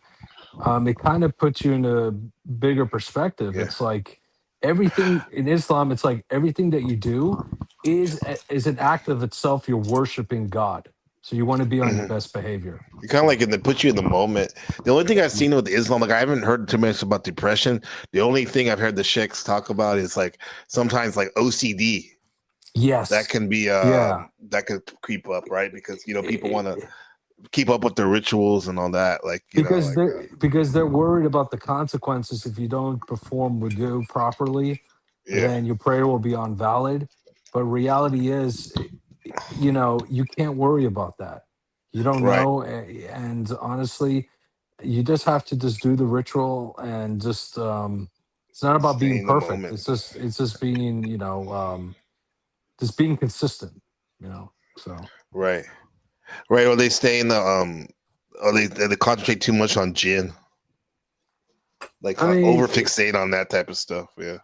it kind of puts you in a bigger perspective. Yeah. It's like everything in Islam, it's like everything that you do is an act of itself. You're worshiping God, so you want to be on your best behavior. You kind of like put you in the moment. The only thing I've seen with Islam, like I haven't heard too much about depression. The only thing I've heard the sheikhs talk about is like sometimes like OCD. Yes, that can be yeah. that could creep up, right? Because people want to keep up with their rituals and all that, Because they're worried about the consequences if you don't perform wudu properly, Yeah. then your prayer will be invalid. But reality is, you can't worry about that. You don't Right. know, and honestly, you just have to just do the ritual and just it's not about Stay being in the perfect. moment. It's just being, just being consistent, so. Right. Or they stay in the or they concentrate too much on gin. Like I mean, over fixate on that type of stuff. Yeah.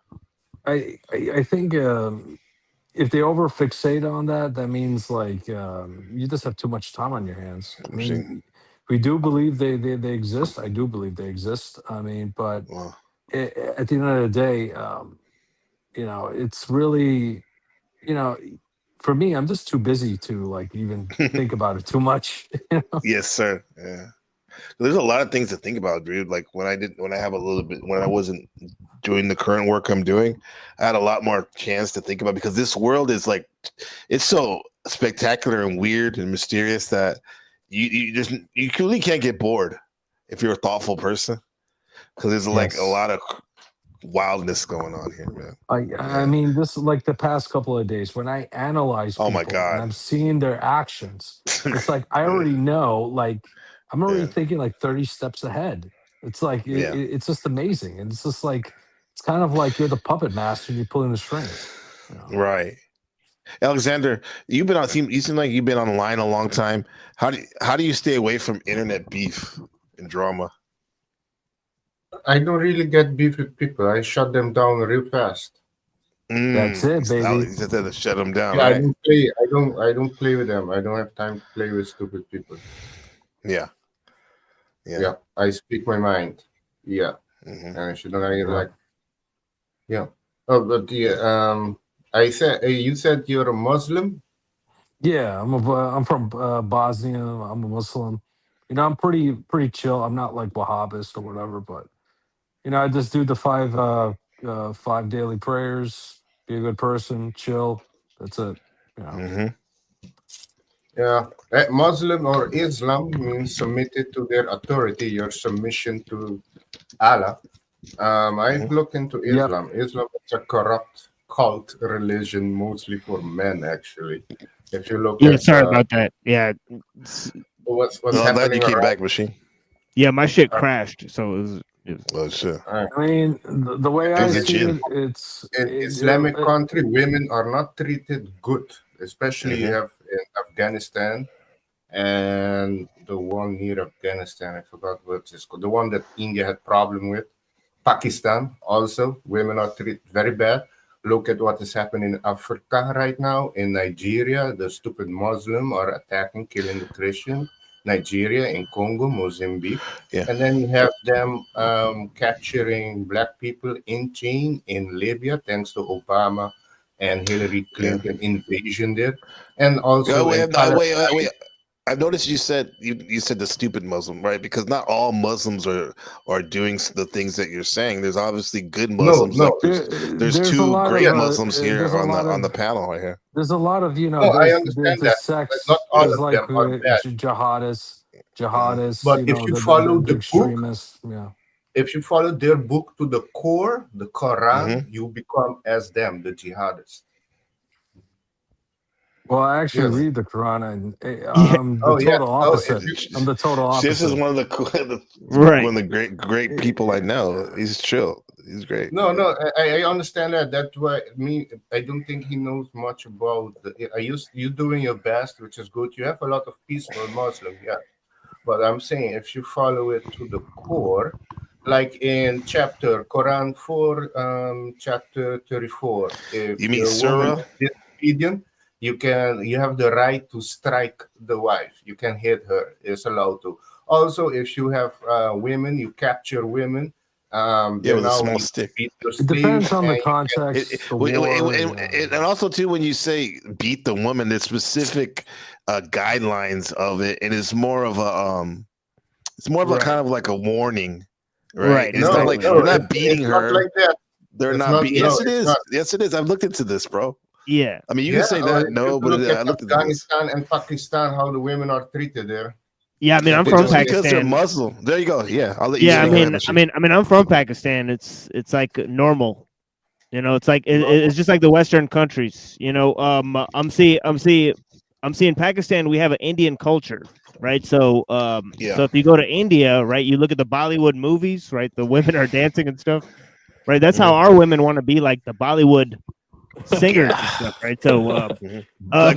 I think if they over fixate on that, that means like you just have too much time on your hands. I mean, we do believe they exist. I do believe they exist. I mean, but at the end of the day, it's really, you know, for me, I'm just too busy to like even think about it too much. Yes, sir. Yeah. There's a lot of things to think about, dude. Like when I have a little bit, when I wasn't doing the current work I'm doing, I had a lot more chance to think about, because this world is like, it's so spectacular and weird and mysterious that you really can't get bored if you're a thoughtful person, because there's like a lot of wildness going on here, man. I mean, this is like the past couple of days when I analyze Oh my people and God. I'm seeing their actions. It's like I already know. Like I'm already thinking like 30 steps ahead. It's like it's just amazing, and it's just like it's kind of like you're the puppet master and you're pulling the strings. Right. Alexander, you seem like you've been online a long time. How do you stay away from internet beef and drama? I don't really get beef with people. I shut them down real fast. That's it, baby. You just have to shut them down, Yeah, right? I don't play with them. I don't have time to play with stupid people. Yeah. Yeah. I speak my mind. Yeah. And if you don't like, yeah. Oh, but I said you said you're a Muslim. Yeah, I'm from Bosnia. I'm a Muslim. I'm pretty chill. I'm not like Wahhabist or whatever, but I just do the five daily prayers. Be a good person. Chill. That's it. Yeah, Muslim or Islam means submitted to their authority. Your submission to Allah. I've looked into Islam. Islam is a corrupt cult religion, mostly for men. Actually, if you look at sorry about that. Yeah, what's happening you came around. back, Machine. Yeah, my shit crashed, so it was oh shit. I mean, the way I see it, it's in Islamic country, women are not treated good, especially you have in Afghanistan and the one near Afghanistan. I forgot what it's called. The one that India had problem with. Pakistan also, women are treated very bad. Look at what is happening in Africa right now. In Nigeria, the stupid Muslim are attacking, killing the Christian. Nigeria, in Congo, Mozambique. Yeah. And then you have them capturing black people in chain in Libya, thanks to Obama and Hillary Clinton invasion there. And also in Wait. I noticed you said the stupid Muslim, right? Because not all Muslims are doing the things that you're saying. There's obviously good Muslims. No. Like there's There's a two lot great of Muslims here there's a on lot the of panel right here. there's a lot of No, I understand there's a that, but not sex, all there's of like them are bad. jihadists, But you if know, you the follow the book, extremists. Yeah. if you follow their book to the core, the Quran, you become as them, the jihadists. Well, I actually Yes. read the Quran, and Yeah. I'm the Oh, yes. total Oh, if opposite. you, I'm the total This is opposite. one of the Right. one of the great people I know. He's chill. He's great. no, I understand that. That's why I don't think he knows much about you doing your best, which is good. You have a lot of peaceful Muslim, yeah. But I'm saying if you follow it to the core, like in Quran 4, chapter 34, if You mean your woman Surah? is disobedient, you have the right to strike the wife. You can hit her. It's allowed to. Also, if you have women, you capture women. They're With a now small you stick. beat your It slaves, depends on the and you can. context, the war. And also too, when you say beat the woman, there's specific guidelines of it, and it's more of a kind of like a warning, right? Right. It's not like they're not beating it's her. not like that. They're It's not. Yes, it it's is. not. Yes, it is. I've looked into this, bro. Yeah. I mean, you Yeah, can say or that. if No, you but look at I looked into this. Afghanistan and Pakistan, how the women are treated there. Yeah, I mean, I'm Well, from just because they're Pakistan. Muslim. There you go. Yeah, I'll let you. Yeah, I speak on mean, that, I'm from Pakistan. It's like normal. You know, it's like it's just like the Western countries. You know, I'm seeing Pakistan. We have an Indian culture, right? So, Yeah. so if you go to India, right, you look at the Bollywood movies, right? The women are dancing and stuff, right? That's how our women want to be, like the Bollywood singers and stuff, right? So, like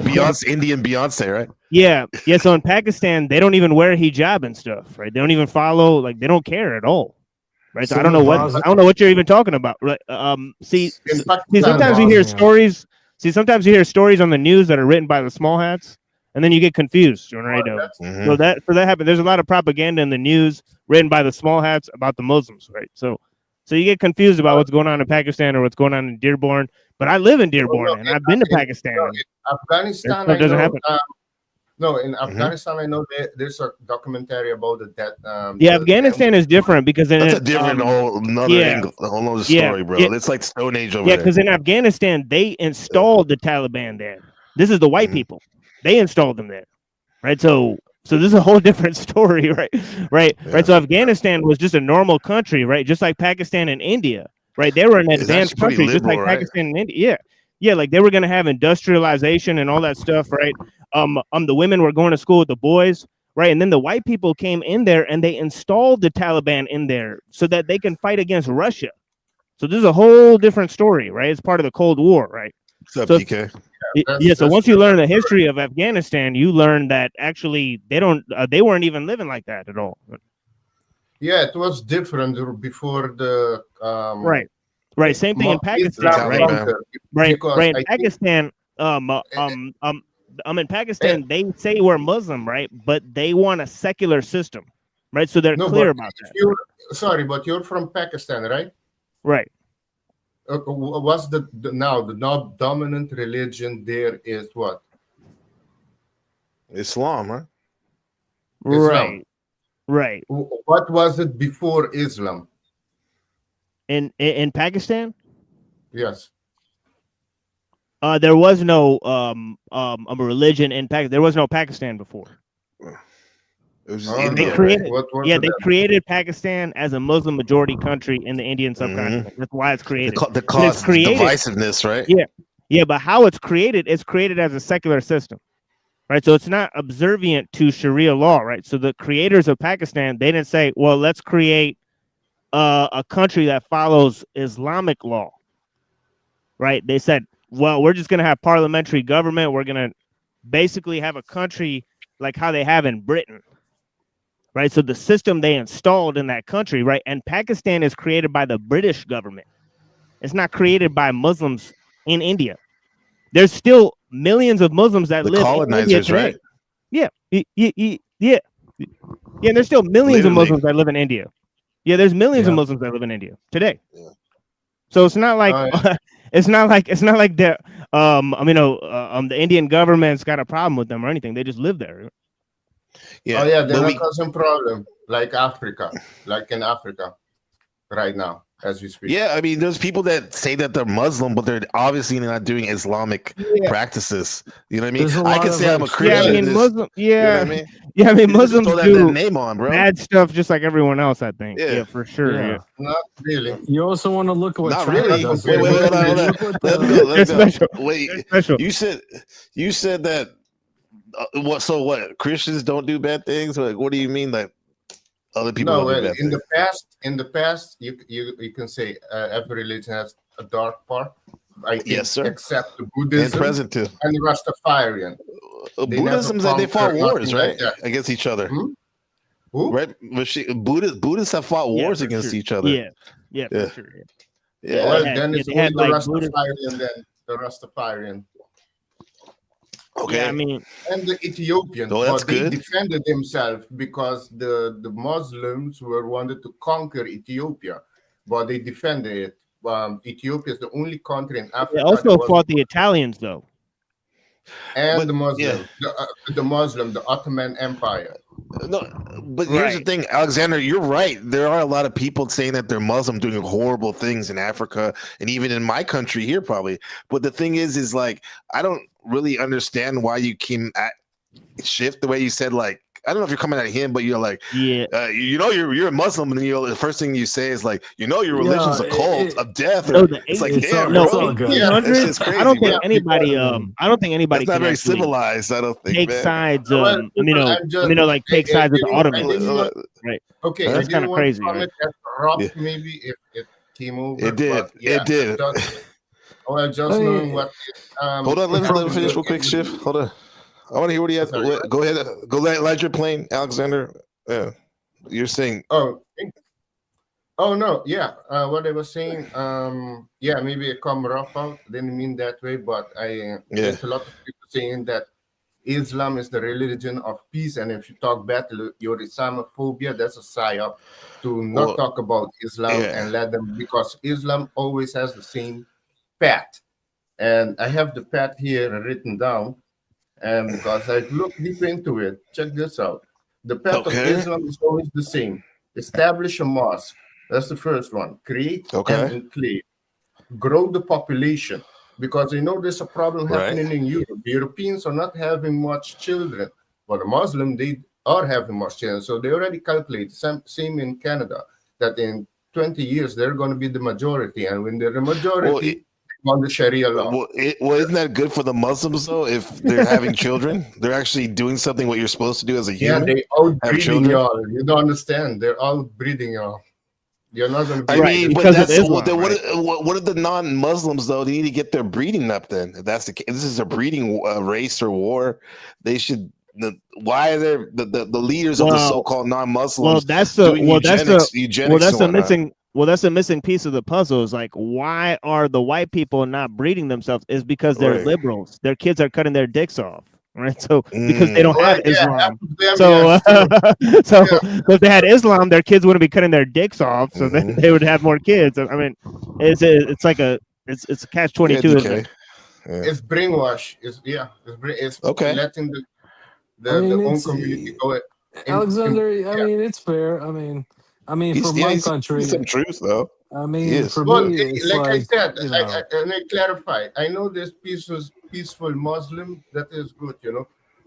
Beyonce, Indian Beyonce, right? yeah. So in Pakistan, they don't even wear hijab and stuff, right? They don't even follow, like they don't care at all. Right, so I don't know what you're even talking about. Right? See, sometimes you hear stories. See, sometimes you hear stories on the news that are written by the small hats, and then you get confused. Right? So that happened. There's a lot of propaganda in the news written by the small hats about the Muslims, right? So you get confused about what's going on in Pakistan or what's going on in Dearborn. But I live in Dearborn, and I've been to Pakistan. In Afghanistan, that doesn't happen. No, in Afghanistan, I know there's a documentary about that. Afghanistan is different because that's a different whole nother story, bro. It's like Stone Age over there. Yeah, because in Afghanistan they installed the Taliban there. This is the white people. They installed them there, right? So this is a whole different story, right? Right. So Afghanistan was just a normal country, right? Just like Pakistan and India, right? They were an advanced country, just like Pakistan and India. Yeah, like they were going to have industrialization and all that stuff, right? The women were going to school with the boys, right? And then the white people came in there and they installed the Taliban in there so that they can fight against Russia. So this is a whole different story, right? It's part of the Cold War, right? What's up, DK? So once you learn the history of Afghanistan, you learn that actually they weren't even living like that at all. Yeah, it was different before the right. Same thing in Pakistan, right? Right. In Pakistan, in Pakistan, they say we're Muslim, right? But they want a secular system, right? So they're clear about that. Sorry, but you're from Pakistan, right? Right. What's the dominant religion there is what? Islam, right? Islam. Right. What was it before Islam? In Pakistan? Yes. There was no a religion in Pakistan. There was no Pakistan before. It was they created Pakistan as a Muslim majority country in the Indian subcontinent. That's why it's created. The cause divisiveness, right? Yeah, but how it's created as a secular system, right? So it's not observant to Sharia law, right? So the creators of Pakistan, they didn't say, well, let's create a country that follows Islamic law, right? They said, well, we're just going to have parliamentary government. We're going to basically have a country like how they have in Britain, right? So the system they installed in that country, right? And Pakistan is created by the British government. It's not created by Muslims in India. There's still millions of Muslims that The live in India colonizers, today. right? Yeah, yeah. And there's still millions of Literally. Muslims that live in India. Yeah, there's millions of Muslims that live in India today. So it's not like it's not like the the Indian government's got a problem with them or anything. They just live there. Yeah. Oh yeah, they're not causing problem like Africa, like in Africa right now as we speak. Yeah, I mean, there's people that say that they're Muslim, but they're obviously not doing Islamic practices. You know what I mean? I can say I'm a Christian. Yeah, I mean, Muslim. Yeah, you know what I mean? Yeah, I mean, You just Muslims throw that do name on, bro. bad stuff just like everyone else. I think. Yeah. Yeah, for sure. Yeah. Not really. You also want to look at what Not China really. does. Wait, hold on. Look what Let the- me go. Let's They're go. special. Wait, They're special. you said that. What? So what? Christians don't do bad things? Like, what do you mean? Like other people No, don't do well, bad in things? the past, you can say every religion has a dark part. I think, Yes, sir. except the Buddhism And present too. and the Rastafarian. They never Buddhism said they fought conquer wars, nothing like right, that. against each other. Who? Right? Buddhists have fought Yeah, wars for against sure. each other. Yeah, for sure. Yeah. Well, they had- then yeah, it's they only had, the like, Rastafarian, then the Rastafarian. Okay. Yeah, I mean, And the Ethiopians, Oh, that's but they good. defended themselves because the Muslims were wanted to conquer Ethiopia, but they defended it. Ethiopia is the only country in Africa they also that was fought the Italians though. and the Muslim, the Ottoman Empire. No, but here's the thing, Alexander, you're right. There are a lot of people saying that they're Muslim doing horrible things in Africa and even in my country here, probably. But the thing is like, I don't really understand why you came at shift the way you said, like, I don't know if you're coming at him, but you're like, you're a Muslim, and the first thing you say is like, your religion's a cult of death. No, It's like, it's damn, all bro. good. That's just crazy. I don't think man. anybody. I don't think anybody. That's not can very actually civilized. I don't think. take man. sides. Well, Like take sides with the Ottomans. Right. Okay, So I that's kind didn't of want crazy. to comment Right? as corrupt, maybe if it came over. It did. But yeah, It did. Just knowing what. Hold on, let me finish real quick, Shift. Hold on. I want to hear what he has. Go ahead. Go let your plane, Alexander. Yeah. You're saying. Oh no, yeah. What I was saying, yeah, maybe it come rough out. Didn't mean that way, but there's a lot of people saying that Islam is the religion of peace, and if you talk bad to your Islamophobia, that's a psyop to not talk about Islam and let them, because Islam always has the same path, and I have the path here written down, and because I looked deep into it, check this out. The path of Islam is always the same. Establish a mosque. That's the first one. Create an enclave. Grow the population. Because there's a problem happening in Europe. The Europeans are not having much children. But the Muslim, they are having much children. So they already calculate, same in Canada, that in 20 years, they're going to be the majority. And when they're the majority, on the Sharia law. Well, isn't that good for the Muslims though? If they're having children, they're actually doing something what you're supposed to do as a human. Yeah, they outbreeding y'all. You don't understand. They're outbreeding y'all. You're not going to be. I mean, but that's Islam, what are the non-Muslims though? They need to get their breeding up. Then, if that's the case, this is a breeding race or war. They should. Why are there the leaders of the so-called non-Muslims? Well, that's the missing piece of the puzzle. Is like, why are the white people not breeding themselves? Is because they're liberals. Their kids are cutting their dicks off, right? So because they don't have Islam, so if they had Islam, their kids wouldn't be cutting their dicks off, so then they would have more kids. I mean, it's a catch-22. Isn't it? It's brainwash. It's letting the own community go. Alexander, I mean, it's fair. I mean, for my country, some truth though. I mean, for me, it's like I said, you know. and I clarify. I know there's peaceful Muslim that is good,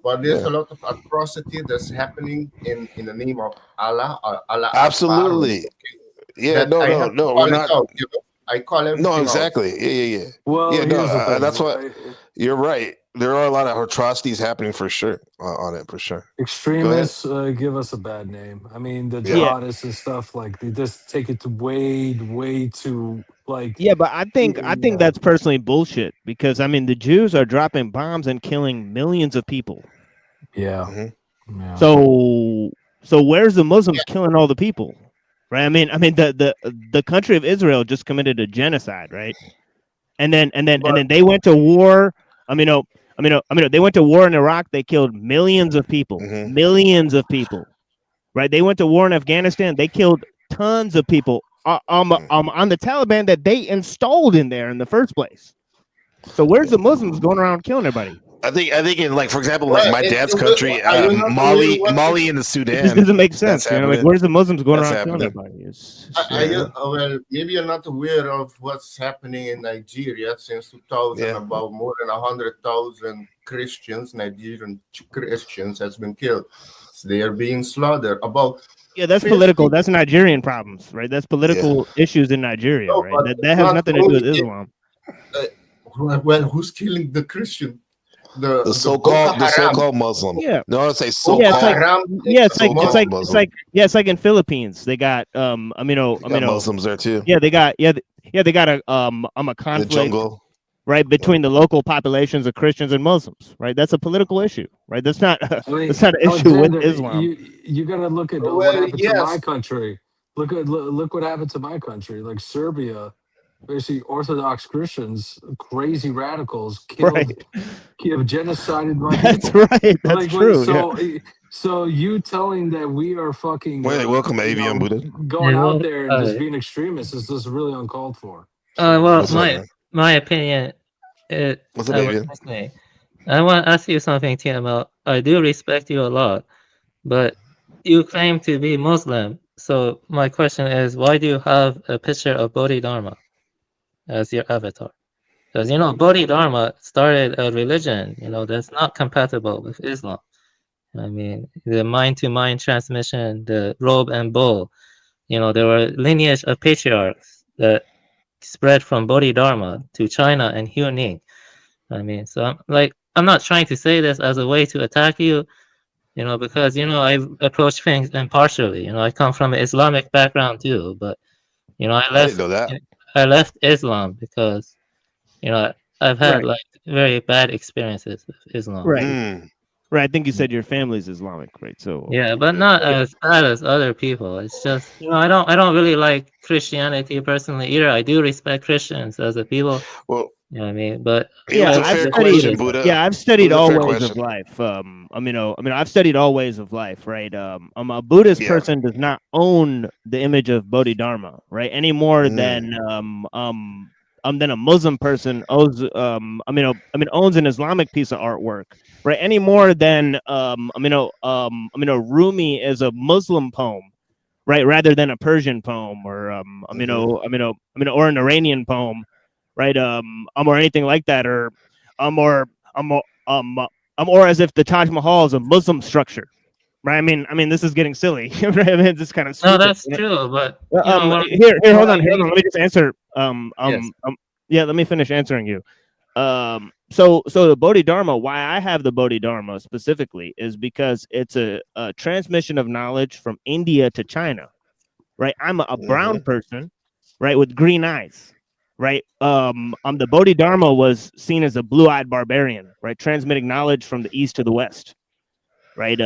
but there's a lot of atrocity that's happening in the name of Allah. Allah. Absolutely. Yeah. No. We're not. I call everything No, exactly. out. Yeah. Well, yeah, here's the thing, that's what you're right. There are a lot of atrocities happening for sure on it, for sure. Extremists give us a bad name. I mean, the jihadists and stuff, like, they just take it to way too, like. Yeah, but I think that's personally bullshit, because I mean the Jews are dropping bombs and killing millions of people. Yeah. So So where's the Muslims killing all the people? Right? I mean, the country of Israel just committed a genocide, right? And then they went to war. They went to war in Iraq. They killed millions of people, right? They went to war in Afghanistan. They killed tons of people on the Taliban that they installed in there in the first place. So where's the Muslims going around killing everybody? I think in, like, for example, like my dad's country, Mali and the Sudan. It just doesn't make sense. You know, like where's the Muslims going around killing everybody? Well, maybe you're not aware of what's happening in Nigeria since 2000. About more than 100,000 Christians, Nigerian Christians, has been killed. So they are being slaughtered. That's political. That's Nigerian problems, right? That's political issues in Nigeria, right? That has nothing to do with Islam. Well, who's killing the Christian? The so-called Muslim. Yeah. No, I say so-called. It's like in Philippines. They got Muslims there too. Yeah, they got a conflict, jungle, right, between the local populations of Christians and Muslims, right? That's a political issue, right? That's not that's not an issue with Islam. You got to look at what happened to my country. Look what happened to my country, like Serbia. Basically, Orthodox Christians, crazy radicals, killed, genocided my people. That's right. That's true. So you telling that we are fucking welcome AVM Buddha going out there and just being extremists is just really uncalled for. Well, my opinion. What's up, AVM? I want to ask you something, TML. I do respect you a lot, but you claim to be Muslim. So my question is, why do you have a picture of Bodhidharma as your avatar? Because Bodhidharma started a religion, that's not compatible with Islam. I mean, the mind-to-mind transmission, the robe and bowl, there were lineage of patriarchs that spread from Bodhidharma to China and Huning. I mean, so I'm not trying to say this as a way to attack you, because I approach things impartially. I come from an Islamic background too, but I left Islam because, I've had very bad experiences with Islam. Right. Right. I think you said your family's Islamic, right? So yeah, but not as bad as other people. It's just I don't really like Christianity personally either. I do respect Christians as a people. Well, you know what I mean, but I've studied all ways of life. I've studied all ways of life, right? A Buddhist person does not own the image of Bodhidharma, right? Any more than a Muslim person owns owns an Islamic piece of artwork, right? Any more than Rumi is a Muslim poem, right? Rather than a Persian poem or or an Iranian poem, right? Or anything like that, or as if the Taj Mahal is a Muslim structure. Right, I mean, this is getting silly. This is kind of stupid. No, that's true. But here, hold on. Let me just answer. Yeah, let me finish answering you. So the Bodhidharma, why I have the Bodhidharma specifically is because it's a transmission of knowledge from India to China, right? I'm a brown person, right, with green eyes, right? The Bodhidharma was seen as a blue-eyed barbarian, right, transmitting knowledge from the east to the west, right?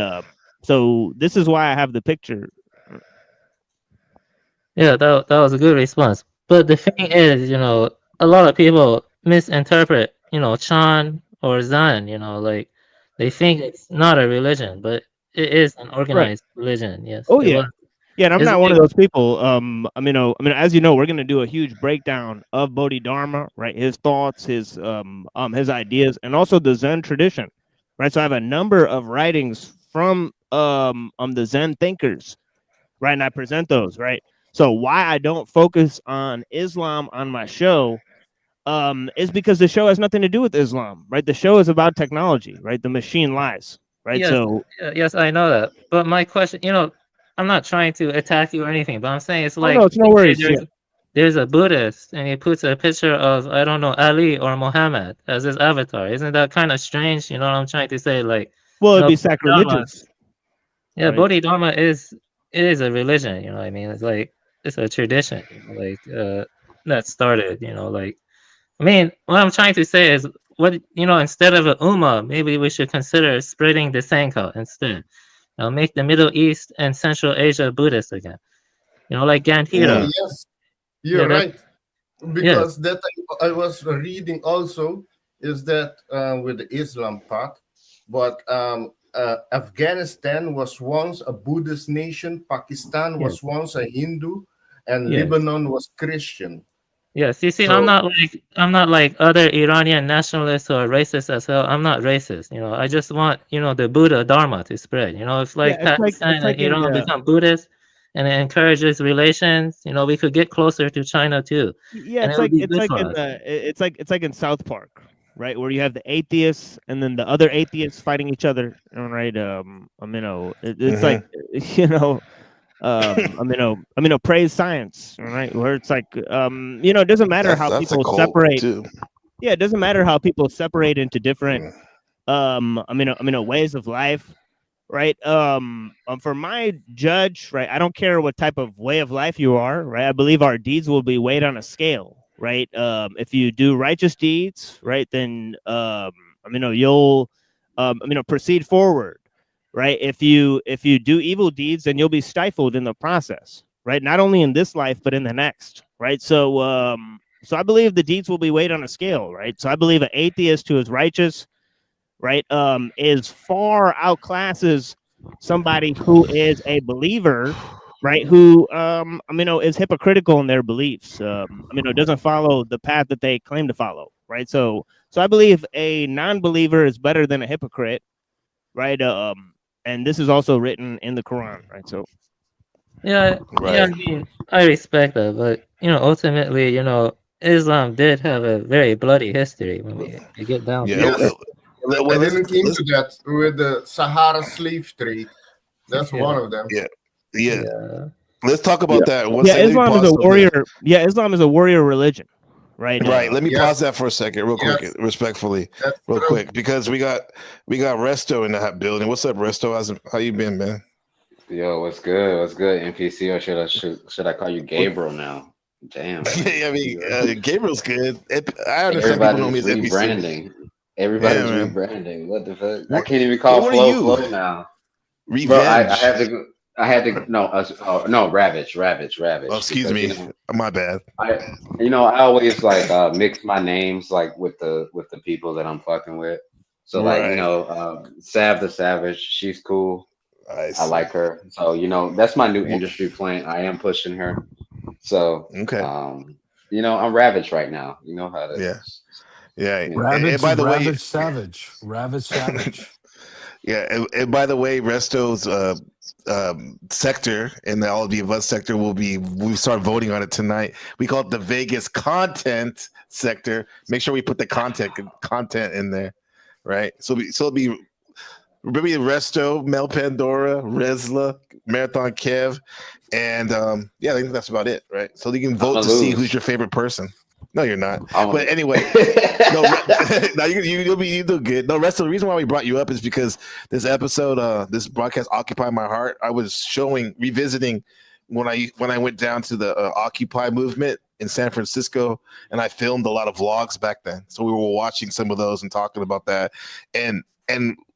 So this is why I have the picture. Yeah, that was a good response. But the thing is, a lot of people misinterpret, Chan or Zan, they think it's not a religion, but it is an organized religion. Yes. Oh yeah. Yeah, and I'm not one of those people. As you know, we're gonna do a huge breakdown of Bodhidharma, right? His thoughts, his ideas, and also the Zen tradition, right? So I have a number of writings from the Zen thinkers, right? And I present those, right? So why I don't focus on Islam on my show is because the show has nothing to do with Islam, right? The show is about technology, right? The machine lies, right? Yes, yes, I know that. But my question, I'm not trying to attack you or anything, but I'm saying it's like, no, it's no worries. There's a Buddhist and he puts a picture of, I don't know, Ali or Muhammad as his avatar. Isn't that kind of strange? You know what I'm trying to say? Like, well, it'd be sacrilegious. Yeah, right? Bodhidharma is a religion, you know what I mean? It's like, it's a tradition, that started, I mean, what I'm trying to say is, instead of an Ummah, maybe we should consider spreading the Sanka instead. Make the Middle East and Central Asia Buddhist again. Like Gandhira. Yes, Yeah, you're right. yes. Because that I was reading also is that with the Islam part, but Afghanistan was once a Buddhist nation, Pakistan was once a Hindu, and Yes. Lebanon was Christian. Yes, you see, So I'm not like other Iranian nationalists or racist as well. I'm not racist. I just want the Buddha Dharma to spread. If Yeah, like Pakistan and in Iran become Buddhist, and it encourages relations, we could get closer to China too, yeah, and it would be good for us. it's like in South Park, right, where you have the atheists and then the other atheists fighting each other, right? It's like praise science, right? Where it's like it doesn't matter how That's a people cult separate. too. Yeah, it doesn't matter how people separate into different ways of life, right? For my judge, right, I don't care what type of way of life you are, right? I believe our deeds will be weighed on a scale, right? If you do righteous deeds, right, then you'll proceed forward, right? If you do evil deeds, then you'll be stifled in the process, right? Not only in this life but in the next, right? So I believe the deeds will be weighed on a scale, right? So I believe an atheist who is righteous, right, is far outclasses somebody who is a believer, right, who is hypocritical in their beliefs, doesn't follow the path that they claim to follow, right? So I believe a non-believer is better than a hypocrite, right? And this is also written in the Quran, right? So Yeah, I mean, I respect that, but ultimately, Islam did have a very bloody history when we get down to it. I didn't came to that with the Sahara slave trade. That's one of them. Yeah. Let's talk about that. Islam is a warrior. Yeah, Islam is a warrior religion, right? Right. Let me pause that for a second, real quick, respectfully, real quick, because we got Resto in that building. What's up, Resto? How you been, man? Yo, what's good? What's good, NPC? Or should I call you Gabriel now? Damn. Yeah, I mean, Gabriel's good. I understand people know me as NPC. Rebranding. Everybody's rebranding. What the fuck? I can't even call what Flow now. Revenge. Bro, I had to go. No, Ravage. Oh, excuse me, my bad. I always like mix my names like with the people that I'm fucking with. So like Sav the Savage, she's cool. I like her. So that's my new industry plan. I am pushing her. So I'm Ravage right now. You know how that is. Yeah. Ravage, and by the way, Savage. Yeah, and by the way, Resto's sector and the all of the above sector we start voting on it tonight. We call it the Vegas content sector. Make sure we put the content in there, right? So it'll be Resto, Mel Pandora, Resla, Marathon Kev, and I think that's about it, right? So you can vote to see who's your favorite person. No, you're not. But anyway, no, you do good. No, Resto, the reason why we brought you up is because this episode, this broadcast, Occupy My Heart, I was revisiting when I went down to the Occupy movement in San Francisco, and I filmed a lot of vlogs back then. So we were watching some of those and talking about that, and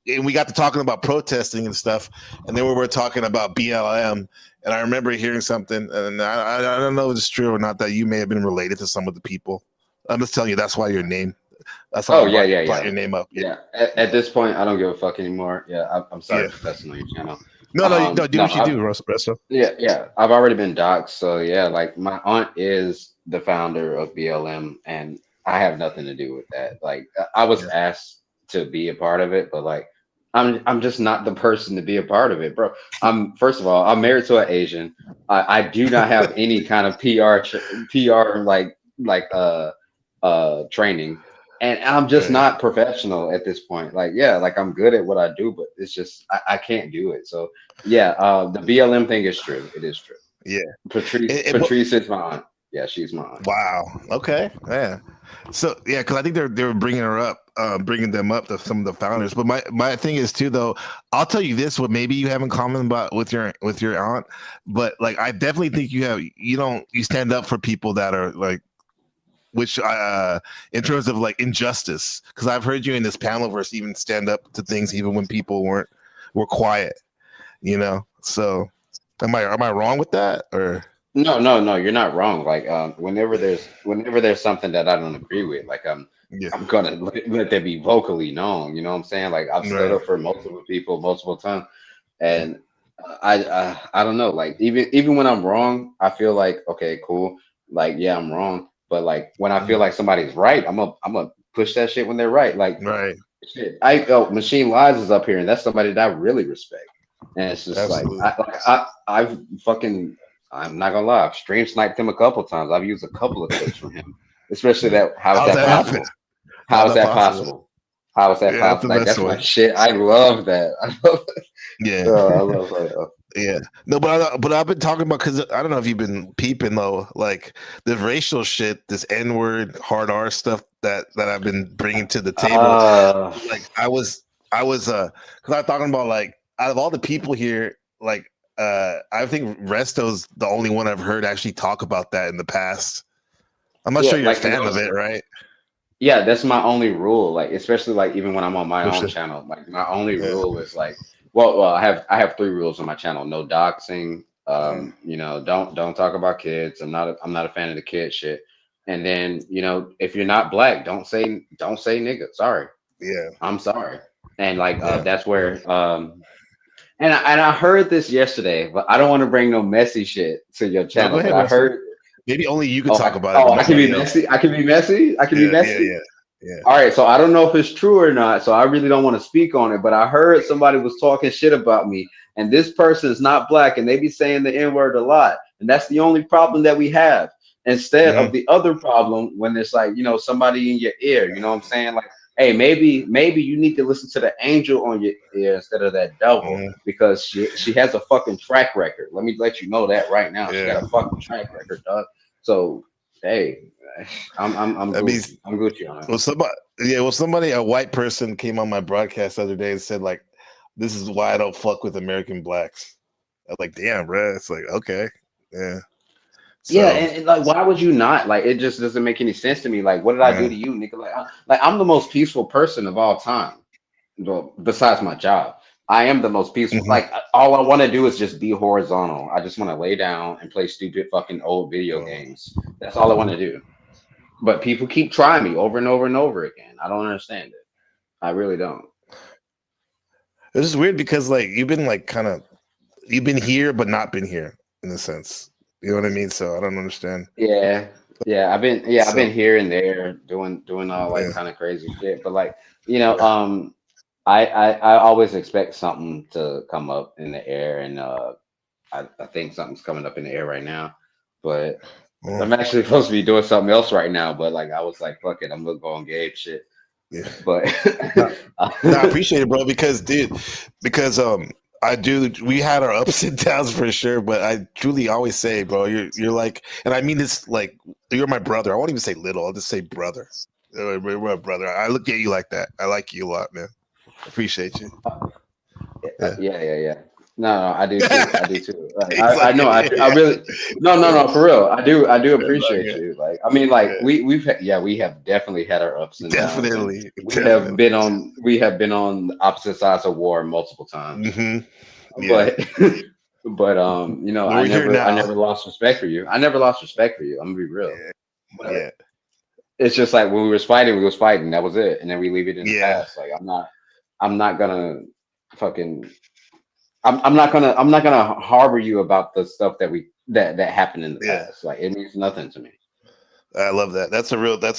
we got to talking about protesting and stuff, and then we were talking about BLM, and I remember hearing something, and I don't know if it's true or not, that you may have been related to some of the people. I'm just telling you, that's why your name. That's why brought your name up. Yeah. At this point, I don't give a fuck anymore. Yeah, I'm sorry for cussing on your channel. No, do what you do, Resto. Yeah. I've already been doxxed, so yeah. Like my aunt is the founder of BLM, and I have nothing to do with that. Like I was asked to be a part of it, but like I'm just not the person to be a part of it, bro. First of all, I'm married to an Asian. I do not have any kind of PR training, and I'm just not professional at this point. Like I'm good at what I do, but it's just I can't do it. So the BLM thing is true. It is true. Yeah, Patrice is my aunt. Yeah, she's my aunt. Wow. Okay. Yeah. So because I think they were bringing them up to some of the founders. But my thing is too, though. I'll tell you this: what maybe you have in common about with your aunt, but like I definitely think you stand up for people that are like, which in terms of like injustice, because I've heard you in this panel verse even stand up to things even when people were quiet. You know, so am I wrong with that or? No, you're not wrong. Like whenever there's something that I don't agree with, like Yeah. I'm gonna let that be vocally known. You know what I'm saying? Like I've stood Right. up for multiple people multiple times, and I don't know. Like even when I'm wrong, I feel like okay, cool. Like yeah, I'm wrong, but like when I feel like somebody's right, I'm gonna push that shit when they're right. Like Right. shit, Machine Lies is up here, and that's somebody that I really respect. And it's just like Absolutely. I've fucking I'm not gonna lie, I've stream sniped him a couple times. I've used a couple of clips from him, especially that. How is How's that that happen? possible? How How's is that that possible? possible? How is that Yeah, that's the possible? Like best that's my one. shit. I love that. I love it. Yeah. I love that. Yeah, no, but I've been talking about because I don't know if you've been peeping though, like the racial shit, this N word, hard R stuff that I've been bringing to the table. Like because I'm talking about like out of all the people here, like I think Resto's the only one I've heard actually talk about that in the past. I'm not Yeah, sure you're a like and fan of it, right? yeah, that's my only rule. Like, especially like even when I'm on my For own sure. channel, like my only Yeah. rule is like, well, I have three rules on my channel: no doxing, don't talk about kids. I'm not a fan of the kid shit. And then if you're not black, don't say nigga. Sorry, Yeah. I'm sorry. And like Yeah. that's where and I heard this yesterday, but I don't want to bring no messy shit to your No, go channel. But ahead, I Resto. heard, Maybe only you could oh, talk about it, but I can be nobody else. messy. I can be messy. I can be Yeah, yeah, messy. yeah, yeah. All right, so I don't know if it's true or not, so I really don't want to speak on it. But I heard somebody was talking shit about me, and this person is not black, and they be saying the N word a lot, and that's the only problem that we have. Instead of the other problem when it's like somebody in your ear, you know what I'm saying? Like, hey, maybe you need to listen to the angel on your ear instead of that devil because she has a fucking track record. Let me let you know that right now. She got a fucking track record, dog. So hey, I'm That means Gucci. I'm Gucci on it. somebody, a white person came on my broadcast the other day and said like, "This is why I don't fuck with American blacks." I was like, "Damn, bro." It's like, okay, yeah. Yeah, So and like, why would you not? Like, it just doesn't make any sense to me. Like, what did I do to you, nigga? Like I'm the most peaceful person of all time. Well, besides my job, I am the most peaceful. Like, all I want to do is just be horizontal. I just want to lay down and play stupid fucking old video games. That's all I want to do. But people keep trying me over and over and over again. I don't understand it. I really don't. it's just weird because like you've been here but not been here in a sense. You know what I mean? So I don't understand. Yeah, I've So been here and there doing all like yeah, kind of crazy shit. But like, I always expect something to come up in the air, and I think something's coming up in the air right now. But I'm actually supposed to be doing something else right now. But like, I was like, fuck it, I'm gonna go on Gabe shit. yeah. But No, I appreciate it, bro. Because we had our ups and downs for sure, but I truly always say, bro, you're like, and I mean this like you're my brother. I won't even say little. I'll just say brother. We're my brother. I look at you like that. I like you a lot, man. Appreciate you. Yeah. No, I do too. I do too. Like, He's I like, know. I yeah. really no for real. I do appreciate Yeah. you. Like, I mean, like we have definitely had our ups and downs, and Definitely. we have been on the opposite sides of war multiple times. Yeah. But But we're here I now. never lost respect for you. I never lost respect for you. I'm gonna be real. But Yeah. it's just like when we was fighting, we was fighting. That was it, and then we leave it in the Yeah. past. Like I'm not gonna fucking. I'm not gonna harbor you about the stuff that happened in the Yeah. past. Like it means nothing to me. I love that. That's a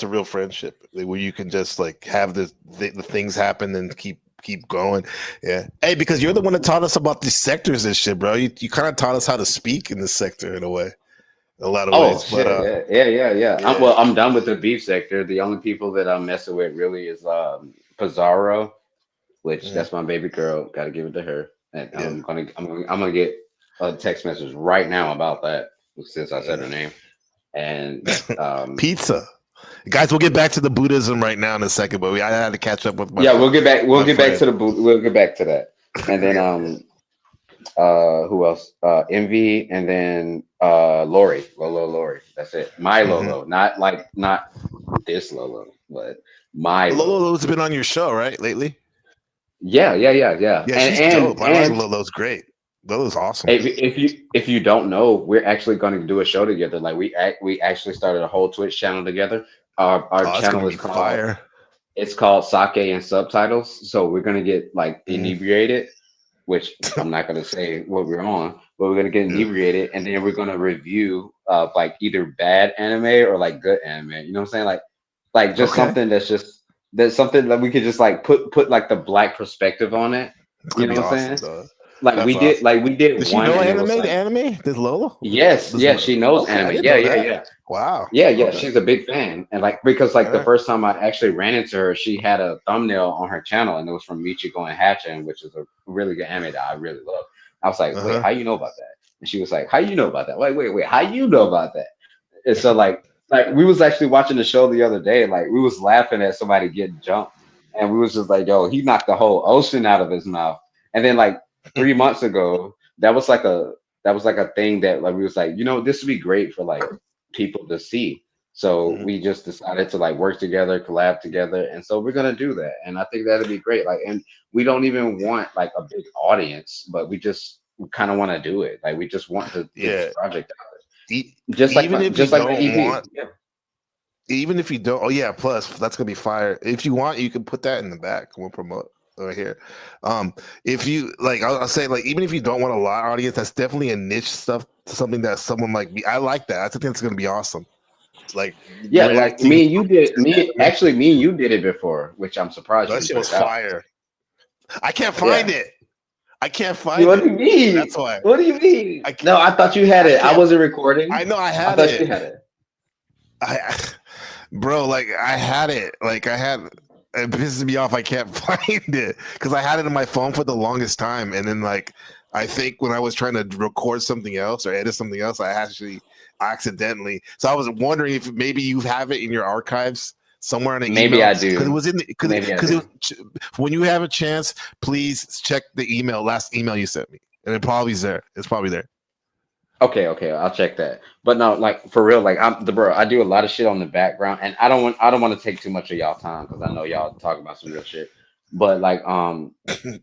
real friendship like, where you can just like have the things happen and keep going. Yeah. Hey, because you're the one that taught us about these sectors and shit, bro. You kind of taught us how to speak in this sector in a way, in a lot of Oh ways. shit! But Yeah. yeah. I'm done with the beef sector. The only people that I'm messing with really is Pizarro, which that's my baby girl. Got to give it to her. And I'm gonna get a text message right now about that since I said her name. And Pizza. Guys, we'll get back to the Buddhism right now in a second, but I had to catch up with my we'll get back. We'll my get back friend. to we'll get back to that. And then who else? Envy, and then Lori, Lori. That's it. My Lolo, not this Lolo, but my Lolo. Lolo's been on your show, right, lately? Yeah. Yeah, she's dope. I like And Lolo's great. That was awesome. If you don't know, we're actually going to do a show together. Like we actually started a whole Twitch channel together. Our Oh, that's gonna channel be is called fire. it's called Sake and Subtitles. So we're gonna get like Mhm. inebriated, which I'm not gonna say what we're on, but we're gonna get Yeah. inebriated, and then we're gonna review like either bad anime or like good anime. You know what I'm saying? Like just Okay. something that's something that we could just like put like the black perspective on it. It's You gonna know be what I'm awesome, saying? though. Like That's awesome. we did Does she one, know and it anime? was The like anime? Does Lola? yes, Does yes, she knows Okay, I anime. didn't Yeah, know yeah, that. yeah. Wow. Yeah, yeah, Okay. she's a big fan. And like because like All the right. first time I actually ran into her, she had a thumbnail on her channel and it was from Michiko and Hatchin, which is a really good anime that I really love. I was like, wait, Uh-huh. how you know about that? And she was like, how you know about that? Wait, how you know about that? And so like we was actually watching the show the other day, like we was laughing at somebody getting jumped, and we was just like, yo, he knocked the whole ocean out of his mouth. And then like 3 months ago, that was like a thing that like we was like, this would be great for like people to see. So Mhm. we just decided to like work together, collab together, and so we're gonna do that. And I think that'd be great. Like, and we don't even want like a big audience, but we kind of want to do it. Like, we just want to get this Yeah. project out E- there, just like even if you just like my don't EP. want, Yeah. even if you don't, oh yeah, plus that's gonna be fire. If you want, you can put that in the back. We'll promote over here. If you like, I'll say like, even if you don't want a lot audience, that's definitely a niche stuff. Something that someone like me, I like that. I think that's gonna be awesome. Like Yeah, like reacting. me and you did it before, which I'm surprised you That didn't shit put was it out. fire. I can't find Yeah. it. I can't find What do it. you mean? That's why. What do you mean? I can't, No, I thought you had I it. I can't. wasn't recording. I know I I had thought you it. had it. I bro, like I had it. Like I had it pisses me off. I can't find it because I had it on my phone for the longest time, and then like I think when I was trying to record something else or edit something else, I actually accidentally. So I was wondering if maybe you have it in your archives somewhere in an Maybe email I because it do. was in Maybe I because do. when you have a chance, please check the last email you sent me, and it probably's there. It's probably there. Okay, I'll check that. But no, like for real, like I do a lot of shit on the background, and I don't want to take too much of y'all time because I know y'all talk about some real shit. But like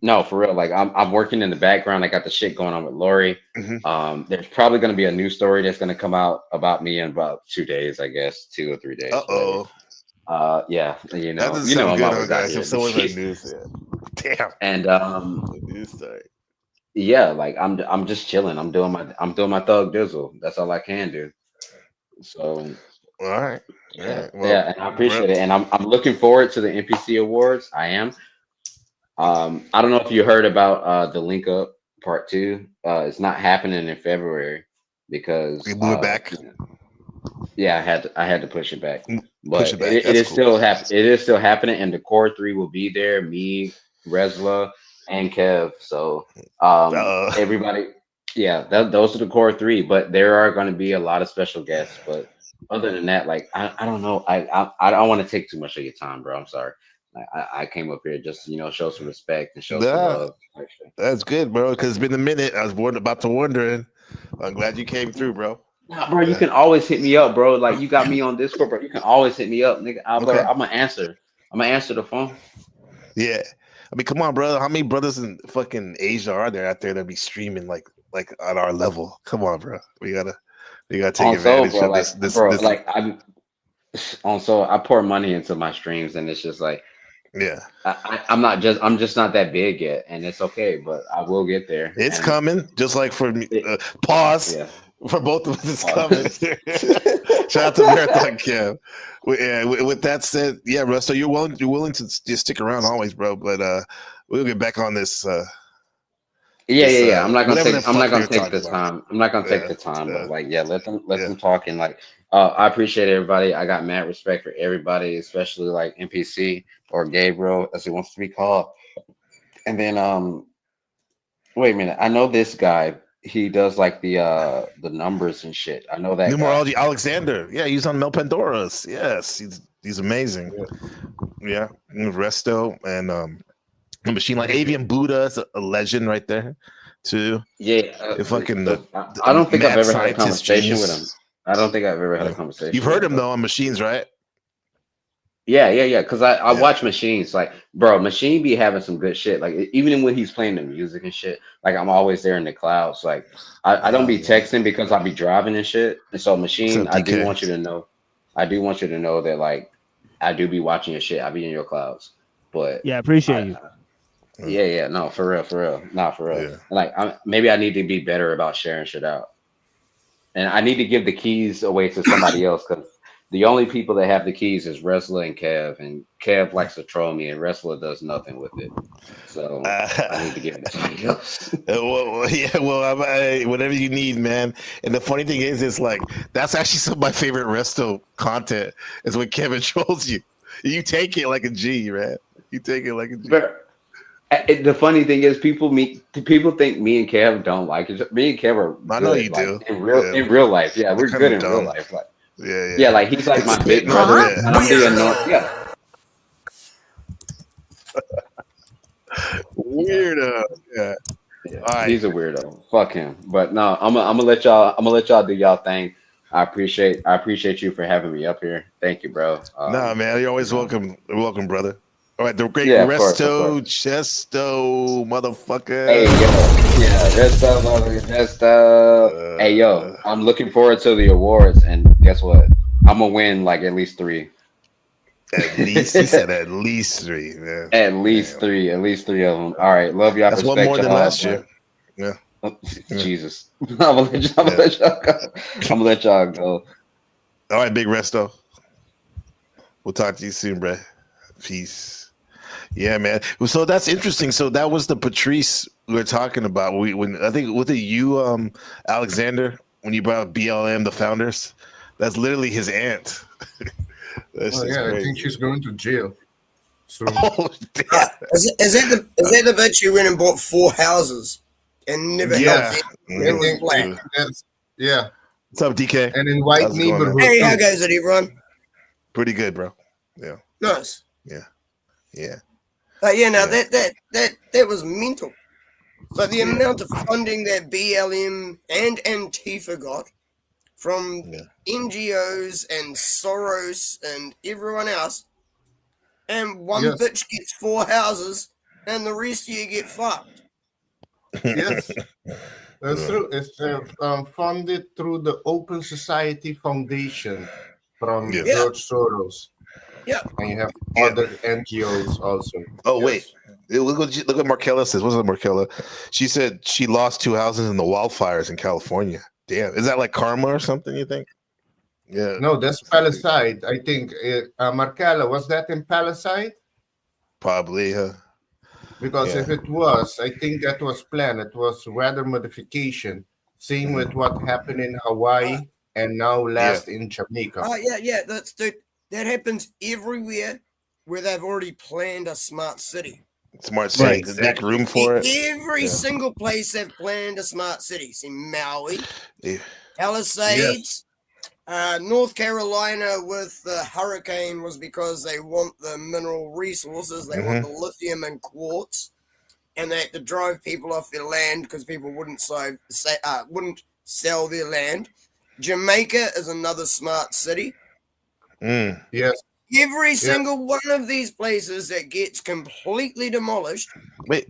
no, for real, like I'm working in the background. I got the shit going on with Lori. Mhm. There's probably gonna be a new story that's gonna come out about me in about 2 days, I guess, 2 or 3 days, whatever. Uh-oh. Yeah, That doesn't you know, sound I'm good, huh, always out guys? here If in these someone's a streets. news, damn. And A news story. yeah, like I'm just chilling. I'm doing my thug dizzle. That's all I can do. So All right. All yeah, right. Well, yeah, and I bro, appreciate it. And I'm looking forward to the NPC awards. I am. I don't know if you heard about the Link Up Part Two. It's not happening in February because you move it back. yeah, I had to push it back. Push But it back. it That's is cool. still it is still happening, and the core three will be there. Me, Resla, and Kev. So everybody, yeah, those are the core three. But there are going to be a lot of special guests. But other than that, like I don't know. I don't want to take too much of your time, bro. I'm sorry. I came up here just to, show some respect and show some Nah, love. that's good, bro. Because it's been a minute. I was about to wondering. I'm glad you came through, bro. Nah, bro, you Yeah. can always hit me up, bro. Like you got me on Discord, bro. You can always hit me up, nigga. Okay. I'm gonna answer. I'm gonna answer the phone. Yeah. I mean, come on, brother. How many brothers in fucking Asia are there out there that be streaming like at our level? Come on, bro. We gotta take On so, advantage bro, of like, this. bro, like I'm on so I pour money into my streams, and it's just like, Yeah. I'm just not that big yet, and it's okay, but I will get there. It's And coming, just like for me. Pause. yeah, For both of us, it's coming. Shout out to Marathon Kev. With that said, yeah, bro. So you're willing to just stick around always, bro. But we'll get back on this. yeah. Whatever the I'm not fuck we gonna were take talking the about. time. I'm not gonna take Yeah, the time, but yeah, like, yeah, let yeah. them talk. And like, I appreciate everybody. I got mad respect for everybody, especially like NPC or Gabriel, as he wants to be called. And then wait a minute. I know this guy. He does like the numbers and shit. I know that guy. Numerology Alexander. Yeah, he's on Mel Pandora's. Yes, he's amazing. Yeah, Resto and the machine like Avian Buddha is a legend right there too. Yeah, Fucking I don't think I've mad ever had a scientist conversation with him. genius. I don't think I've ever had a conversation You've with heard him, him but though on Machines, right? Yeah. Because I watch Machines. Like, bro, Machine be having some good shit. Like, even when he's playing the music and shit, like, I'm always there in the clouds. Like, I don't be texting because I be driving and shit. And so, What's Machine, up, DK? I do want you to know that, like, I do be watching your shit. I be in your clouds. But Yeah, appreciate I, you. yeah, no, for real. Nah, for real. Yeah. Like, maybe I need to be better about sharing shit out. And I need to give the keys away to somebody else because the only people that have the keys is Wrestler and Kev, and Kev likes to troll me, and Wrestler does nothing with it. So I need to give it to somebody else. Whatever you need, man. And the funny thing is like that's actually some of my favorite resto content is when Kevin trolls you. You take it like a G, man. You take it like a G. But the funny thing is, people think me and Kev don't like it. Me and Kev are I know you good, like do. Yeah. in real life. Yeah, They're we're kind good of in real dumb. life. Like, Yeah. yeah, like he's like It's my big spitting, brother, yeah. and I'm the annoying. Yeah, Weirdo. Yeah. All right. he's a weirdo. Fuck him. But no, I'm gonna let y'all. I'm gonna let y'all do y'all thing. I appreciate you for having me up here. Thank you, bro. Nah, man, you're always welcome. You're welcome, brother. All right, the great Yeah, of course, of course. Resto Chesto, motherfucker. Hey yo, yeah, that's up, mother. That's up. Hey yo, I'm looking forward to the awards, and guess what? I'm gonna win like at least three. At least he said at least 3, man. At least Damn. three, All right, love y'all, That's one respect more than y'all, last but year. Yeah. Yeah. Jesus, I'm gonna let y'all go. I'm gonna let y'all go. All right, big Resto. We'll talk to you soon, bro. Peace. Yeah, man. So that's interesting. So that was the Patrice we were talking about. When I think was it you, Alexander, when you brought up BLM, the founders. That's literally his aunt. That's Oh just yeah, I crazy. think she's going to jail soon. Oh, damn. Is that the bitch who went and bought 4 houses and never Yeah. helped Mhm. it? It was black. Yeah. What's up, DK? And in white How's it going, man? neighborhood. Hey, too. how goes it, everyone? Pretty good, bro. Yeah. Nice. Yeah. But yeah, now Yeah. that was mental. So the amount of funding that BLM and Antifa got from NGOs and Soros and everyone else, and one Yes. bitch gets 4 houses, and the rest of you get fucked. Yes, that's true. It's funded through the Open Society Foundation from George Soros. Yeah. And you have other NGOs also. Oh, Yes. wait. Look what Markella says. What's up, Markella? She said she lost 2 houses in the wildfires in California. Damn. Is that like karma or something, you think? Yeah. No, that's Palisade. I think Marcella, was that in Palisade? Probably. Because if it was, I think that was planned. It was weather modification. Same with what happened in Hawaii and now last in Jamaica. Oh, yeah. That happens everywhere where they've already planned a smart city. Smart city to make room for it. Every single place they've planned a smart city. See, Maui, Yeah. Palisades, North Carolina with the hurricane was because they want the mineral resources. They want the lithium and quartz, and they had to drive people off their land because people wouldn't sell their land. Jamaica is another smart city. Yes. Every single one of these places that gets completely demolished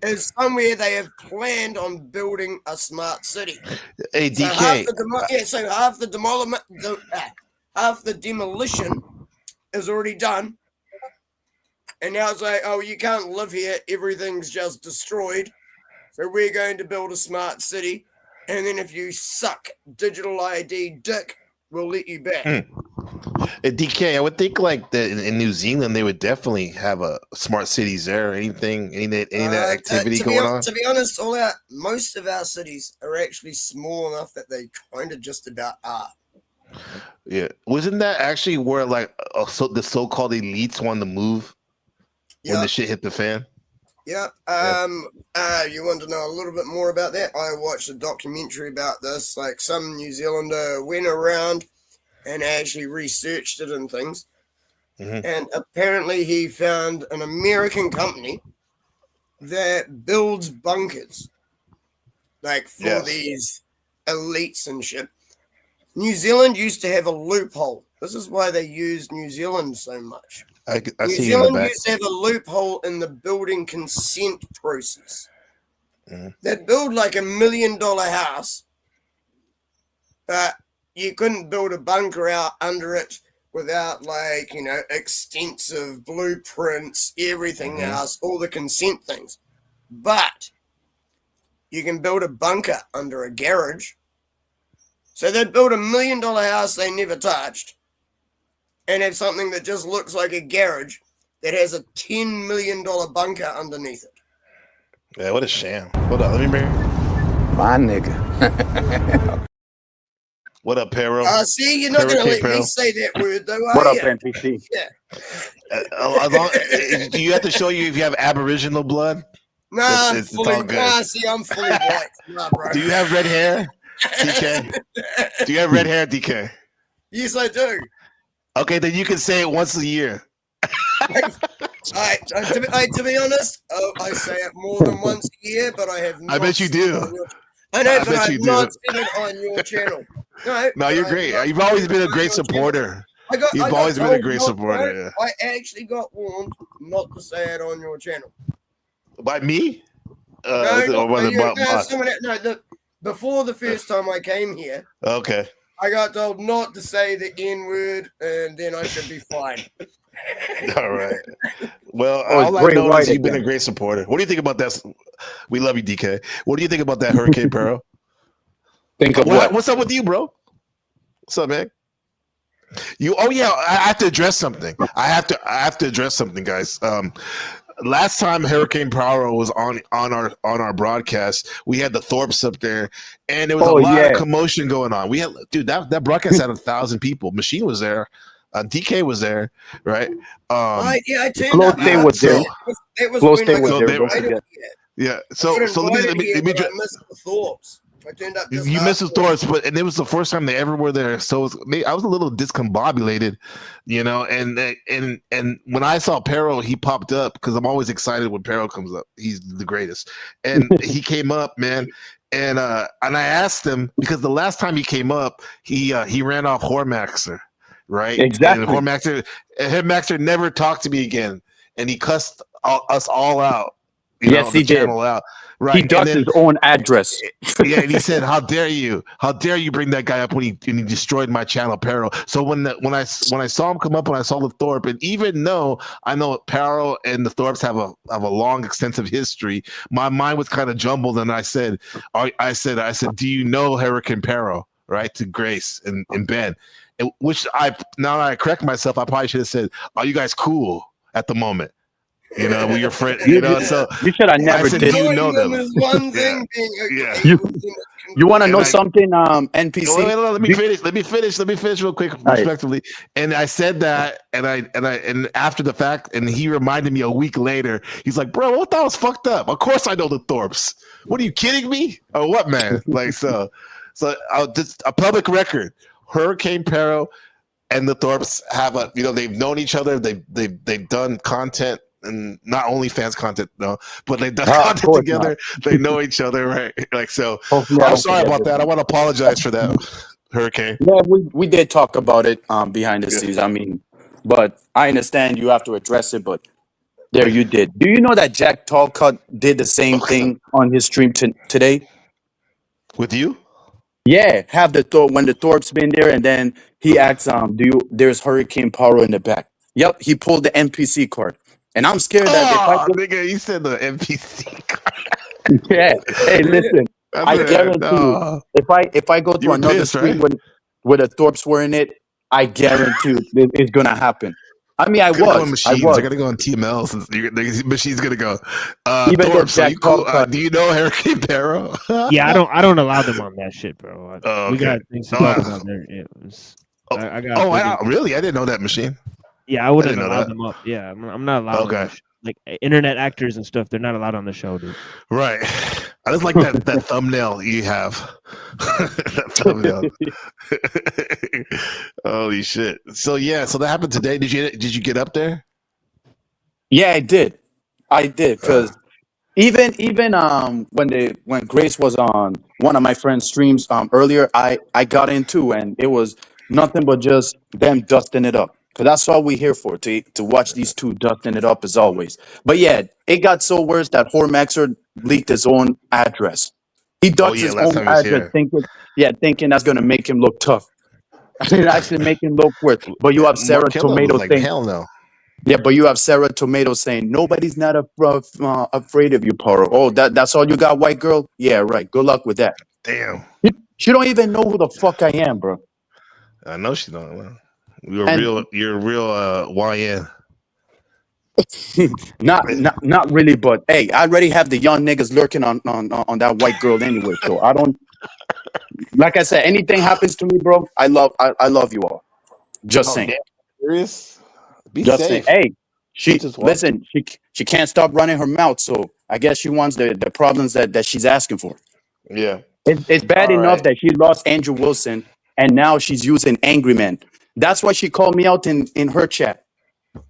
is somewhere they have planned on building a smart city. Hey, So DK. half the demolition is already done. And now it's like, oh, you can't live here. Everything's just destroyed. So we're going to build a smart city. And then if you suck digital ID dick, we'll let you back. DK, I would think like that in New Zealand they would definitely have a smart cities there. Any that activity going on? To be honest, most of our cities are actually small enough that they kind of just about are. Yeah, wasn't that actually where like the so-called elites wanted to move when the shit hit the fan? Yeah. You want to know a little bit more about that? I watched a documentary about this. Like some New Zealander went around and actually researched it and things. And apparently he found an American company that builds bunkers like for these elites and shit. New Zealand used to have a loophole. This is why they used New Zealand so much. I New see you in the Zealand back. used to have a loophole in the building consent process. Mhm. They'd build like $1 million house, but you couldn't build a bunker out under it without, like, you know, extensive blueprints, everything else, all the consent things. But you can build a bunker under a garage. So they'd build $1 million house they never touched and have something that just looks like a garage that has a $10 million bunker underneath it. Yeah, what a sham. Hold on, let me bring my nigga. What up, Pero? See, you're not going to Hurricane let me Pero. say that word, though, What are up, you? NPC? Yeah. Do you have to show you if you have Aboriginal blood? Nah, It's all good. I'm fully white. Nah, bro. Do you have red hair, DK? Do you have red hair, DK? Yes, I do. Okay, then you can say it once a year. To be honest, I say it more than once a year, but I have not. I bet you do. I know, I but bet I've you do. not said it on your channel. No, you're great. You've always been a great supporter. You've always been a great supporter. Yeah. I actually got warned not to say it on your channel. By me? Before the first time I came here, Okay. I got told not to say the N word, and then I should be fine. All right. Well, Oh, all I great know is writing, you've been a then. great supporter. What do you think about that? We love you, DK. What do you think about that, Hurricane Pero? Think of what? What's up with you, bro? What's up, man? Oh yeah, I have to address something. I have to address something, guys. Last time Hurricane Power was on our broadcast, we had the Thorpes up there, and there was a lot of commotion going on. We had that broadcast had 1,000 people. Machine was there, DK was there, right? I turned Glow up. State was there. That was Glow when State I was got there. Don't invited forget. here. Yeah. I So got let invited me here, let me. but I missed the Thorpes. I turned up. You missed the Thorpes, and it was the first time they ever were there. So I was a little discombobulated, you know. And when I saw Pero, he popped up because I'm always excited when Pero comes up. He's the greatest, and he came up, man. And I asked him because the last time he came up, he ran off Hormaxer, right? Exactly. And Hormaxer never talked to me again, and he cussed us all out. Yes, The he did. channel out, right? He ducked his own address. Yeah, and he said, "How dare you? How dare you bring that guy up when he destroyed my channel, Pero?" So when I saw him come up and I saw the Thorpe, and even though I know Pero and the Thorpes have a long, extensive history, my mind was kind of jumbled, and I said, "Do you know Hurricane Pero?" Right, to Grace and Ben, and which now that I correct myself, I probably should have said, "Are you guys cool at the moment?" You know, with your friend, you know. So you should have never said, did. "Do you know them?" Is one thing being okay. You want to know And something, NPC? Wait, let me finish. Let me finish real quick, respectively. And I said that, and after the fact, and he reminded me a week later. He's like, "Bro, what that was fucked up. Of course I know the Thorpes. What are you kidding me? Or what, man?" Like so just a public record. Hurricane Pero and the Thorpes have they've known each other. They've done content. And not only fans content, no, but they've done content together. They know each other, right? Like so. I'm sorry about that. I want to apologize for that, Hurricane. Yeah, we did talk about it behind the scenes. I mean, but I understand you have to address it. But there you did. Do you know that Jack Tallcut did the same thing on his stream today? With you? Yeah, have when the Thorpe's been there, and then he asks, there's Hurricane Power in the back. Yep, he pulled the NPC card. And I'm scared that if I nigga, you said the NPC card. Yeah. Hey, listen. I guarantee you, if I go to another stream where the Thorpes were in it, I guarantee it's gonna happen. I mean, I was. I gotta go on TML since the machine's gonna go. Even Thorpes, are you cool? Do you know Hurricane Pero? Yeah, I don't allow them on that shit, bro. We got things to talk about there. I got. Really? I didn't know that, Machine. Yeah, I wouldn't allow them up. Yeah, I'm not allowed. Okay. Like internet actors and stuff, they're not allowed on the show, dude. Right. I just like that thumbnail you have. That thumbnail. Holy shit. So that happened today. Did you get up there? Yeah, I did because even when Grace was on one of my friend's streams earlier, I got in too, and it was nothing but just them dusting it up. Because that's all we're here for, to watch these two dusting it up as always. But yeah, it got so worse that Hormaxer leaked his own address. He Oh ducks yeah, his last own time he was address, here. thinking that's gonna make him look tough. It actually make him look worse. But you have Sarah Markello was Tomato like, saying, hell no. yeah, but you have Sarah Tomato saying nobody's not afraid of you, Paro. Oh, that's all you got, white girl? Yeah, right. Good luck with that. Damn. She don't even know who the fuck I am, bro. I know she don't. Well, And you're a real YN. not really, but hey, I already have the young niggas lurking on that white girl anyway. So I don't, like I said, anything happens to me, bro. I love you all. Just Oh saying. damn, serious? Be Just saying. safe. Hey, She just walked. she can't stop running her mouth, so I guess she wants the problems that she's asking for. Yeah. It's bad All enough right. that she lost Andrew Wilson and now she's using Angry Man. That's why she called me out in her chat.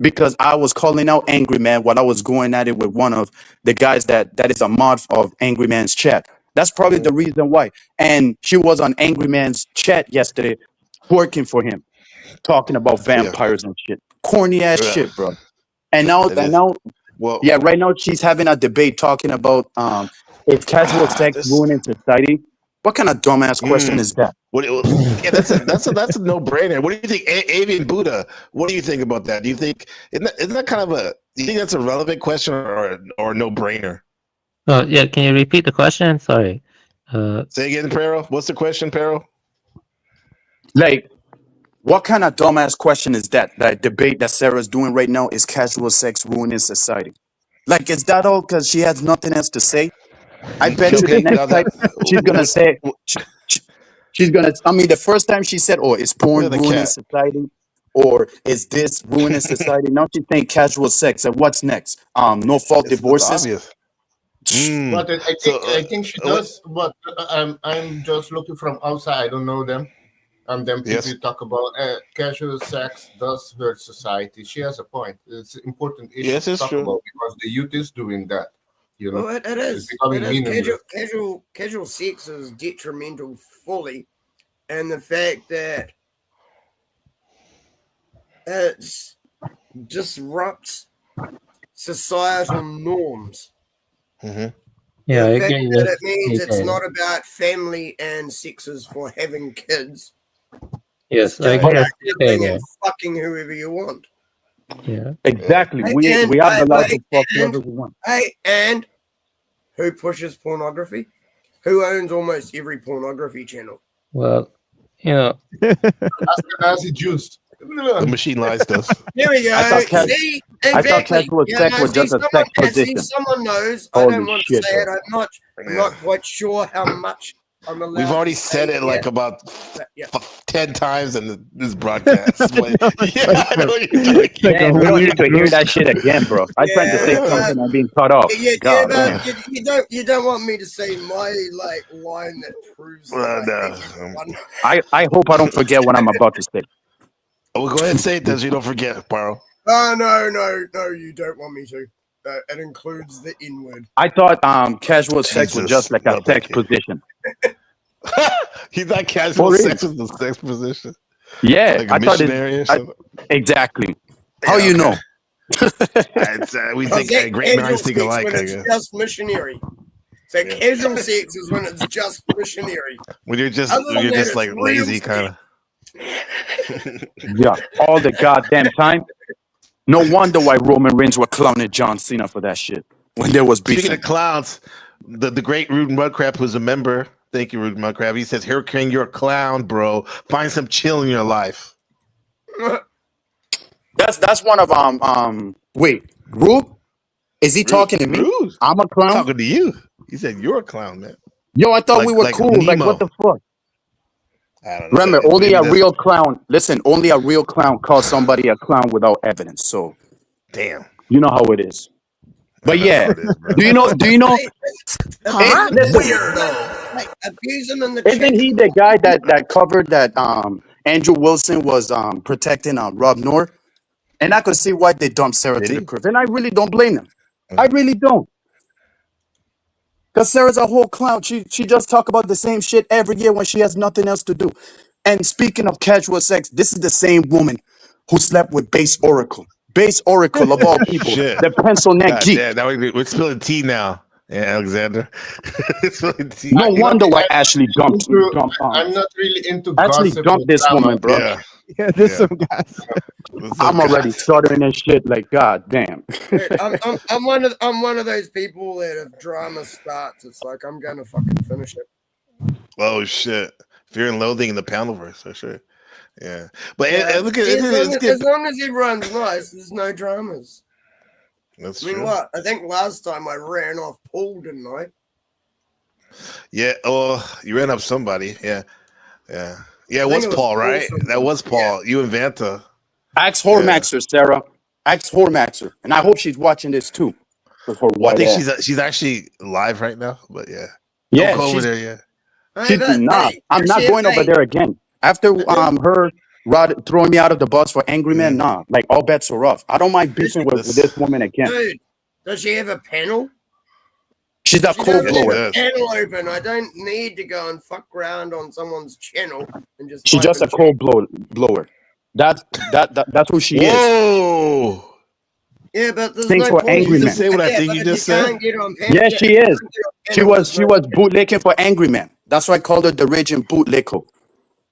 Because I was calling out Angry Man while I was going at it with one of the guys that is a mod of Angry Man's chat. That's probably the reason why. And she was on Angry Man's chat yesterday, working for him, talking about Yeah. vampires and shit. Corny ass Yeah. shit, bro. And now, It is. Well, yeah, right now she's having a debate talking about is casual sex this. ruining society? What kind of dumbass question is that? Yeah, that's a no brainer. What do you think, Avian Buddha? What do you think about that? Do you think isn't that kind of a? Do you think that's a relevant question or no brainer? Oh yeah, can you repeat the question? Sorry. Say again, Pero. What's the question, Pero? Like, what kind of dumbass question is that? That debate that Sarah's doing right now, is casual sex ruining society? Like, is that all because she has nothing else to say? I bet you the Okay, next now time that she's gonna say, she's gonna. I mean, the first time she said, "Oh, is porn the ruining cat. society?" Or is this ruining society? Now she's saying casual sex. And what's next? No fault It's divorces. obvious. But I think So I think she does. But I'm just looking from outside. I don't know them. Then people Yes. talk about casual sex does hurt society. She has a point. It's an important issue Yes, to it's talk true. about because the youth is doing that. You know, Well, it it's is. becoming It is. meaningless. Casual sex is detrimental fully, and the fact that it disrupts societal norms. Mm-hmm. Yeah, I The fact agree that with it means it's AJ. not about family and sexes for having kids. Yes, I Just agree about with living AJ and fucking whoever you want. Yeah. Exactly. We have the right to fuck whoever we want. And who pushes pornography? Who owns almost every pornography channel? Well, you know. That's the Nazi Jews. The machine lies to us. There we go. I thought See, I thought exactly. casual Yeah, sex was just a sex position. someone knows. I Holy don't want to shit, say bro. it. I'm not quite sure how much I'm allowed. We've already to said say it like here. about Yeah. 10 times in this broadcast. But, yeah, I know what you're talking Damn, we don't need to hear that shit again, bro. I tried to say Yeah, something, I'm being cut off. God damn. You don't want me to say my line that proves that I hope I don't forget what I'm about to say. Oh, go ahead and say it, Des. You don't forget, Paro. Oh no, you don't want me to. It includes the N-word. I thought casual sex was just like a sex position. He's not casual For sex real. is the sex position. Yeah, Like a I thought missionary or something. exactly. How you know? We think great minds think alike, I It's guess. just missionary. So casual sex is when it's just missionary. When you're just Other than that, just it's like real lazy sex. kind of. Yeah, all the goddamn time. No wonder why Roman Reigns were clowning John Cena for that shit when there was beefing. Speaking of clowns, the great Rude Mudcrab, who's a member, thank you, Rude Mudcrab. He says, "Here, King, you're a clown, bro. Find some chill in your life." That's one of wait, Rube? Is he talking to me? Rude. I'm a clown. Talking to you. He said you're a clown, man. Yo, I thought we were cool. Nemo. Like what the fuck? I don't know. Remember, only a real clown. Listen, only a real clown calls somebody a clown without evidence. So, damn, you know how it is. But yeah, do you know? Huh? Listen, Like, abuse him in the isn't he the guy that covered that Andrew Wilson was protecting Rob Noor? And I could see why they dumped Sarah to the curb. And I really don't blame them. I really don't. Because Sarah's a whole clown. She just talk about the same shit every year when she has nothing else to do. And speaking of casual sex, this is the same woman who slept with Base Oracle. Base Oracle of all people, Shit. the pencil neck God geek. damn, now we're spilling tea now. Yeah, Alexander. Spilling tea. No wonder why Ashley dumped. I'm not really into Ashley gossip dumped or this drama. woman, bro. Yeah. Yeah, there's some guys. I'm already stuttering and shit. Like, god damn. Dude, I'm one of those people that if drama starts, it's like I'm gonna fucking finish it. Oh shit. Fear and Loathing in the Panelverse, for sure. Yeah. But Yeah, look at as long as everyone's nice, there's no dramas. That's I mean, true. what? I think last time I ran off Paul, didn't I? Yeah. Oh, you ran up somebody. Yeah. Yeah. Yeah, it I think was it was Paul, right? Paul That was Paul. You and Vanta. Ask Hormaxer, Sarah. Ask Hormaxer. And I hope she's watching this too. With her Well, I white think ass. she's actually live right now, but yeah. Yeah, Don't go over she's- there, yeah. I'm not going over there again. After her throwing me out of the bus for Angry Man, nah. Like, all bets are off. I don't mind beefing with this woman again. Dude, does she have a panel? She's a She cold doesn't have blower. a panel open. I don't need to go and fuck around on someone's channel and just. She's just a cold blower. That's who she is. Whoa. Yeah, but there's Sings no for point. Angry Man. Say what I think but you if just can't said. get on panel, Yes, she is. She panel, was there's no- bootlicking for Angry Man. That's why I called her the raging bootlicker.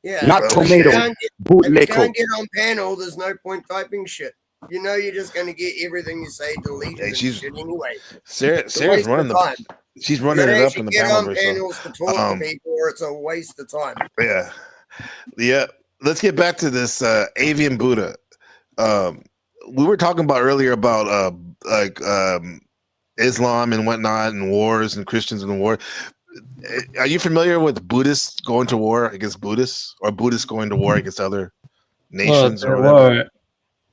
Yeah, Not but tomato. If you Bootlicker. can't get on panel, there's no point typing shit. You know, you're just going to get everything you say deleted and shit anyway. Sarah's waste running of time. She's You running gotta it up actually in the get on Panelverse. panels to talk to people, or it's a waste of time. Yeah. Yeah. Let's get back to this avian Buddha. We were talking about earlier about Islam and whatnot and wars and Christians in the war. Are you familiar with Buddhists going to war against Buddhists or Buddhists going to war against other nations or whatever?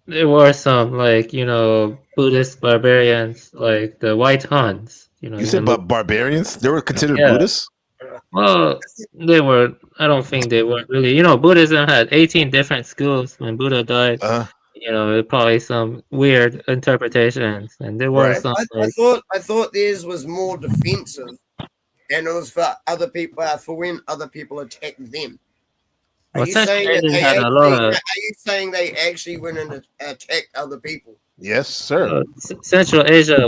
There were some, like, Buddhist barbarians, like the White Huns. You said about barbarians? They were considered Yeah. Buddhists? Well, I don't think they were really. Buddhism had 18 different schools when Buddha died. Probably some weird interpretations, and there were some. I thought theirs was more defensive, and it was for other people, for when other people attacked them. Are you saying that they had a actually, lot of. are you saying they actually went and attacked other people? Yes, sir. Central Asia had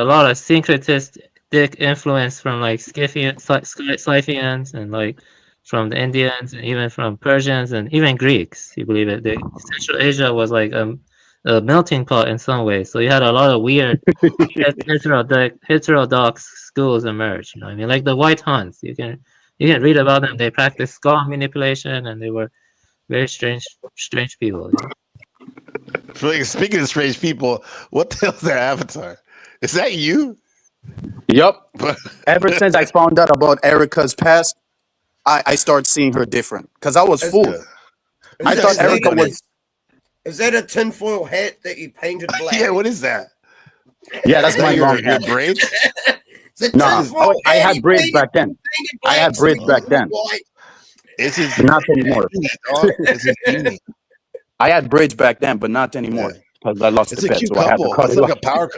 a lot of syncretistic influence from like Scythians and like from the Indians and even from Persians and even Greeks. You believe it? Central Asia was like a melting pot in some ways. So you had a lot of weird heterodox schools emerge. You know what I mean? Like the White Huns. You can read about them. They practiced skull manipulation and they were very strange people. Speaking of strange people, what the hell's their avatar? Is that you? Yup. Ever since I found out about Erica's past, I started seeing her different. Because I was fooled. I thought Erica was. Is that a tinfoil hat that you painted black? Yeah, what is that? Yeah, that's my long your hair. braids? Nah, I had braids back then. I had braids back then. It's his, Not anymore. It's his genie. I had braids back then, but not anymore because I lost It's the a pet, cute so I had to couple. cut It's it like off. a power.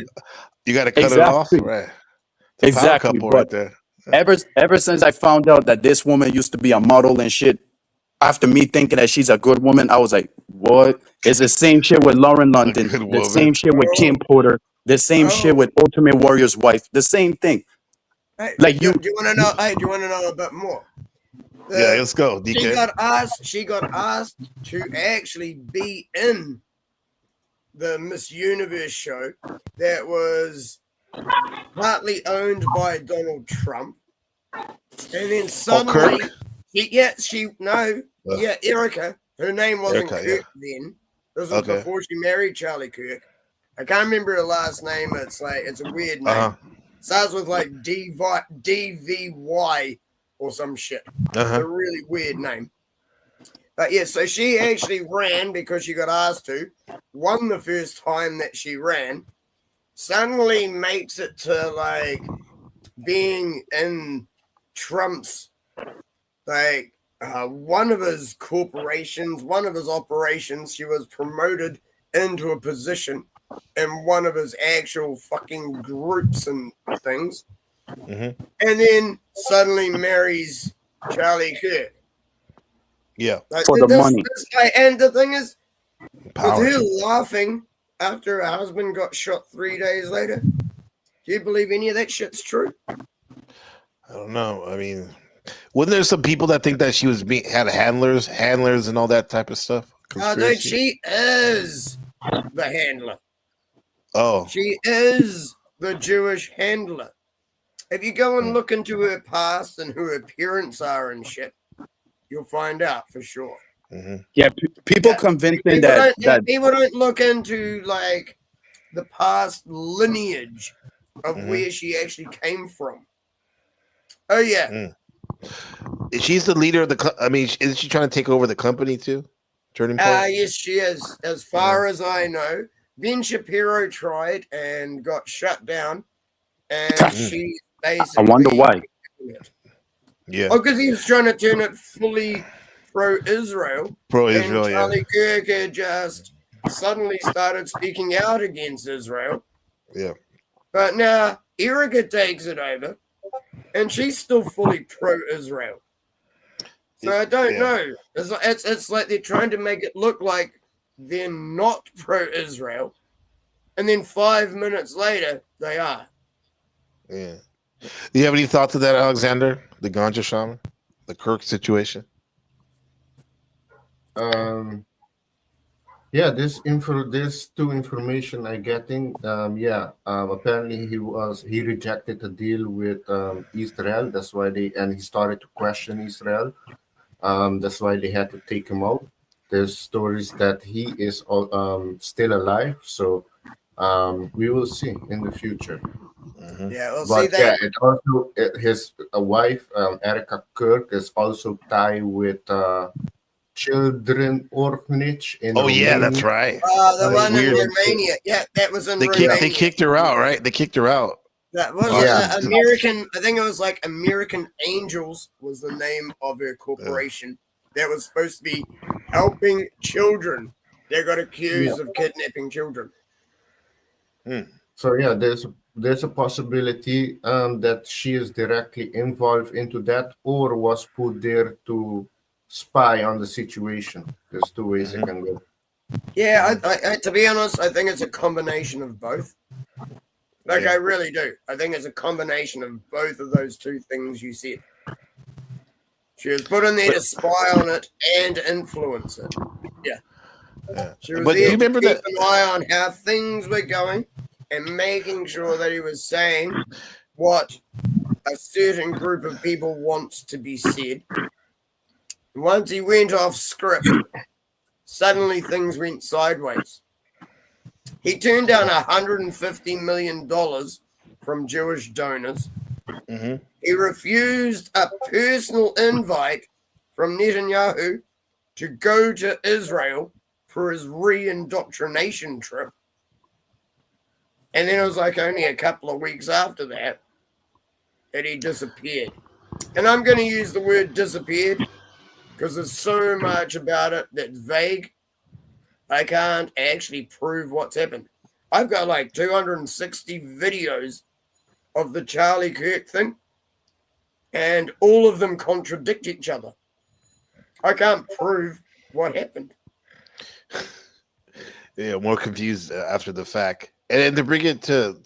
You got to cut it off, right? It's a power Exactly. couple But right there. ever since I found out that this woman used to be a model and shit, after me thinking that she's a good woman, I was like, what? It's the same shit with Lauren London, the same shit with Kim Porter, the same shit with Ultimate Warrior's wife, the same thing. Hey, Like do you want to know? Hey, do you want to know a bit more? Yeah, let's go, DK. She got asked to actually be in the Miss Universe show that was partly owned by Donald Trump, and then suddenly, Erica. Her name wasn't Erica, Kirk then. This was before she married Charlie Kirk. I can't remember her last name. It's a weird name. Starts with like DVY or some shit. It's a really weird name. But yeah, so she actually ran because she got asked to. Won the first time that she ran. Suddenly makes it to like being in Trump's one of his corporations, one of his operations. She was promoted into a position in one of his actual fucking groups and things. And then suddenly marries Charlie Kirk. Yeah. For the money. And the thing is, Power. her laughing after her husband got shot 3 days later. Do you believe any of that shit's true? I don't know. I mean, wasn't there some people that think that she was had handlers, and all that type of stuff? No, Conspiracy. she is the handler. Oh, She is the Jewish handler. If you go and look into her past and who her parents are and shit, you'll find out for sure. Yeah, people convincing that People don't look into like the past lineage of where she actually came from. Oh yeah. She's the leader of the. I mean, isn't she trying to take over the company too? Turning Point. Yes, she is. As far as I know, Ben Shapiro tried and got shut down, and she basically. I wonder why. Yeah. Oh, because he was trying to turn it fully pro-Israel. Pro-Israel, and Charlie Kirk had just suddenly started speaking out against Israel. Yeah. But now Erica takes it over, and she's still fully pro-Israel. So I don't know. It's like they're trying to make it look like they're not pro-Israel, and then 5 minutes later they are. Yeah. Do you have any thoughts of that, Alexander? The ganja shaman, the Kirk situation. Yeah, this two information I getting. Apparently he rejected the deal with Israel. That's why he started to question Israel. That's why they had to take him out. There's stories that he is still alive. So we will see in the future. Yeah, we'll But see that. it also his wife Erica Kirk is also tied with children orphanage in Oh Romania. yeah, that's right. The one Weird. in Romania. Yeah, that was in They Romania. kicked her out, right? They kicked her out. That was American. I think it was like American Angels was the name of her corporation. That was supposed to be helping children. They got accused of kidnapping children. So yeah, there's a possibility that she is directly involved into that, or was put there to spy on the situation. There's two ways it can go. Yeah, I to be honest, I think it's a combination of both. Like I really do. I think it's a combination of both of those two things you said. She was put in there to spy on it and influence it. Yeah. She was But there you remember to keep that- an eye on how things were going and making sure that he was saying what a certain group of people wants to be said. And once he went off script, suddenly things went sideways. He turned down $150 million from Jewish donors. He refused a personal invite from Netanyahu to go to Israel for his re-indoctrination trip. And then it was like only a couple of weeks after that he disappeared. And I'm going to use the word disappeared because there's so much about it that's vague. I can't actually prove what's happened. I've got like 260 videos of the Charlie Kirk thing, and all of them contradict each other. I can't prove what happened. Yeah, more confused after the fact. And to bring it to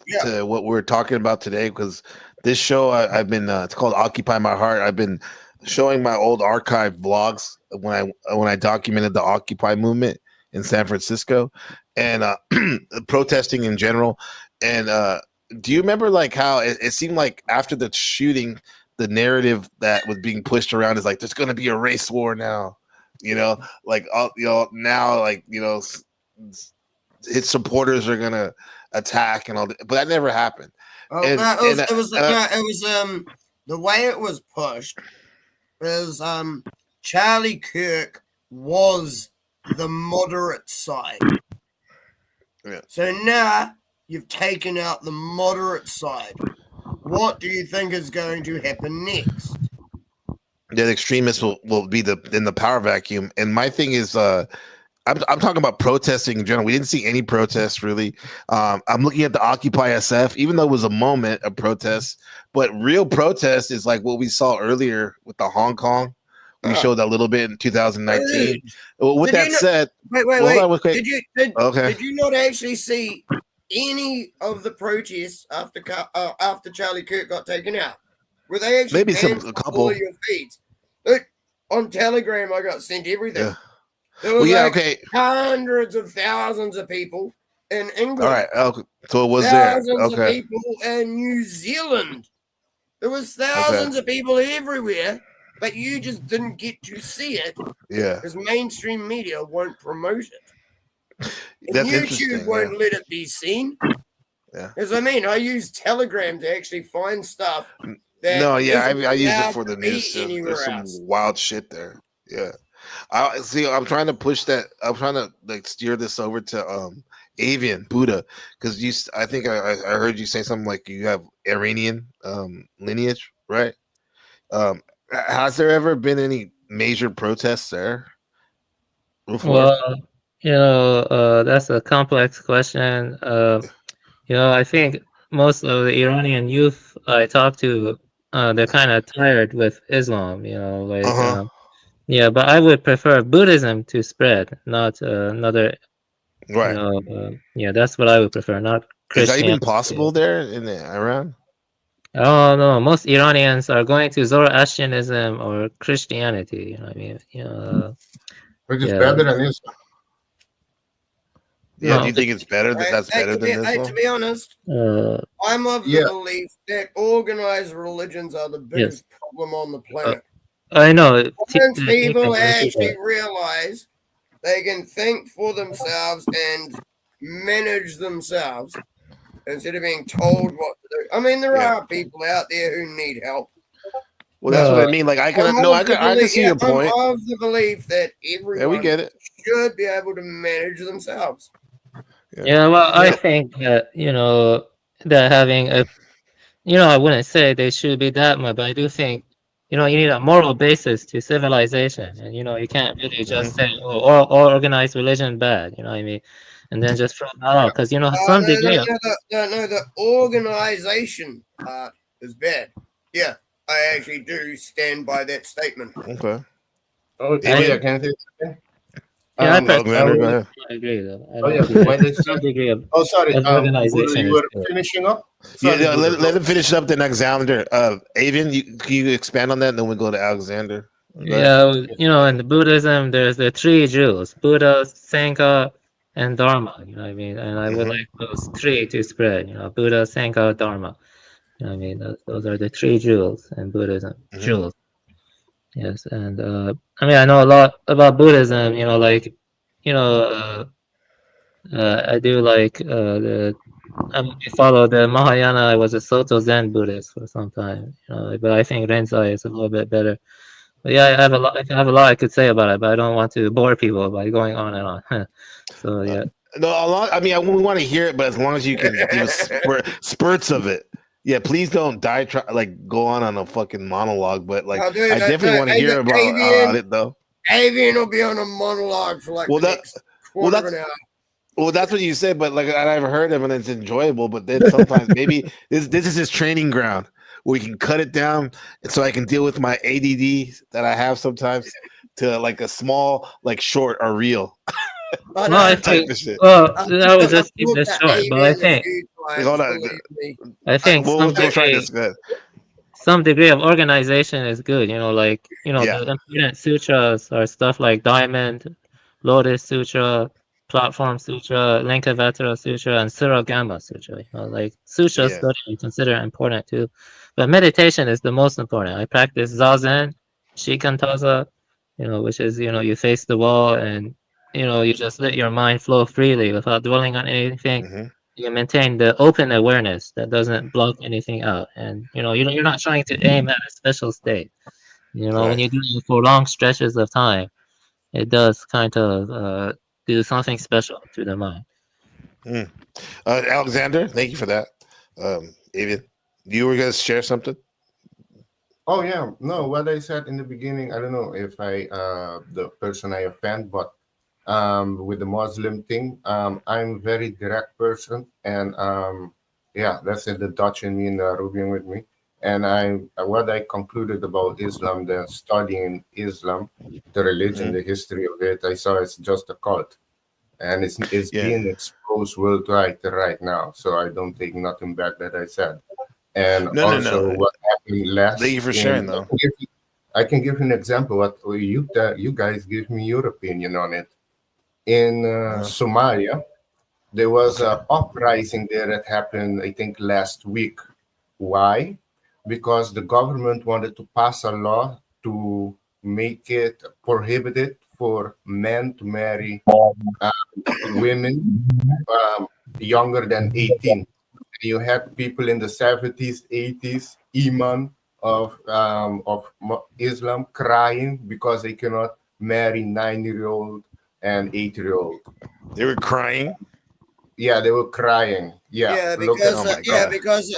what we're talking about today, because this show I've been it's called Occupy My Heart. I've been showing my old archive blogs when I documented the Occupy movement in San Francisco and protesting in general. And do you remember like how it seemed like after the shooting, the narrative that was being pushed around is like there's going to be a race war now, like now like his supporters are going to attack and all that, but that never happened. Oh, it was the way it was pushed is Charlie Kirk was the moderate side. Yeah. So now you've taken out the moderate side. What do you think is going to happen next? The extremists will be in the power vacuum. And my thing is I'm talking about protesting in general. We didn't see any protests really. I'm looking at the Occupy SF, even though it was a moment of protest, but real protest is like what we saw earlier with the Hong Kong, We showed a little bit in 2019. Did Well, with you that not, said, wait, hold on, quick. Okay. did you not actually see any of the protests after Charlie Kirk got taken out? Were they actually Maybe banned a from couple. all of your feeds? Look, on Telegram, I got sent everything. Yeah. There was Well, yeah, like okay. hundreds of thousands of people in England. All right. Okay. So it was there. Thousands of Okay. people in New Zealand. There was thousands of people everywhere, but you just didn't get to see it. Yeah. Because mainstream media won't promote it. And That's YouTube interesting. won't let it be seen. Yeah. As I mean, I use Telegram to actually find stuff that No, yeah, isn't I use it allowed for to the be news. There's anywhere some else. wild shit there. Yeah. I see. I'm trying to push that. I'm trying to like steer this over to Avian Buddha because I think I heard you say something like you have Iranian lineage, right? Has there ever been any major protests there before? Well, that's a complex question. I think most of the Iranian youth I talk to, they're kind of tired with Islam. Yeah, but I would prefer Buddhism to spread, not another. Right. Yeah, that's what I would prefer, not Is that even Christianity. possible there in Iran? Oh no, most Iranians are going to Zoroastrianism or Christianity. You know what I mean? Which is Yeah. better than Islam. Yeah, No, do you think it's better that's better than Islam? To be honest, I'm of the belief that organized religions are the biggest problem on the planet. I know. Once people actually realize they can think for themselves and manage themselves instead of being told what to do. I mean, there are people out there who need help. Well, that's what I mean. Like I can see your point. I'm of the belief that everyone we get it. should be able to manage themselves. Yeah, well, I think that that having a, I wouldn't say they should be that much, but I do think you need a moral basis to civilization, and you can't really just say or organized religion bad, you know what I mean, and then just throw it out because some degree. The organization part is bad. Yeah, I actually do stand by that statement. Okay. Oh, yeah, can I say something? Yeah, I agree though. Some degree of organization. You were finishing up? Sorry, let him finish up. Then Alexander. Avian, can you expand on that? And then we go to Alexander. Yeah, in the Buddhism, there's the three jewels: Buddha, Sangha, and Dharma. You know what I mean? And I would like those three to spread. Buddha, Sangha, Dharma. You know what I mean? Those are the three jewels in Buddhism. Jewels. Yes, and I know a lot about Buddhism. I do like follow the Mahayana. I was a Soto Zen Buddhist for some time. But I think Rinzai is a little bit better. But yeah, I have a lot I could say about it, but I don't want to bore people by going on and on. So yeah. No, a lot. I mean, we want to hear it, but as long as you can give us spurts of it. Yeah, please don't go on a fucking monologue. But I definitely want to hear about it though. Avian will be on a monologue for like next quarter of an hour. Well, that's what you said, but I've heard him and it's enjoyable. But then sometimes maybe this is his training ground where we can cut it down, and so I can deal with my ADD that I have sometimes to like a small, short or reel. I think. Well, I would just keep this short, but I think. Some degree of organization is good. The important sutras are stuff like Diamond, Lotus Sutra, Platform Sutra, Linkavatra Sutra, and Suragama Sutra. Sutra study I consider important too. But meditation is the most important. I practice Zazen, Shikantaza, which is, you face the wall and, you just let your mind flow freely without dwelling on anything. You maintain the open awareness that doesn't block anything out. And, you're not trying to aim at a special state. When you do it for long stretches of time, it does kind of do something special to the mind. Alexander, thank you for that. Avian, you were going to share something? Oh yeah, no. What I said in the beginning, I don't know if the person I offend, but with the Muslim thing, I'm very direct person, and yeah, that's in the Dutch in me and the Arabian with me. And what I concluded about Islam, the studying Islam, the religion, the history of it, I saw it's just a cult, and it's being exposed worldwide right now. So I don't take nothing back that I said. And No, also, what happened last? Thank you for sharing, though. I can give you an example. What you guys give me your opinion on it. In Somalia, there was an uprising there that happened, I think, last week. Why? Because the government wanted to pass a law to make it prohibited for men to marry women younger than 18. You had people in the 70s, 80s, imam of Islam crying because they cannot marry 9-year-old and 8-year-old. They were crying. Yeah, they were crying. Yeah, Yeah, look at because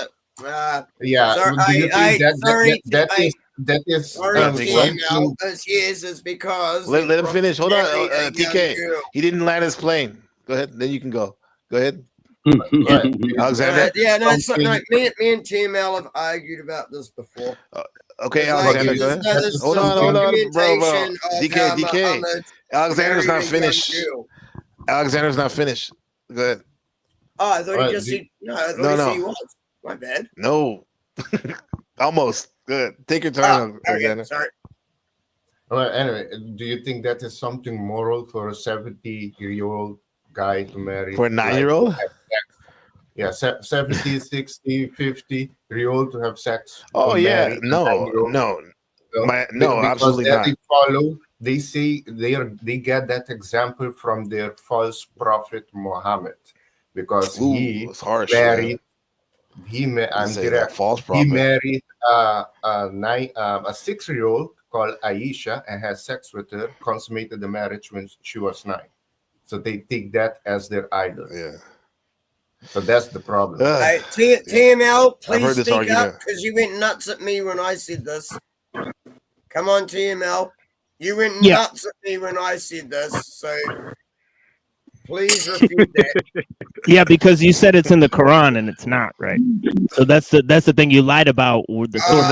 yeah. sorry, Do you think that is sorry, something? this is because Let him finish. Hold on, married a young TK. girl. He didn't land his plane. Go ahead. Then you can go. Go ahead. Right. Alexander. Yeah, no, it's not, me and TML have argued about this before. Okay, It's Alexander. like, go ahead. there's Hold some on, bro. documentation of DK, how DK. Muhammad Alexander's married not a young finished. girl. Alexander's not finished. Go ahead. Oh, I thought he just said no. I thought he said he was. My bad. No. Almost. Good. Take your time, Alexander. Sorry. Well, anyway, do you think that is something moral for a 70-year-old guy to marry? For a 9-year-old? Yeah, 70, 60, 50-year-old to have sex. Oh, yeah. Marry No, because absolutely not. They follow. They say they get that example from their false prophet Muhammad, because it's harsh, married. False He prophet. married a 6-year-old called Aisha and had sex with her, consummated the marriage when she was 9. So they take that as their idol. Yeah. So that's the problem. Hey, TML, I've heard please this speak argument. up because you went nuts at me when I said this. Come on, TML. You went nuts at me when I said this, so please refute that. Yeah, because you said it's in the Quran and it's not, right? So that's the thing you lied about with the source.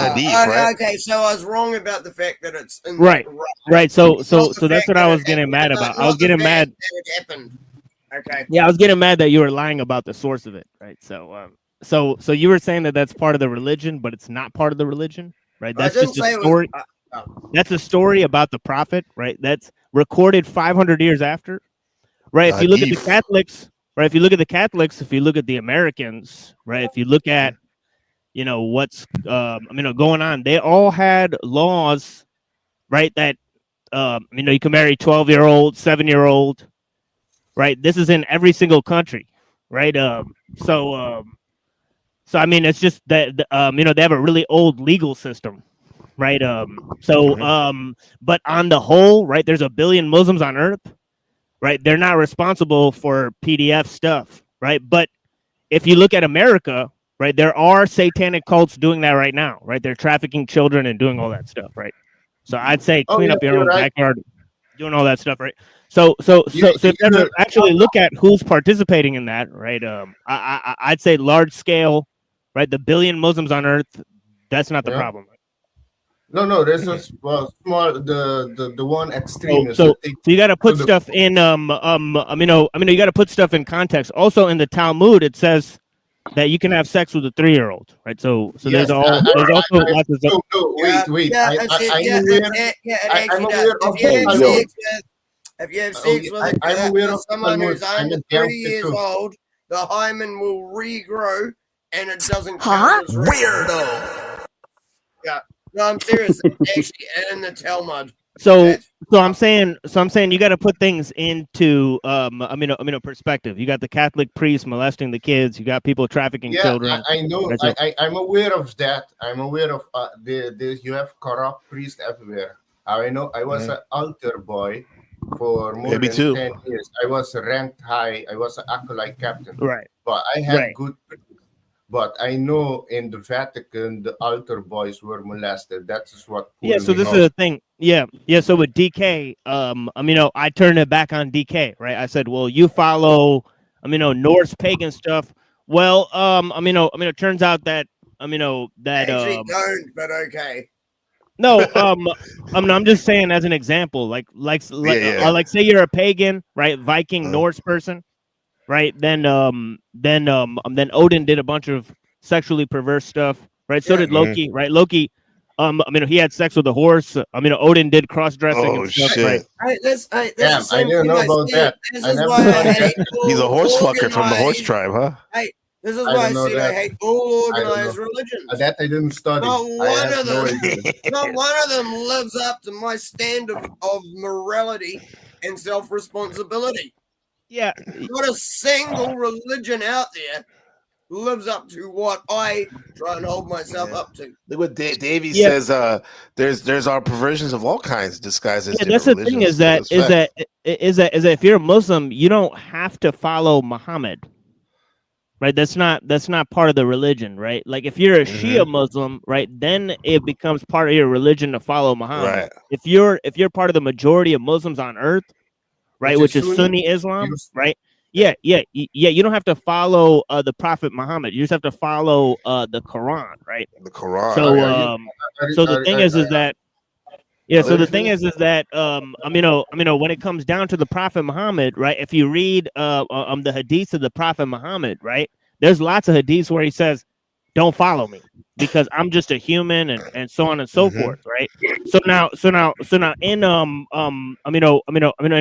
Okay, so I was wrong about the fact that it's in Right. the Quran. Right. So Not that's the what fact I that was it getting mad happened, about. I not was the getting fact mad. that it happened. Okay. Yeah, I was getting mad that you were lying about the source of it, right? So so you were saying that that's part of the religion, but it's not part of the religion, right? That's I didn't just a say it was. story. That's a story about the prophet, right? That's recorded 500 years after, right? If you look at the Catholics, right? If you look at the Catholics, if you look at the Americans, right? If you look at, what's going on, they all had laws, right? That you can marry 12-year-old, 7-year-old, right? This is in every single country, right? So I mean, it's just that they have a really old legal system, right? But on the whole, right, there's a billion Muslims on Earth, right? They're not responsible for PDF stuff, right? But if you look at America, right, there are satanic cults doing that right now, right? They're trafficking children and doing all that stuff, right? So I'd say clean up your own backyard, doing all that stuff, right? So if you ever actually look at who's participating in that, right? I'd say large scale, right? The billion Muslims on Earth, that's not the problem. No, there's a small the one extreme. So you got to put stuff in you got to put stuff in context. Also in the Talmud, it says that you can have sex with a 3-year-old, right? So there's also lots of stuff. Wait. If you have sex with someone who's under 3 years old, the hymen will regrow and it doesn't count as weirdo. Yeah. No, I'm serious. Actually, in the Talmud. So I'm saying you got to put things into perspective. You got the Catholic priests molesting the kids. You got people trafficking children. I know. I'm aware of that. I'm aware of you have corrupt priests everywhere. I know. I was an altar boy for more than 10 years. I was ranked high. I was an acolyte captain. Right. But I had good. But I know in the Vatican, the altar boys were molested. That's what. So this is the thing. Yeah. So with DK, I turned it back on DK, right? I said, well, you follow, Norse pagan stuff. Well, it turns out that that Actually, don't. But okay. no, I'm just saying as an example, like say you're a pagan, right? Viking Norse person, right? Then Odin did a bunch of sexually perverse stuff, right? So did Loki, right? Loki, he had sex with a horse. Odin did cross dressing and stuff, right? This Damn, is the I same didn't thing know I about said. that. This I is never why I studied hate that. He's a all horse fucker from the horse organized. tribe, huh? Hey, this is I why I don't know said I that. hate all I don't know. organized religions. That I didn't study. Not I one have of no them, idea. not one of them lives up to my standard of morality and self-responsibility. Yeah, not a single religion out there lives up to what I try and hold myself up to. Look what Davey Yeah. says. There's our perversions of all kinds disguised as Yeah, different that's the thing religions. is that if you're a Muslim, you don't have to follow Muhammad, right? That's not part of the religion, right? Like if you're a Shia Muslim, right, then it becomes part of your religion to follow Muhammad. Right. If you're part of the majority of Muslims on earth, right, which is Sunni Islam, right? Yeah, you don't have to follow the Prophet Muhammad. You just have to follow the Quran, right? The Quran. So the thing is that so the thing is that when it comes down to the Prophet Muhammad, right? If you read the hadiths of the Prophet Muhammad, right? There's lots of hadiths where he says, "Don't follow me because I'm just a human," and so on and so forth, right? So now in in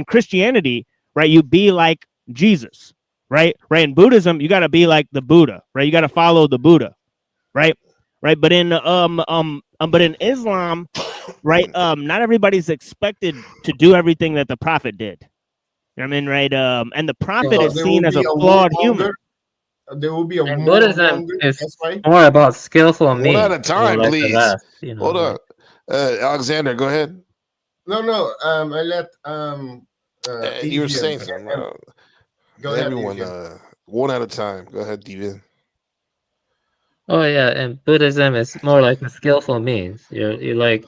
Christianity, right? You be like Jesus, right? Right. In Buddhism, you got to be like the Buddha, right? You got to follow the Buddha, right? Right. But in Islam, right? Not everybody's expected to do everything that the Prophet did. You know what I mean, right? And the Prophet is seen as a flawed human. There will be a And more Buddhism longer. is That's why. more about skillful One means. at a time, like the please. rest, Hold on, Alexander. Go ahead. No. I let You were Deviant. saying something. Go ahead, Everyone, Deviant. one at a time. Go ahead, Deviant. Oh yeah, and Buddhism is more like a skillful means. You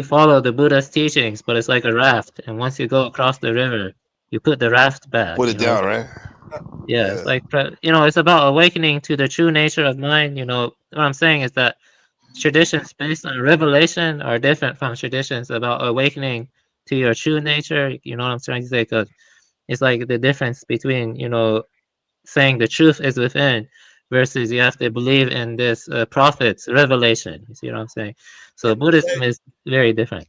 follow the Buddha's teachings, but it's like a raft, and once you go across the river, you put the raft back. Put it down, right? Yeah, it's like it's about awakening to the true nature of mind. What I'm saying is that traditions based on revelation are different from traditions about awakening to your true nature. You know what I'm trying to say? Because it's like the difference between saying the truth is within versus you have to believe in this prophet's revelation. You see what I'm saying? So Buddhism is very different.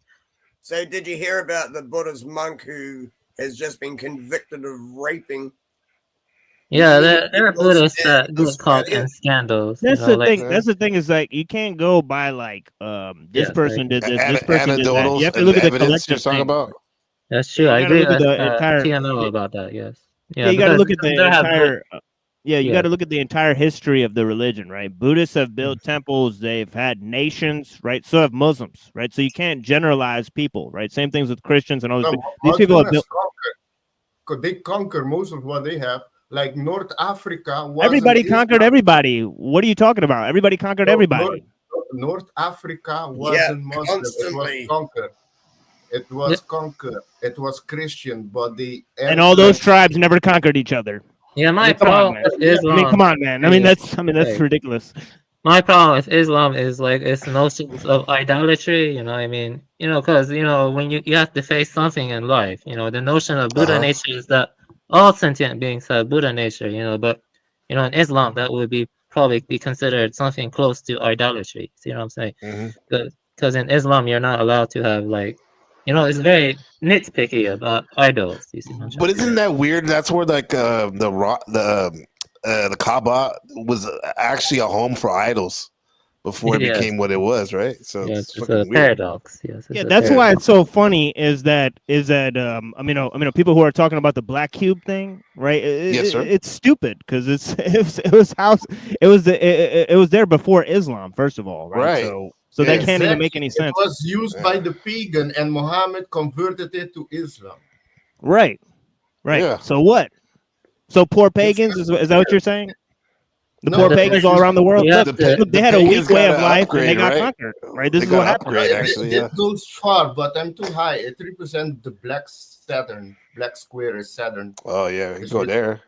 So, did you hear about the Buddhist monk who has just been convicted of raping? Yeah, there are Buddhists that get caught in scandals. That's the thing. That's the thing is like you can't go by like this person did this, this person did that. You have to look at the collective thing. That's true. I agree with TMO about that. Yes. Yeah, you got to look at the there have entire. You Yeah. got to look at the entire history of the religion, right? Buddhists have built temples. They've had nations, right? So have Muslims, right? So you can't generalize people, right? Same things with Christians and all these. These people have built. Could they conquer most of what they have? Like North Africa. Everybody conquered everybody. What are you talking about? Everybody conquered everybody. North Africa wasn't Muslim. It was conquered. It was conquered. It was Christian, but the And all those tribes never conquered each other. Yeah, my come on, problem man. with Islam. I mean, come on, man. I mean, that's ridiculous. My problem with Islam is like its notions of idolatry. Because when you have to face something in life. The notion of Buddha nature is that all sentient beings have Buddha nature. But in Islam that would probably be considered something close to idolatry. See what I'm saying? Because in Islam you're not allowed to have it's very nitpicky about idols. You see what I'm saying? But isn't that weird? That's where like the Kaaba was actually a home for idols before it Yes. became what it was, right? So Yes, it's fucking a weird. paradox. Yes, it's Yeah, a that's paradox. why it's so funny. Is that people who are talking about the black cube thing, right? Yes, sir. It's stupid because it was there before Islam, first of all, right? Right. So that can't even make any sense. It was used by the pagan, and Muhammad converted it to Islam. Right. Yeah. So what? So poor pagans is that what you're saying? The No, poor the pagans all around the world. Yeah, Look, the they had a pagans weak way of gotta life and they upgrade, got right? conquered. Right. This They is what gotta happened. upgrade, It actually. Yeah. goes far, but I'm too high. It represents the black Saturn. Black square is Saturn. Oh yeah, you go there.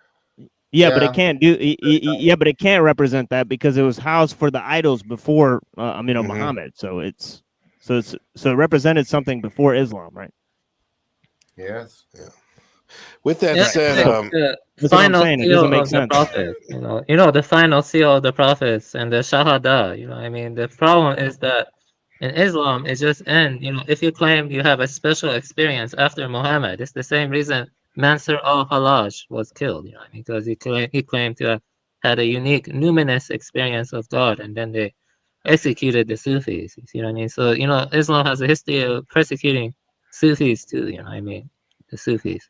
Yeah, but it can't do. Yeah, but it can't represent that because it was housed for the idols before. Muhammad. So it represented something before Islam, right? Yes. Yeah. With that Yeah, said, it's like the that's what I'm final saying. It doesn't seal make of the sense. prophet. The final seal of the prophets and the shahada. I mean, the problem is that in Islam, it just ends. If you claim you have a special experience after Muhammad, it's the same reason Mansur al-Hallaj was killed. Because he claimed to have had a unique numinous experience of God, and then they executed the Sufis. You see what I mean? So Islam has a history of persecuting Sufis too. The Sufis.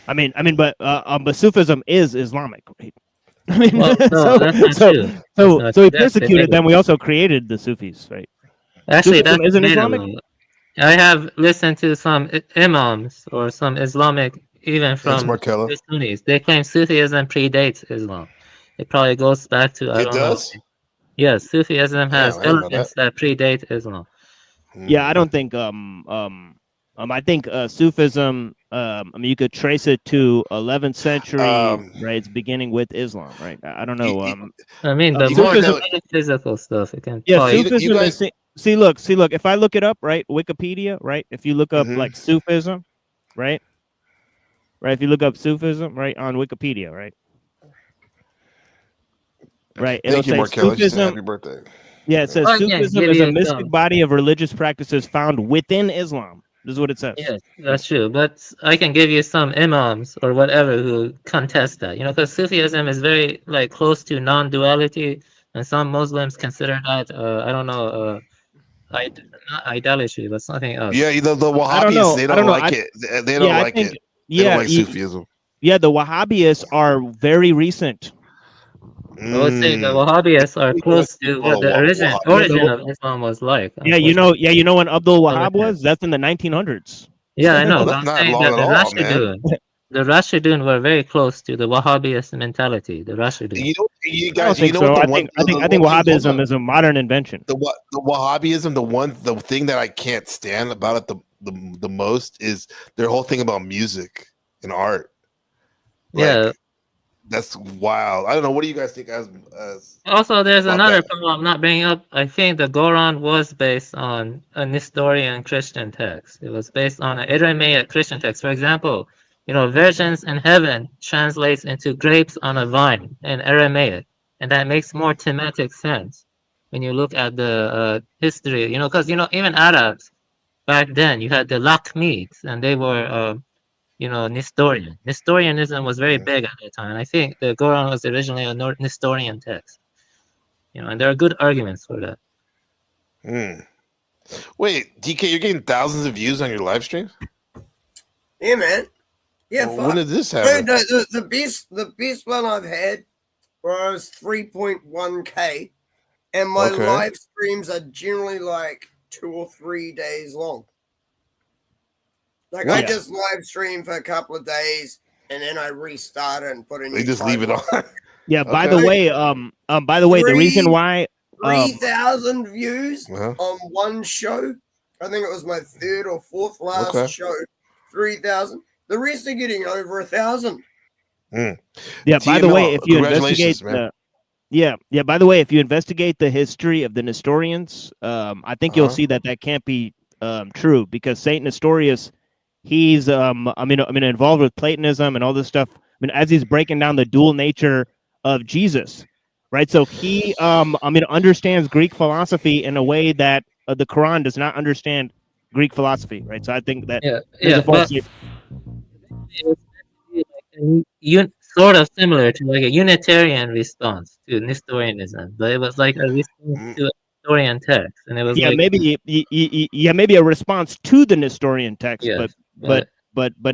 But Sufism is Islamic, right? I mean, Well, no, that's not so true. That's not he true. That's the persecuted thing. them. We also created the Sufis, right? Actually, Sufism that's isn't Islamic. debatable. I have listened to some imams or some Islamic, even thanks, from Markella. the Sunnis. They claim Sufism predates Islam. It probably goes back to, I It don't know. does. Yes, Sufism Damn, has I didn't know that. elements that predate Islam. Yeah, I don't think I think Sufism. You could trace it to 11th century, right? It's beginning with Islam, right? I don't know. I mean, the you more guys the know, metaphysical stuff, it can Yeah, probably. you Sufism guys. is. Look. If I look it up, right, Wikipedia, right. If you look up like Sufism, right, if you look up Sufism, right, on Wikipedia, right, it'll Thank you, say Markella. She said Sufism. happy birthday. Yeah, it says I can Sufism give is a you mystic some. body of religious practices found within Islam. This is what it says. Yes, that's true. But I can give you some imams or whatever who contest that. Because Sufism is very close to non-duality, and some Muslims consider that I don't know, not idolatry, but something else. Yeah, the I don't Wahhabis, know. they I don't don't know. like it. They don't Yeah, I like think. it. They don't Yeah, like Sufism. yeah. The Wahhabists are very recent. I would say the Mm. Wahhabis are You know what close you to call what a the Yeah, origin of Islam was like. yeah. Unfortunately, You know when Abdul over Wahhab time. was? That's in the 1900s. Yeah, I Oh, know, but that's I'm not saying long that at all, man. The Rashidun were very close to the Wahhabist mentality. The Rashidun. You I don't guys, you think know so. what the I one, think the one thing, hold Wahhabism on. is a modern invention. The Wahhabism, the thing that I can't stand about it the most is their whole thing about music and art. Yeah. That's wild. I don't know. What do you guys think as Also, there's about another that? problem I'm not bringing up. I think the Quran was based on a Nestorian Christian text. It was based on an Aramaic Christian text. For example, virgins in heaven translates into grapes on a vine in Aramaic, and that makes more thematic sense when you look at the history. Because even Arabs back then, you had the Lakhmids, and they were Nestorian. Nestorianism was very big at that time. I think the Quran was originally a Nestorian text. And there are good arguments for that. Wait, DK, you're getting thousands of views on your live stream? Yeah, man. Yeah, Well, when did this Dude, happen? the best one I've had was 3.1K, and my Okay. live streams are generally like 2 or 3 days long. Like I What? just live stream for a couple of days, and then I restart it and put a new. They just leave it on. Yeah. By the Okay. way, the reason why 3,000 views Uh-huh. on one show. I think it was my third or fourth last Okay. show. 3,000. The rest are getting over 1,000. Yeah. By the way, TML, if you congratulations, investigate man. By the way, if you investigate the history of the Nestorians, I think you'll see that can't be true because Saint Nestorius, he's involved with Platonism and all this stuff. As he's breaking down the dual nature of Jesus, right? So he understands Greek philosophy in a way that the Quran does not understand Greek philosophy, right? So I think that there's a false. Sort of similar to like a Unitarian response to Nestorianism, but it was like a response to a Nestorian text, and it was maybe a response to the Nestorian text, Yes, but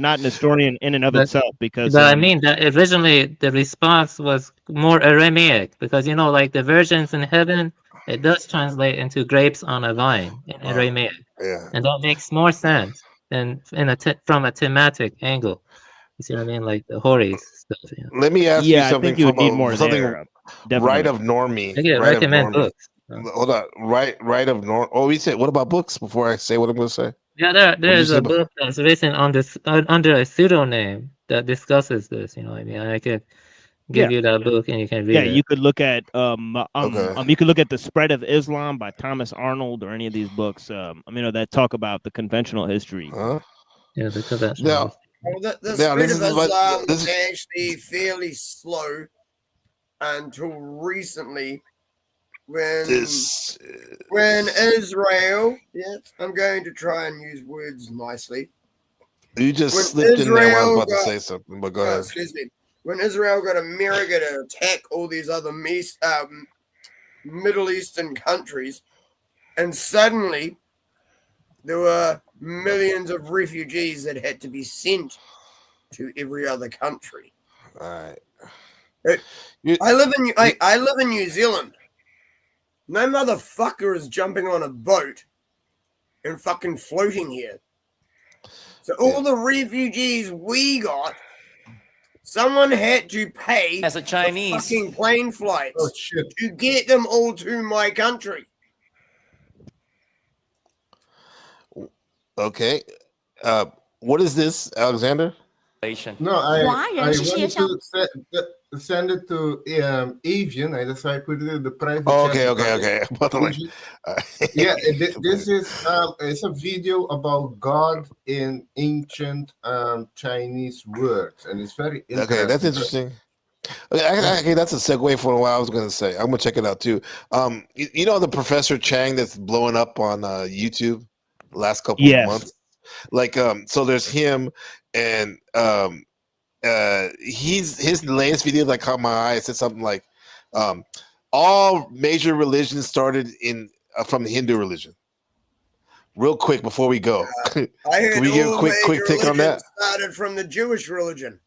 not Nestorian in and of itself because. But I mean that originally the response was more Aramaic because like the virgins in heaven, it does translate into grapes on a vine in Aramaic, and that makes more sense than from a thematic angle. You see what I mean, like the Horis stuff. Let me ask you something. I think you would need more there. Right of normie. I get Right of recommend normie. books. Hold on. Right of norm. Oh, we said. What about books? Before I say what I'm going to say. Yeah, there's a book that's written on this under a pseudonym that discusses this. You know what I mean? I could give Yeah. you that book and you can read Yeah, it. you could look at Okay. you could look at The Spread of Islam by Thomas Arnold or any of these books that talk about the conventional history. Huh? Yeah, the conventional. Now, Well, the now spread this of is what Islam this was is. actually fairly slow until recently when This Israel, yes, I'm going to try and use words nicely. you just When slipped in there when I was Israel about to got, say something, but go ahead. excuse me, when Israel got America to attack all these other Middle Eastern countries, and suddenly there were millions of refugees that had to be sent to every other country. All right. I live in New Zealand. No motherfucker is jumping on a boat and fucking floating here. So all the refugees we got, someone had to pay As a Chinese. for fucking plane flights to get them all to my country. Okay. What is this, Alexander? No, I wanted to send it to Avian. That's why I put it in the private Oh, chat. okay. By the way, Yeah, this is it's a video about God in ancient Chinese words, and it's very interesting. okay, that's interesting. Okay, that's a segue for what I was going to say. I'm going to check it out too. You know the Professor Chang that's blowing up on YouTube the last couple of months. Like, so there's him, and his latest video that caught my eye. It said something like, all major religions started from the Hindu religion. Real quick before we go, I heard can we give a quick take on that? Started from the Jewish religion.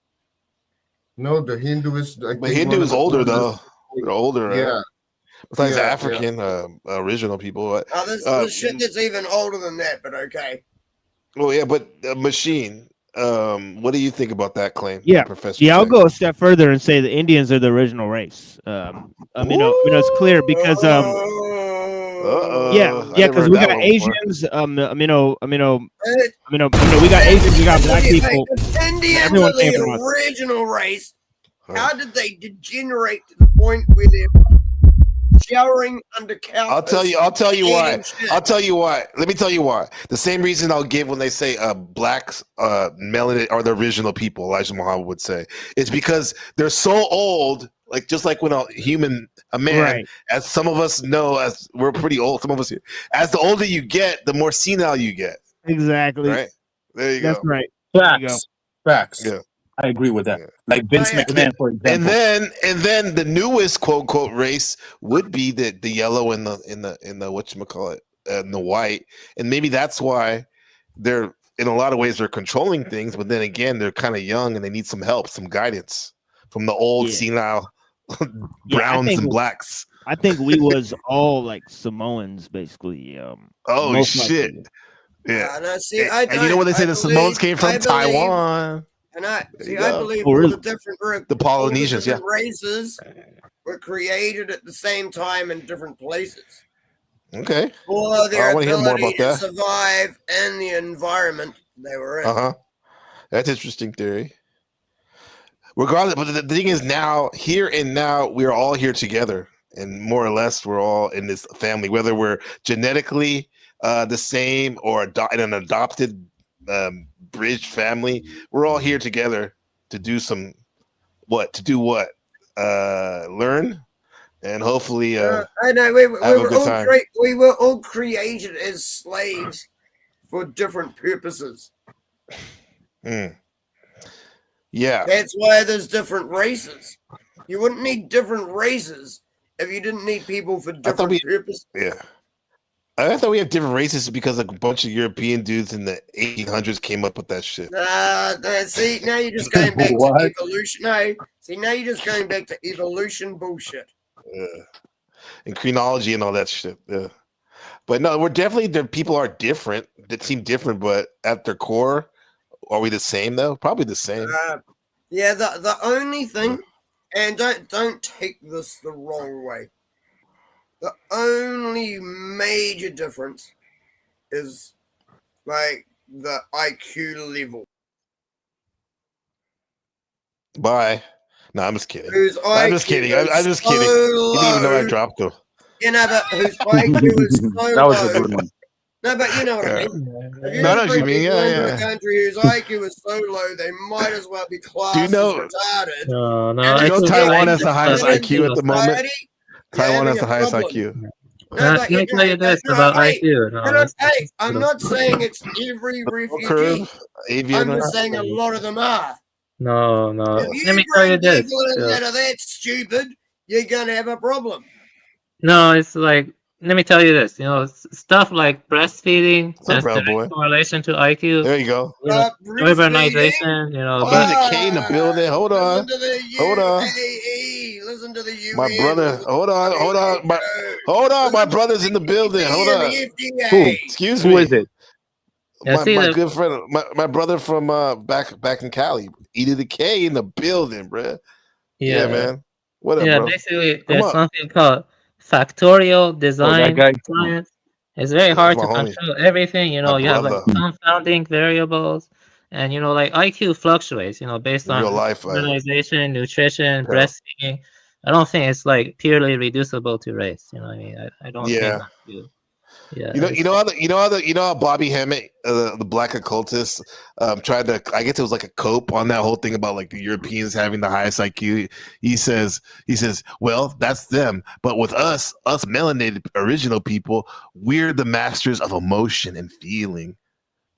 No, the Hindu is. But Hindu is older though. They're older, right? Yeah. Besides Yeah, African original people. There's shit that's even older than that, but okay. Well, yeah, but machine. What do you think about that claim, Yeah, Professor? yeah. I'll Chang? go a step further and say the Indians are the original race. It's clear because because we got Asians. We got Asians. We got black people. The Indians Everyone are came the from us. original race. How did they degenerate to the point where they're showering under cow? I'll tell you why. I'll tell you why. Let me tell you why. The same reason I'll give when they say blacks, melanin are the original people. Elijah Muhammad would say it's because they're so old. Like just like when a man, Right. as some of us know, as we're pretty old. Some of us, as the older you get, the more senile you get. Exactly. Right. There you That's go. right. There you go. Facts. Yeah. I agree with that. Like Vince McMahon, for example. And then the newest quote unquote race would be the yellow and the whatchamacallit, and the white. And maybe that's why they're in a lot of ways they're controlling things, but then again they're kind of young and they need some help, some guidance from the old senile browns and blacks. I think we was all like Samoans, basically. Oh most shit! likely. Yeah. No, see, And you know what they say? The Samoans came from Taiwan. And I you believe go. all the different The Polynesians, different races were created at the same time in different places. Okay. For their I want to hear more ability about that. to survive in the environment they were in. That's interesting theory. Regardless, but the thing is now, here and now, we're all here together, and more or less, we're all in this family, whether we're genetically the same or in an adopted bridged family. We're all here together to do learn and hopefully I know have a good time. we were all created as slaves for different purposes. Yeah. That's why there's different races. You wouldn't need different races if you didn't need people for different purposes. Yeah. I thought we have different races because a bunch of European dudes in the 1800s came up with that shit. See, now you're just going back to evolution. No, see, now you're just going back to evolution bullshit. Yeah. And chronology and all that shit. Yeah. But no, we're definitely, the people are different. They seem different, but at their core, are we the same though? Probably the same. Yeah, the only thing, and don't take this the wrong way. The only major difference is like the IQ level. Bye. No, I'm just kidding. whose I'm just IQ kidding. is I'm just so kidding. You didn't even know I low. dropped them. You know, but whose IQ is so That was a low. good one. No, but you know what I Yeah. mean. If you No, I were know to what you bring mean. people Yeah, into a yeah. country whose IQ is so low, they might as well be Do you classed as know? retarded. No, no, And Do you know IQ, Taiwan IQ has the highest in IQ at the moment? society, you're Taiwan has having the a highest problem. IQ. No, but let me tell you this no, about hey, IQ. No, hey, let's I'm not saying it's every refugee. Curve, avian. I'm just saying a lot of them are. no, no. If Let you me tell you bring this. people in Phil. that are that stupid, you're gonna have a problem. No, it's like, let me tell you this. You know, stuff like breastfeeding What's up, has bro, direct boy? correlation to IQ. There you go. You know, Breastfeeding. urbanization. You know, Oh, but there's a K in the building. Hold on. Listen to the Hold on. UAE. Listen to the UN. My brother. Listen Hold on. to Hold on. Hold on. My brother's in the building. Hold on. the FDA. Who? Excuse Who me. is it? yeah, see My the good friend, my brother from back in Cali. Edie the K in the building, bruh. Yeah, yeah. man. What up, Yeah, bro? basically, Come there's up. something called factorial Oh, that design guy. science. It's very Yeah, that's hard my to homie. control everything. You My know, you have like brother. confounding variables, and you know, like IQ fluctuates. You know, based In real on life, urbanization, nutrition, yeah. breastfeeding. I don't think it's like purely reducible to race. You know, what I mean, I don't think Yeah. IQ. Yeah, You know, it's, you know how Bobby Hammett, the black occultist, tried to. I guess it was like a cope on that whole thing about like the Europeans having the highest IQ. He says, well, that's them, but with us melanated original people, we're the masters of emotion and feeling,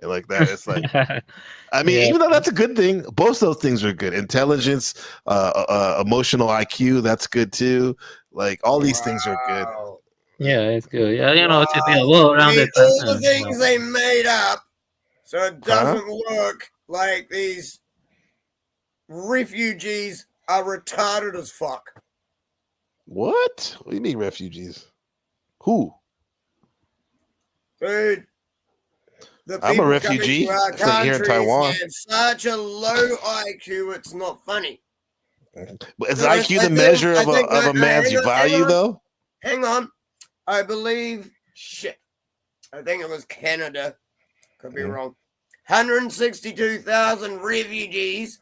and like that. It's like, I mean, yeah, even though that's a good thing, both those things are good. Intelligence, emotional IQ, that's good too. Like all these things are good. yeah, it's good. Yeah, you know, to be a Wow. well-rounded All the person. You things know. they made up so it Huh? doesn't look like these refugees are retarded as fuck. What? What do you mean refugees? Who? Dude, the I'm a people coming refugee to our from here in countries Taiwan. have such a low IQ, it's not funny. But is No, I IQ the think- measure I of think- a no, man's hang on, value, though? Hang on. I believe, I think it was Canada. Could be wrong. 162,000 refugees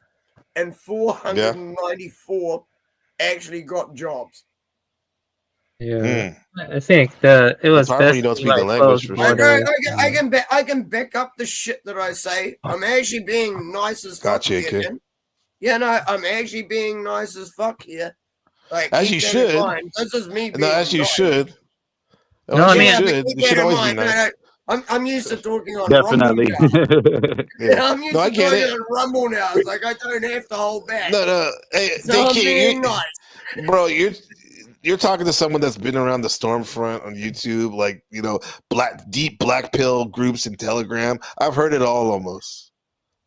and 494 actually got jobs. Yeah, I think it was Probably best you don't to speak the like language close for sure. borders. I can back up the shit that I say. I'm actually being nice as fuck Gotcha, here, okay. man. Yeah, no, I'm actually being nice as fuck here. Like, As keep you that should. in mind. This is me being No, as you nice. should. No, As I you mean, should. Keep You that should in always be mind. nice. I'm used to talking on Definitely. Rumble now. Yeah. I'm used No, I to get talking it. on Rumble now. It's like I don't have to hold back. No. Hey, So I'm DK, being nice. bro, you're talking to someone that's been around the Stormfront on YouTube, like deep black pill groups in Telegram. I've heard it all almost.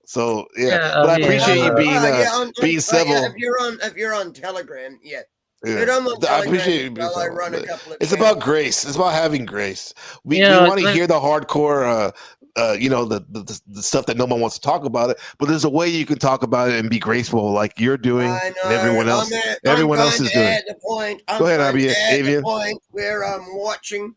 So yeah, but I mean, appreciate you being being civil. If you're on Telegram, yeah. Yeah. Dude, I'm on I Telegram. appreciate you being I civil. run a But couple of it's channels. about grace. It's about having grace. We Yeah, want to like- hear the hardcore the stuff that no one wants to talk about it, but there's a way you can talk about it and be graceful like you're doing I know. and everyone else I'm else going is to doing. add the point. Go ahead, going to add Avian. the point where I'm watching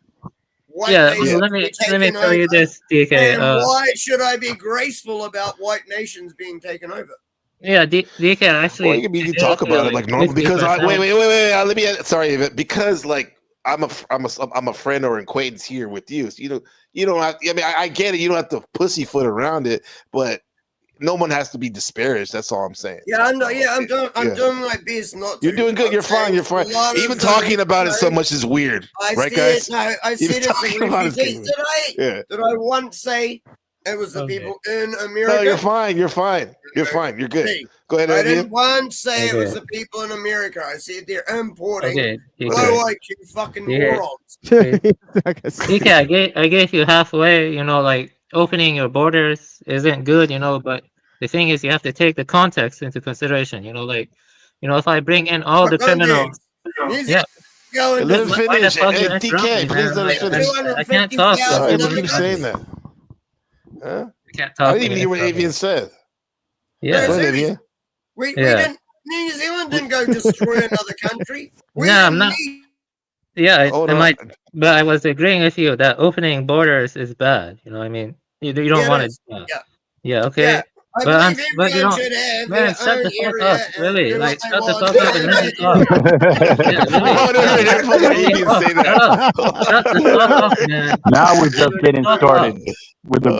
white Yeah, nations let me be taken tell you over. this, DK. And why should I be graceful about white nations being taken over? Yeah, DK actually. Well, you can talk about it like normal because wait. Let me sorry, because like I'm a friend or acquaintance here with you. So you don't have. I mean, I get it. You don't have to pussyfoot around it, but no one has to be disparaged. That's all I'm saying. Yeah, I know. Yeah, I'm doing my best not to. You're doing good. You're fine. You're fine. Even talking about it so much is weird, right, guys? I said it's the refugees. Yeah. Did I once say it was the people in America? No, you're fine. You're fine. You're fine. You're good. Go ahead, I Avian. didn't once say it was the people in America. I said they're importing low IQ fucking morons. DK, I gave you halfway. You know, like opening your borders isn't good. You know, but the thing is, you have to take the context into consideration. You know, like, you know, if I bring in all the criminals, yeah. Let him finish. Hey, DK, please let him finish. I can't talk. Sorry, but keep saying that. Huh? I can't talk. I didn't even hear what Avian said. Yeah. Go ahead, Avian. We didn't. New Zealand didn't go destroy another country. I'm not. Yeah, but I was agreeing with you that opening borders is bad. You know what I mean? You don't want to. Yeah, okay. I But believe but you everyone don't, should have man. their Shut own the fuck area up, and really. do what Like, they shut the want. fuck up and let me talk. Yeah, really. Oh, no, Yeah, that's fucking really. Indian Oh, say shut that. up. Shut the fuck up, man. Now we're just Literally, getting fuck up. started with the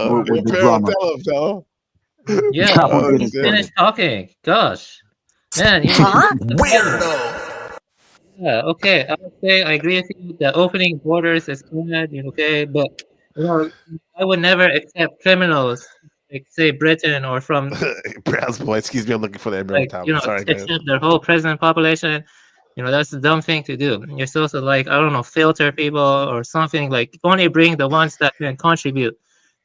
Pharaoh, drama. tell him, tell him. Yeah, Now we're Oh, getting please shit. finish started. talking. Gosh, man, you Huh? shut the fuck Weirdo. up. Yeah, okay. I would say I agree with you that opening borders is good, okay, but you know, I would never accept criminals like say Britain or from Brown's boy, excuse me, I'm looking for the Emerald like Tablet. Sorry, guys. accept their whole prison population. You know, that's a dumb thing to do. You're supposed to like, I don't know, filter people or something like only bring the ones that can contribute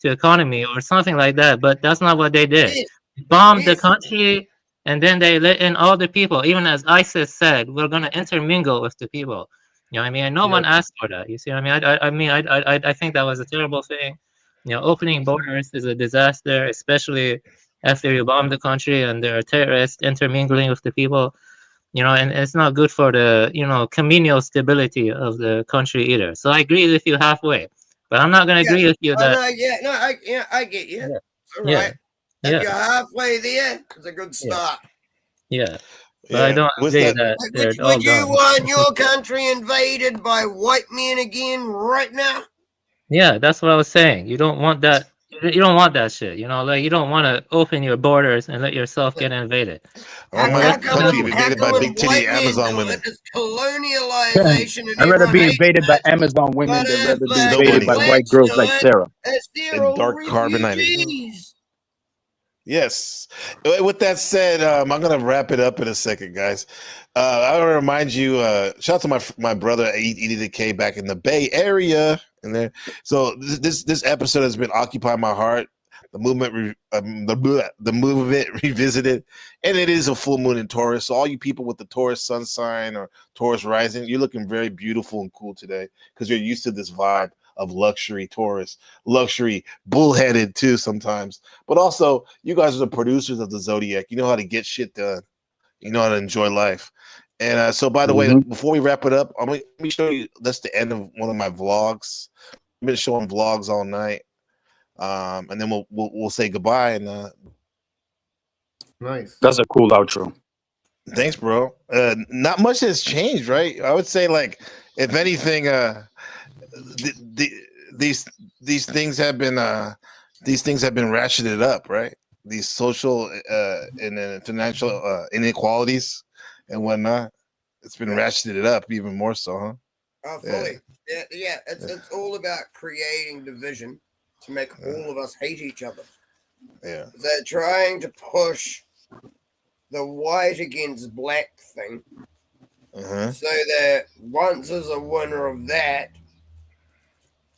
to economy or something like that. But that's not what they did. Yes, Bombed the yes. country and then they let in all the people. Even as ISIS said, we're gonna intermingle with the people. You know what I mean? And no one asked for that. You see what I mean? I think that was a terrible thing. You know, opening borders is a disaster, especially after you bomb the country and there are terrorists intermingling with the people. You know, and it's not good for the communal stability of the country either. So I agree with you halfway, but I'm not gonna Yeah. agree with you Oh, that. no, yeah, no, I get you. Yeah. It's all Yeah. right. If Yeah. you're halfway there, it's a good Yeah. start. Yeah. But I Yeah. don't What's agree that? that Like, they're all would you done. want your country invaded by white men again right now? Yeah, that's what I was saying. You don't want that. You don't want that shit. You know, like you don't want to open your borders and let yourself get invaded. I want You know, my How that's come country when, how invaded by come when big titty white men Amazon do women. it, it's colonialization and I'd rather everyone be hates invaded by it? Amazon women But than if rather be like Snow invaded bunnies by white blacks girls do like it, Sarah. it's they're And all dark carbonated. refugees. Yes. With that said, I'm gonna wrap it up in a second, guys. I want to remind you. Shout out to my brother Edie the K back in the Bay Area, and there. So this episode has been occupying my heart. The movement, the movement revisited, and it is a full moon in Taurus. So all you people with the Taurus sun sign or Taurus rising, you're looking very beautiful and cool today because you're used to this vibe of luxury Taurus, luxury bullheaded too sometimes. But also, you guys are the producers of the Zodiac. You know how to get shit done. You know how to enjoy life. And so, by the way, hmm before we wrap it up, let me show you. That's the end of one of my vlogs. I've been showing vlogs all night, and then we'll say goodbye. And Nice. That's a cool outro. thanks, bro. Not much has changed, right? I would say, like, if anything, the, these things have been ratcheted up, right? These social and financial inequalities and whatnot. It's been ratcheted up even more so, huh? Oh, Yeah. fully. Yeah, it's all about creating division to make all of us hate each other. Yeah. They're trying to push the white against black thing, Uh-huh. so that once there's a winner of that,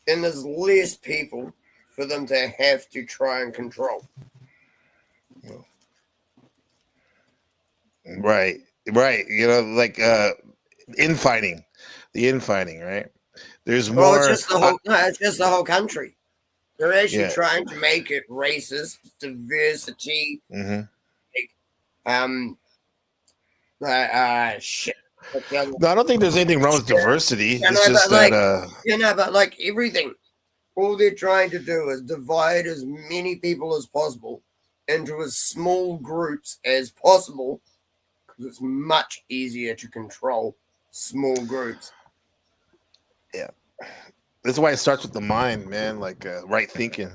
then there's less people for them to have to try and control. Right. You know, like infighting, the infighting, right? There's Well, it's more. just the whole. No, it's just the whole country. They're actually Yeah. trying to make it racist, diversity, Mm-hmm. shit. No, I don't think there's anything wrong with diversity. Yeah, It's no, just but that but like everything, all they're trying to do is divide as many people as possible into as small groups as possible, because it's much easier to control small groups. yeah. That's why it starts with the mind, man. Like right thinking.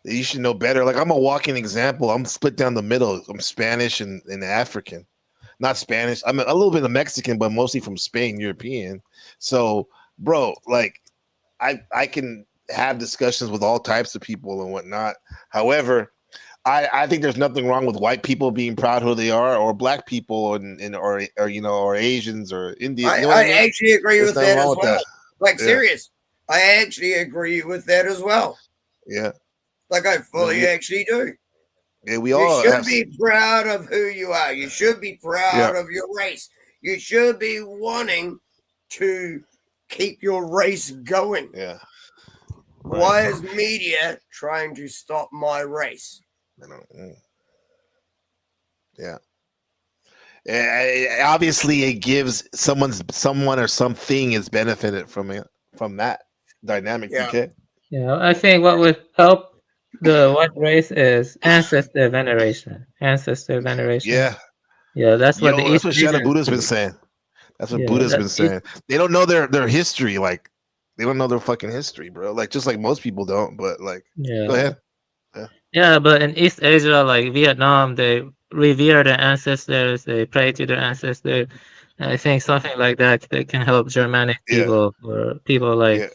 You should know better. Like I'm a walking example. I'm split down the middle. I'm Spanish and African. Not Spanish. I'm a little bit of Mexican, but mostly from Spain, European. So, bro, like I can have discussions with all types of people and whatnot. However, I think there's nothing wrong with white people being proud who they are, or black people, or you know, or Asians or Indian. You know what I mean? actually agree There's with nothing that wrong as with well. that. Like, Yeah. serious. I actually agree with that as well. Yeah. Like, I fully Yeah. actually do. Yeah, we You all should have. be proud of who you are. You should be proud Yeah. of your race. You should be wanting to keep your race going. Yeah. Why is media trying to stop my race? I don't. Yeah. Obviously, it gives someone or something is benefited from it from that dynamic. Yeah. Okay. You know, I think what would help The what race is ancestor veneration. Ancestor veneration. Yeah. Yeah, that's what the Yo, that's East what Shadow Asians Buddha's been do. saying. That's what Yeah, Buddha's been saying. They don't know their history. Like they don't know their fucking history, bro. Like just like most people don't. But like, go yeah. ahead. Yeah. Yeah, but in East Asia, like Vietnam, they revere their ancestors, they pray to their ancestors. And I think something like that can help Germanic Yeah. people or people like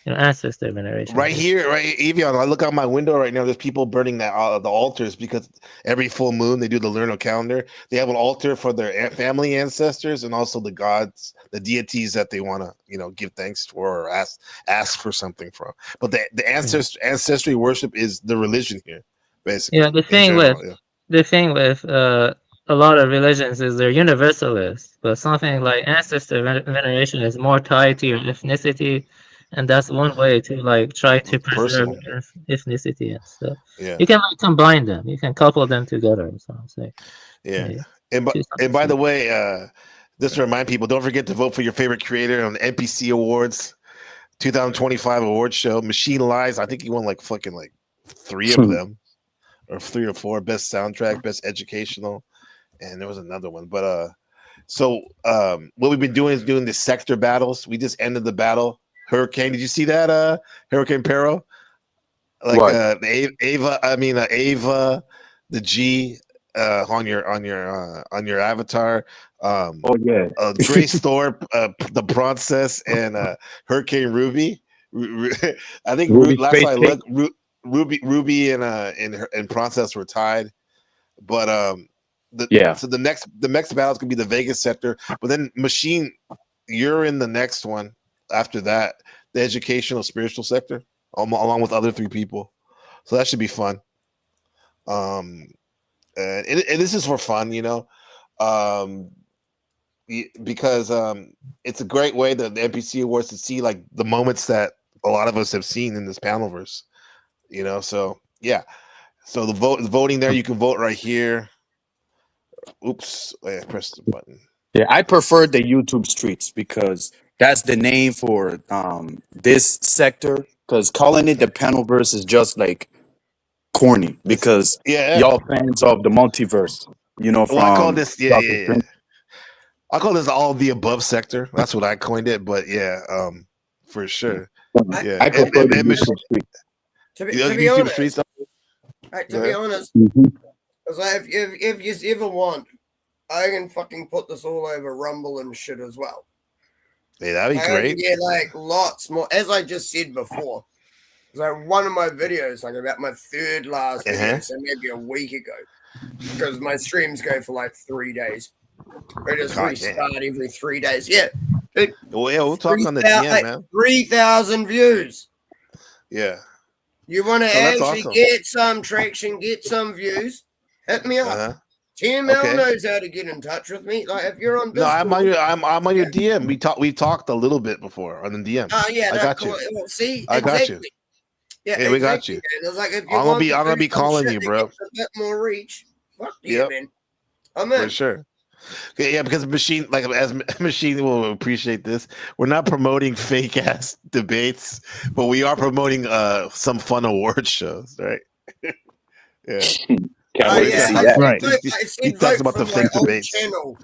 Yeah. ancestor veneration. Right here, right, Evian. I look out my window right now. There's people burning that the altars because every full moon they do the lunar calendar. They have an altar for their family ancestors and also the gods, the deities that they want to, give thanks for or ask for something from. But the ancestry worship is the religion here, basically Yeah, the in thing with general. Yeah. the thing with a lot of religions is they're universalist, but something like ancestor veneration is more tied to your ethnicity, and that's one way to like try to preserve Personal. your ethnicity and stuff. Yeah. You can like combine them, you can couple them together. So I'm saying, Yeah. yeah, And some by the extent. way, just to remind people, don't forget to vote for your favorite creator on the NPC Awards 2025 award show. Machine Lies. I think he won like fucking like 3 of them, or 3 or 4. Best soundtrack, best educational, and there was another one. But what we've been doing is doing the sector battles. We just ended the battle. Hurricane. Did you see that? Hurricane Pero. Like What? Ava, the G on your avatar. Oh yeah. Grace Thorpe, the Princess, and Hurricane Ruby. I think Ruby last Space I Cake. looked, Ruby and Princess were tied. But Yeah. so the next battle is gonna be the Vegas sector. But then Machine, you're in the next one after that, the educational spiritual sector, along with other 3 people. So that should be fun. And this is for fun, um, because it's a great way the NPC Awards to see like the moments that a lot of us have seen in this panelverse. So yeah. So the voting there, you can vote right here. Oops, I pressed the button. Yeah, I prefer the YouTube streets because that's the name for this sector. Because calling it the Panelverse is just like corny. Because Yeah. y'all fans of the multiverse, Well, I call from this Doctor Strange. I call this all the above sector. That's what I coined it. But yeah, for sure. Yeah, I prefer the and YouTube streets. To be YouTube honest, streets. to be honest, it's like if you ever want, I can fucking put this all over Rumble and shit as well. Hey, that'd be I can great. get like lots more, as I just said before. It's like one of my videos, like about my third last video, so maybe a week ago, because my streams go for like 3 days. I just restart every 3 days. Yeah. Well, yeah, we'll talk on the DM, man. 3,000 views. Yeah. You want to that's actually awesome. get some traction, get some views? Hit me up. TML Okay. knows how to get in touch with me. Like if you're on No, Discord, I'm on your DM. We talked a little bit before on the DM. Oh yeah, I got cool. you. Well, see, I got exactly. you. Yeah, Hey, we got exactly. you. Man. It's like if you I'm want gonna be to do some calling shit you, that bro. gets a bit more reach. Fuck yeah, Yep. man. I'm For in. sure. Okay, yeah, because Machine, like as Machine will appreciate this. We're not promoting fake ass debates, but we are promoting some fun award shows, right? Yeah. Can't wait to see I that. said He talks vote about for the my fake old debates. channel.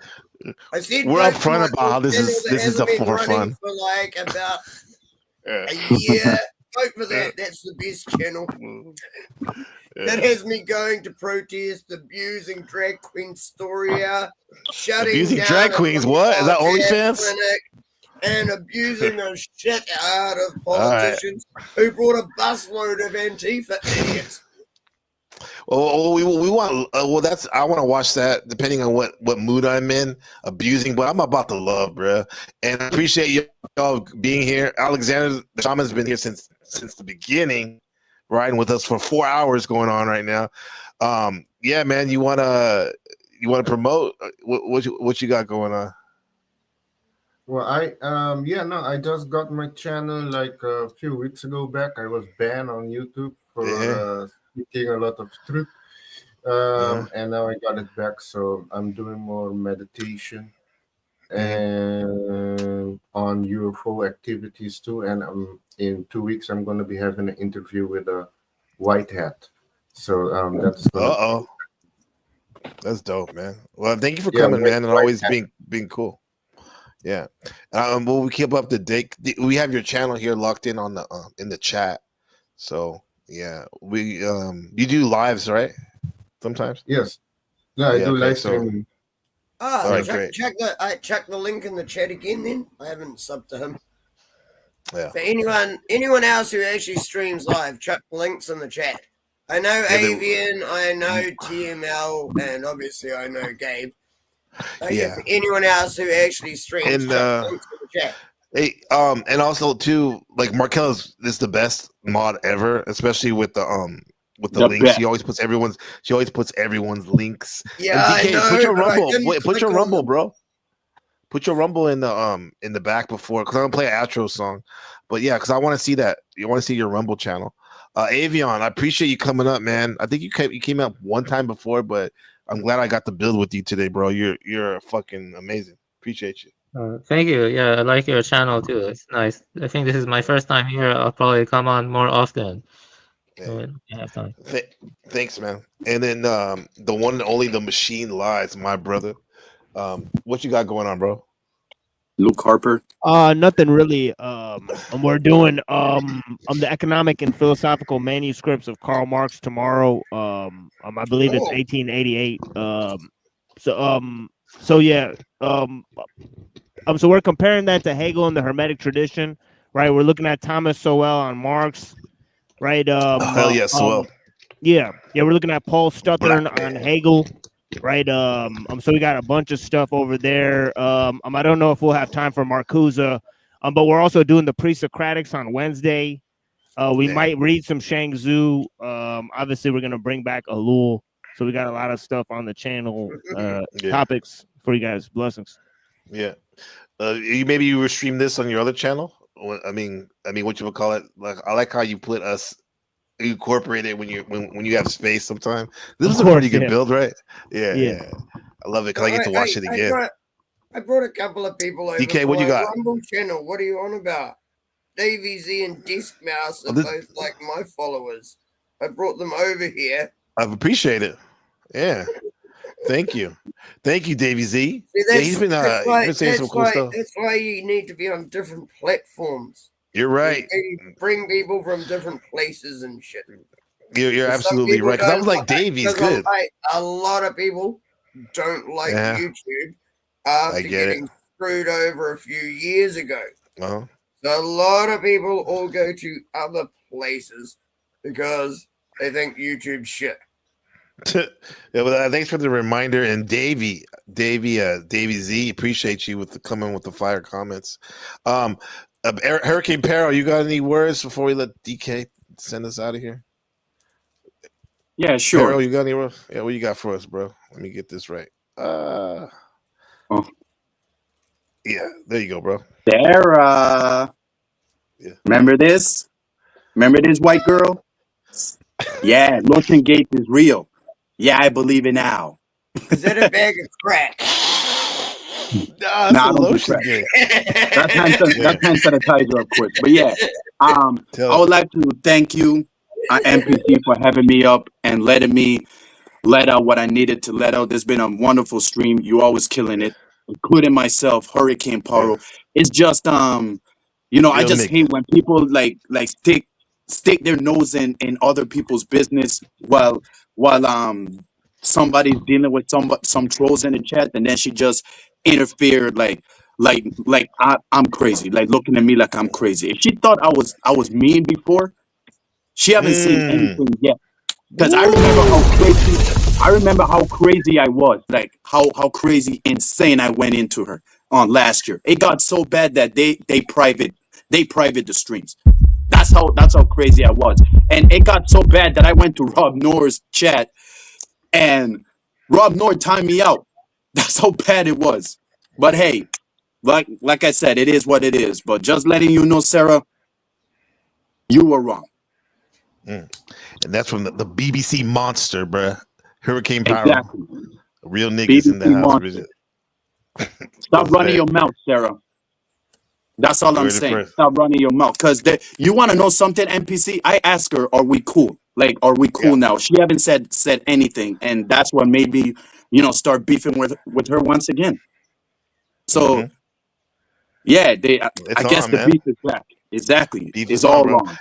I said We're vote for upfront my about how old this channel is. that This is hasn't been for running fun. for like about a year. Vote for that. That's the best channel. That has me going to protest, abusing drag queen Storia, shutting Abusing down drag a queens. What is that? OnlyFans? clinic, and abusing the shit out of All right. politicians who brought a busload of Antifa idiots. Well, we want. That's I want to watch that. Depending on what mood I'm in, abusing. But I'm about to love, bro. And I appreciate y'all being here. Alexander, the shaman's been here since the beginning, riding with us for 4 hours going on right now. Yeah, man. You wanna promote what you got going on? Well, I just got my channel like a few weeks ago back. I was banned on YouTube for speaking a lot of truth. And now I got it back, so I'm doing more meditation and on UFO activities too. And in 2 weeks, I'm going to be having an interview with a white hat. So that's gonna. Oh, that's dope, man. Well, thank you for Yeah, coming, man, and white always hat. being cool. Yeah. Well, we keep up to date. We have your channel here locked in on the in the chat. So yeah, we you do lives, right? Sometimes. Yes. Yeah, I Yeah. do Okay. live So streaming. all right, great. check the link in the chat again. Then I haven't subbed to him. Yeah. For anyone else who actually streams live, check the links in the chat. I know Yeah, Avian, I know TML, and obviously I know Gabe. Yeah. For anyone else who actually streams, And check the links in the chat. hey, and also too, like Markel is the best mod ever, especially with the The links. best. She always puts everyone's links. Yeah, And I DK, know, put your but I rumble. didn't Wait, put click your on rumble, them. bro. Put your rumble in the back before, because I'm gonna play an outro song. But yeah, because I want to see that. You want to see your rumble channel. Avion, I appreciate you coming up, man. I think you came up one time before, but I'm glad I got to build with you today, bro. You're fucking amazing. Appreciate you. Thank you. Yeah, I like your channel too. It's nice. I think this is my first time here. I'll probably come on more often. When I have time. Thanks, man. And then the one and only the machine lies, my brother. What you got going on, bro? Luke Harper. Nothing really. And we're doing the economic and philosophical manuscripts of Karl Marx tomorrow. I believe it's 1888. So yeah. So we're comparing that to Hegel and the Hermetic tradition, right? We're looking at Thomas Sowell on Marx, right? Hell yeah, Swell. Yeah, we're looking at Paul Stuthern on Hegel, right? So we got a bunch of stuff over there. I don't know if we'll have time for Marcuse, but we're also doing the pre-Socratics on Wednesday. We might read some Shang Tzu. Obviously, we're gonna bring back Alul. So we got a lot of stuff on the channel, topics for you guys. Blessings. Yeah. Maybe you will stream this on your other channel. I mean, what you would call it? Like, I like how you put us. You incorporate it when you have space. Sometimes this was a pretty good build, right? Yeah. I love it because I get to watch it again. I brought a couple of people over DK, for what you my got? Rumble channel. What are you on about? Davey Z and Disc Mouse are both like my followers. I brought them over here. I appreciate it. Yeah. Thank you, Davey Z. See, Yeah, he's been saying some cool stuff. That's why you need to be on different platforms. You're right. Bring people from different places and shit. You're absolutely right. Because I was like, Davey's good. A lot of people don't like YouTube after getting screwed over a few years ago. Uh-huh. So a lot of people all go to other places because they think YouTube's shit. Yeah, well, thanks for the reminder. And Davey Z, appreciate you coming with the fire comments. Hurricane Peril, you got any words before we let DK send us out of here? Yeah, sure. Peril, you got any words? Yeah, what you got for us, bro? Let me get this right. Yeah, there you go, bro. Sarah. Yeah. Remember this? Remember this white girl? Yeah, Lotion Gate is real. Yeah, I believe it now. Is that a bag of crack? Nah, that's a Lotion Gate. That's hand sanitizer, of course. But yeah, I would like to thank you, NPC, for having me up and letting me let out what I needed to let out. There's been a wonderful stream. You always killing it, including myself, Hurricane Paro. It's just I just hate when people like stick their nose in other people's business while somebody's dealing with some trolls in the chat, and then she just interfered like I'm crazy, like looking at me like I'm crazy. If she thought I was mean before, she haven't seen anything yet. Because I remember how crazy I was, like how crazy insane I went into her on last year. It got so bad that they private the streams. That's how crazy I was. And it got so bad that I went to Rob Noor's chat and Rob Noor timed me out. That's how bad it was. But hey, like I said, it is what it is. But just letting you know, Sarah, you were wrong. And that's from the BBC monster, bruh. Hurricane Power. Exactly. Real niggas BBC in the house. Stop running your mouth, Sarah. That's all I'm saying. Stop running your mouth. Because you want to know something, NPC? I asked her, are we cool? Like, are we cool now? She haven't said anything, and that's what made me, start beefing with her once again. So yeah, It's I guess on, the man. beef is back. Exactly, Beef it's is on, all bro. on.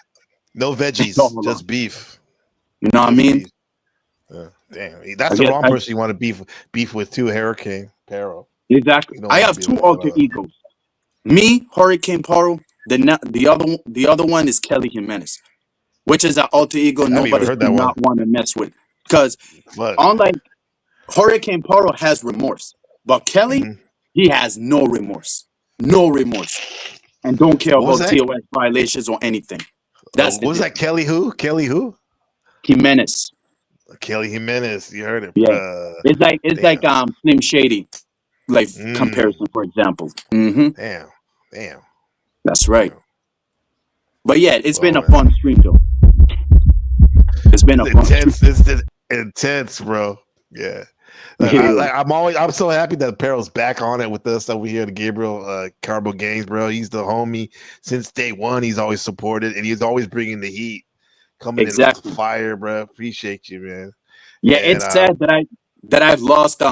No It's all veggies, on. just beef. You know what I Just mean? beef. Damn, that's I the guess wrong person you want to beef with too. Hurricane Peril. exactly. You don't I want to have be two with that. alter egos. Me, Hurricane Paro. The other one is Kelly Jimenez, which is an alter ego I haven't even nobody heard do that one. not want to mess with. Because Fuck. unlike Hurricane Paro has remorse, but Kelly, he has no remorse. No remorse. And don't care What was about that? TOS violations or anything. That's What the was that? difference. Kelly who? Kelly who? Jimenez. Kelly Jimenez. You heard it. Yeah. It's Damn. like Slim Shady, like comparison, for example. Mm-hmm. Damn. Damn. That's right. But yeah, it's been Well, a man. fun stream though. It's been a fun Intense. stream. It's intense, bro. Yeah. I'm so happy that Peril's back on it with us over here at Gabriel Carbo Games, bro. He's the homie since day one. He's always supported, and he's always bringing the heat, coming in with the fire, bro. Appreciate you, man. Yeah, And it's sad that I've lost.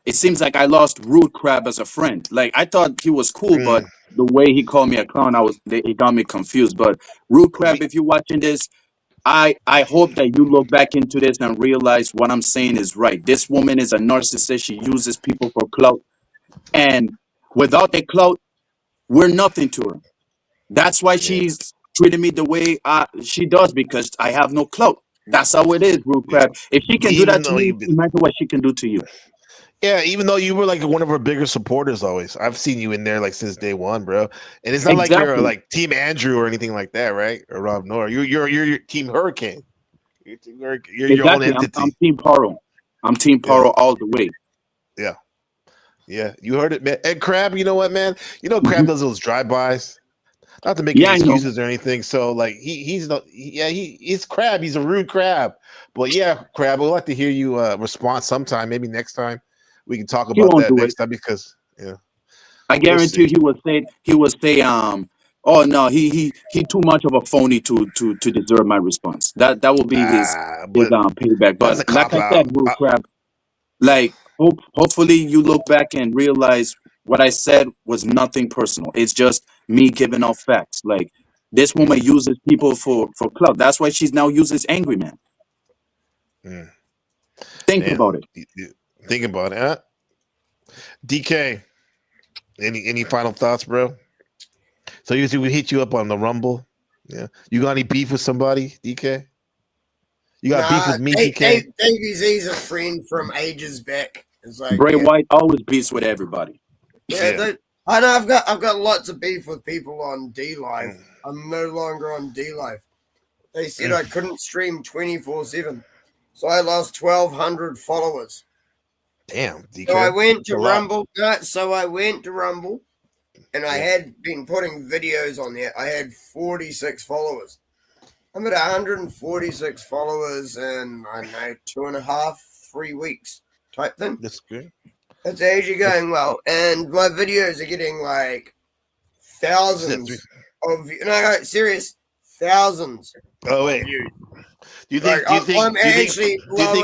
It seems like I lost Rude Crab as a friend. Like I thought he was cool, but the way he called me a clown, it got me confused. But Rude Crab, if you're watching this, I hope that you look back into this and realize what I'm saying is right. This woman is a narcissist. She uses people for clout, and without the clout, we're nothing to her. That's why she's treating me the way she does, because I have no clout. That's how it is, Rude Crab. If she can do even that to though me, you've been, imagine what she can do to you. yeah, even though you were like one of our bigger supporters, always. I've seen you in there like since day one, bro. And it's not like you're like Team Andrew or anything like that, right? Or Rob Nora. You're Team Hurricane. You're your own entity. I'm Team Paro. I'm Team Paro all the way. Yeah. Yeah. You heard it, man. And Crab, you know what, man? You know, Crab does those drive-bys. Not to make any excuses or anything. So, like, he's Crab. He's a rude Crab. But yeah, Crab, we'd like to hear you respond sometime. Maybe next time we can talk about that next time because, I guarantee he will say, oh no, he too much of a phony to deserve my response. That will be his payback. That's a But like I cop-out. said, Rude Crab, like hopefully you look back and realize what I said was nothing personal. It's just me giving out facts. Like this woman uses people for clout. That's why she's now uses Angry Man. Think about it. Think about it, huh? DK, any final thoughts, bro? So usually we hit you up on the Rumble. Yeah. You got any beef with somebody, DK? You got beef with me, DK? DBZ's a friend from ages back. It's like Bray White always beefs with everybody. Yeah, I know. I've got lots of beef with people on D Live. I'm no longer on D Live. They said I couldn't stream 24/7, so I lost 1,200 followers. Damn, DK. So I went to Rumble. And I had been putting videos on there. I had 46 followers. I'm at 146 followers in, I don't know, 2.5, 3 weeks type thing. That's good. It's actually going well. And my videos are getting like thousands of views. No, serious, thousands. Oh, wait. Views. Do you think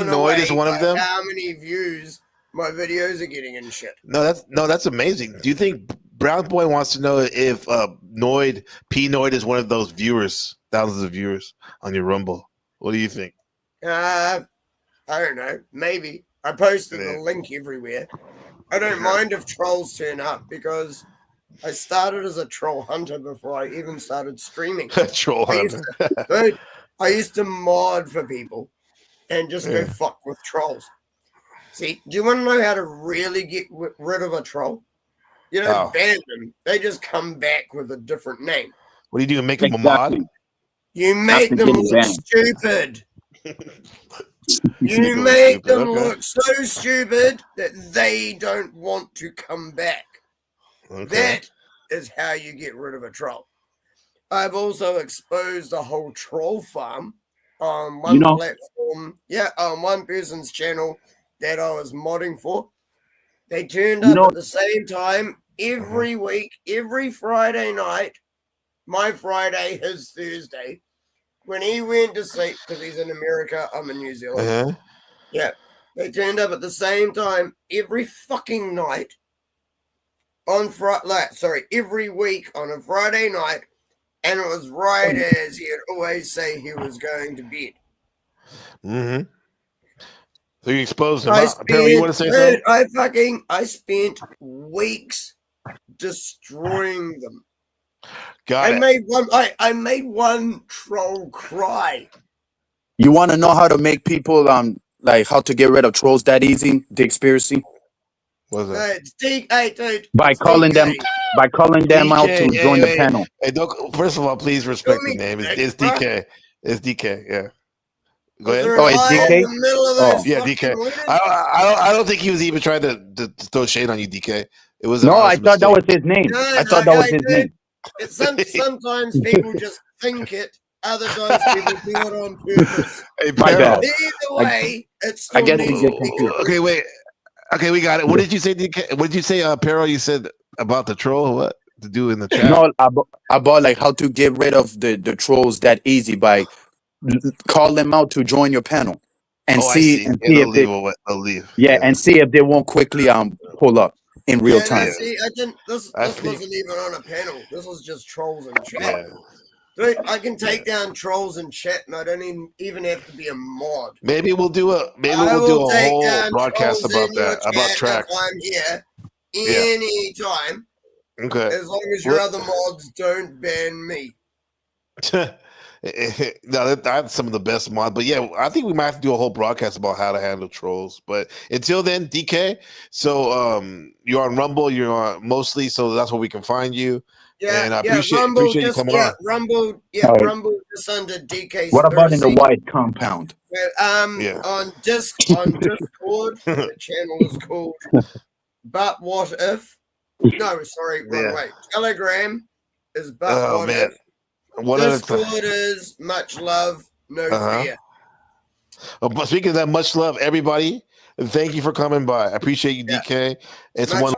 Noid is one of them? How many views my videos are getting and shit. That's amazing. Do you think Brown Boy wants to know if Noid is one of those viewers, thousands of viewers on your Rumble? What do you think? I don't know. Maybe. I posted the link everywhere. I don't mind if trolls turn up because I started as a troll hunter before I even started streaming. Troll hunter. I used to mod for people and just go fuck with trolls. See, do you want to know how to really get rid of a troll? You don't ban them. They just come back with a different name. What do you do? Make them a mod? You make them look stupid. You make them look so stupid that they don't want to come back. Okay. That is how you get rid of a troll. I've also exposed a whole troll farm on one platform. Yeah, on one person's channel that I was modding for. They turned up at the same time every week, every Friday night. My Friday, his Thursday. when he went to sleep, because he's in America, I'm in New Zealand. Uh-huh. Yeah, they turned up at the same time every fucking night on every week on a Friday night, and it was right as he'd always say he was going to bed. Mm-hmm. So you exposed him. I Apparently, you want to say something? I spent weeks destroying them. Got it. I made one troll cry. You want to know how to make people like how to get rid of trolls that easy? The conspiracy What's that? It's dude. by It's calling them out to join the panel. Hey, first of all, please respect the name. It's DK. It's DK. Yeah. Go ahead. Oh, it's DK. Yeah, DK. I don't think he was even trying to throw shade on you, DK. It was no. I thought that was his name. I thought that was his name. Sometimes people just think it. Other times people do it on purpose. Hey, my bad. Either way, it's I still guess needs we to get be confused. Okay, wait. Okay, we got it. What did you say, DK? What did you say, Pero? You said about the troll? What to do in the chat? No, about like how to get rid of the trolls that easy by call them out to join your panel and see and see if they'll leave. Yeah, and see if they won't quickly pull up in real time. See, I didn't. This wasn't even on a panel. This was just trolls in chat. Dude, I can take down trolls in chat, and I don't even have to be a mod. Maybe we'll do a whole broadcast about that, about tracks. I'm here anytime. Okay. As long as your other mods don't ban me. No, I have some of the best mods, but yeah, I think we might have to do a whole broadcast about how to handle trolls. But until then, DK. So you're on Rumble, you're on mostly, so that's where we can find you. Yeah, and I appreciate you coming on. Rumble, Rumble just under DK. What about in the white compound? On Discord, the channel is called But What If? No, sorry, wrong way. Telegram is But What If. Discord is Much Love, No Fear. But speaking of that, much love, everybody. And thank you for coming by. I appreciate you, DK. It's one.